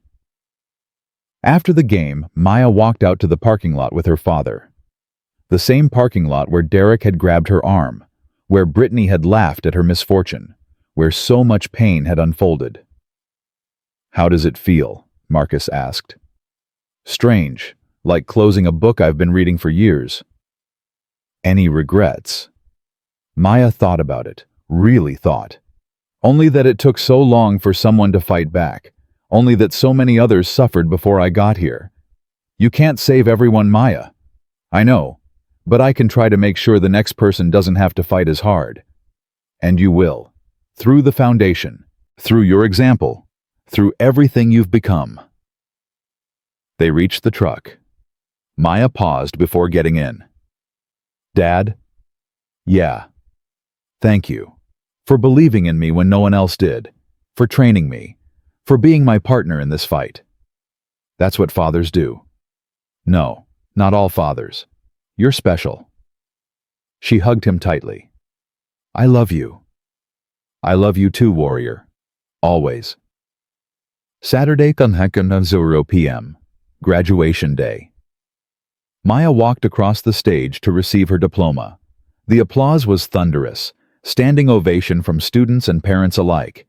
Speaker 1: After the game, Maya walked out to the parking lot with her father. The same parking lot where Derek had grabbed her arm, where Brittany had laughed at her misfortune, where so much pain had unfolded. How does it feel? Marcus asked. Strange, like closing a book I've been reading for years. Any regrets? Maya thought about it, really thought. Only that it took so long for someone to fight back, only that so many others suffered before I got here. You can't save everyone, Maya. I know, but I can try to make sure the next person doesn't have to fight as hard. And you will, through the foundation, through your example, through everything you've become. They reached the truck. Maya paused before getting in. Dad? Yeah. Thank you. For believing in me when no one else did. For training me. For being my partner in this fight. That's what fathers do. No, not all fathers. You're special. She hugged him tightly. I love you. I love you too, warrior. Always. Saturday, 0 p.m. Graduation day. Maya walked across the stage to receive her diploma. The applause was thunderous, standing ovation from students and parents alike.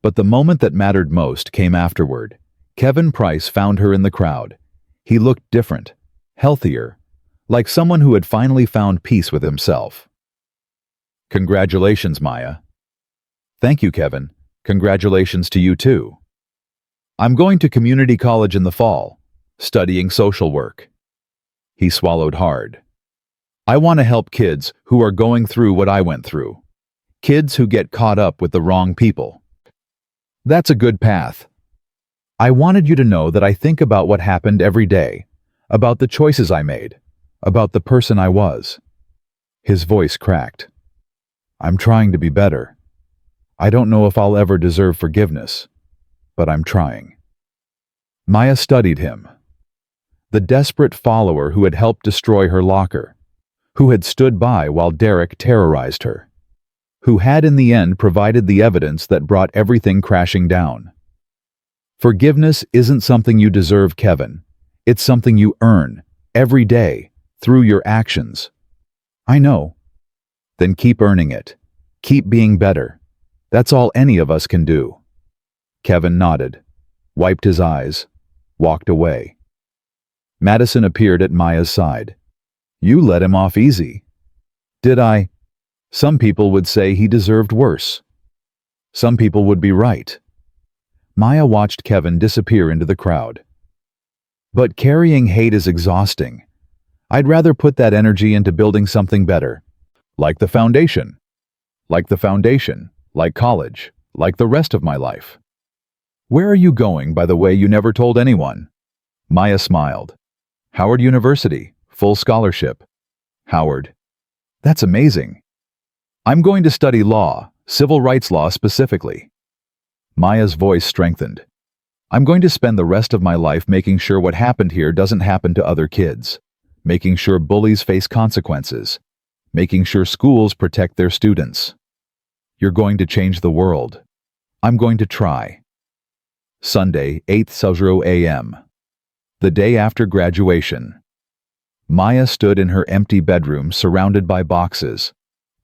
Speaker 1: But the moment that mattered most came afterward. Kevin Price found her in the crowd. He looked different, healthier, like someone who had finally found peace with himself. Congratulations, Maya. Thank you, Kevin. Congratulations to you too. I'm going to community college in the fall, studying social work. He swallowed hard. I want to help kids who are going through what I went through. Kids who get caught up with the wrong people. That's a good path. I wanted you to know that I think about what happened every day, about the choices I made, about the person I was. His voice cracked. I'm trying to be better. I don't know if I'll ever deserve forgiveness, but I'm trying. Maya studied him. The desperate follower who had helped destroy her locker, who had stood by while Derek terrorized her, who had in the end provided the evidence that brought everything crashing down. Forgiveness isn't something you deserve, Kevin. It's something you earn, every day, through your actions. I know. Then keep earning it. Keep being better. That's all any of us can do. Kevin nodded, wiped his eyes, walked away. Madison appeared at Maya's side. You let him off easy. Did I? Some people would say he deserved worse. Some people would be right. Maya watched Kevin disappear into the crowd. But carrying hate is exhausting. I'd rather put that energy into building something better. Like the foundation. Like the foundation. Like college. Like the rest of my life. Where are you going, by the way, you never told anyone? Maya smiled. Howard University. Full scholarship. Howard. That's amazing. I'm going to study law, civil rights law specifically. Maya's voice strengthened. I'm going to spend the rest of my life making sure what happened here doesn't happen to other kids, making sure bullies face consequences, making sure schools protect their students. You're going to change the world. I'm going to try. Sunday, 8:00 a.m. The day after graduation. Maya stood in her empty bedroom surrounded by boxes.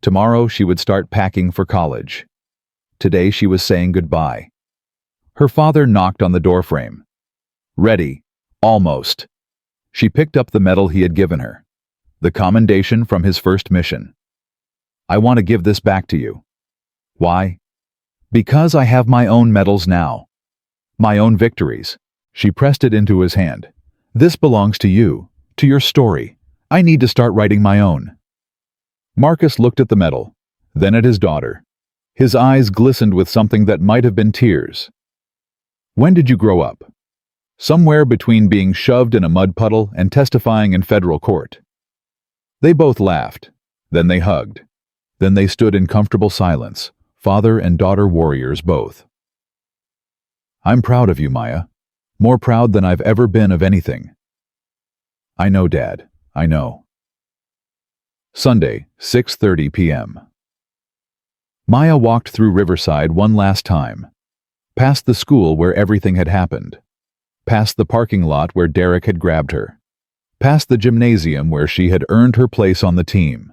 Speaker 1: Tomorrow she would start packing for college. Today she was saying goodbye. Her father knocked on the doorframe. Ready. Almost. She picked up the medal he had given her. The commendation from his first mission. I want to give this back to you. Why? Because I have my own medals now. My own victories. She pressed it into his hand. This belongs to you, to your story. I need to start writing my own. Marcus looked at the medal, then at his daughter. His eyes glistened with something that might have been tears. When did you grow up? Somewhere between being shoved in a mud puddle and testifying in federal court. They both laughed. Then they hugged. Then they stood in comfortable silence, father and daughter warriors both. I'm proud of you, Maya. More proud than I've ever been of anything. I know, Dad. I know. Sunday, 6:30 p.m. Maya walked through Riverside one last time. Past the school where everything had happened. Past the parking lot where Derek had grabbed her. Past the gymnasium where she had earned her place on the team.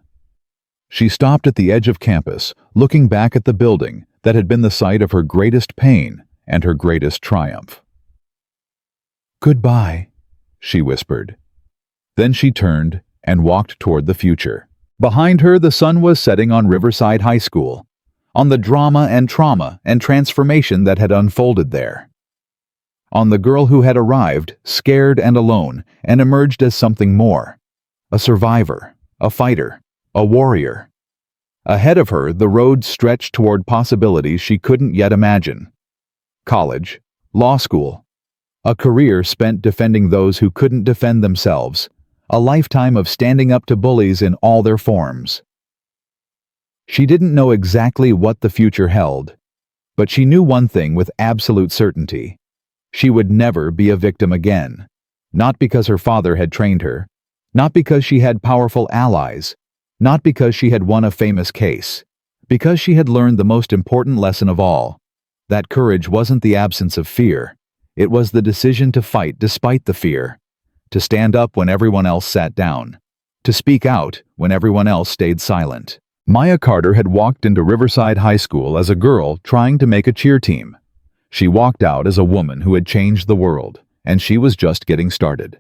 Speaker 1: She stopped at the edge of campus, looking back at the building that had been the site of her greatest pain and her greatest triumph. Goodbye, she whispered. Then she turned and walked toward the future. Behind her, the sun was setting on Riverside High School, on the drama and trauma and transformation that had unfolded there. On the girl who had arrived, scared and alone, and emerged as something more. A survivor, a fighter, a warrior. Ahead of her, the road stretched toward possibilities she couldn't yet imagine. College, law school, a career spent defending those who couldn't defend themselves, a lifetime of standing up to bullies in all their forms. She didn't know exactly what the future held, but she knew one thing with absolute certainty. She would never be a victim again, not because her father had trained her, not because she had powerful allies, not because she had won a famous case, because she had learned the most important lesson of all, that courage wasn't the absence of fear, it was the decision to fight despite the fear, to stand up when everyone else sat down, to speak out when everyone else stayed silent. Maya Carter had walked into Riverside High School as a girl trying to make a cheer team. She walked out as a woman who had changed the world, and she was just getting started.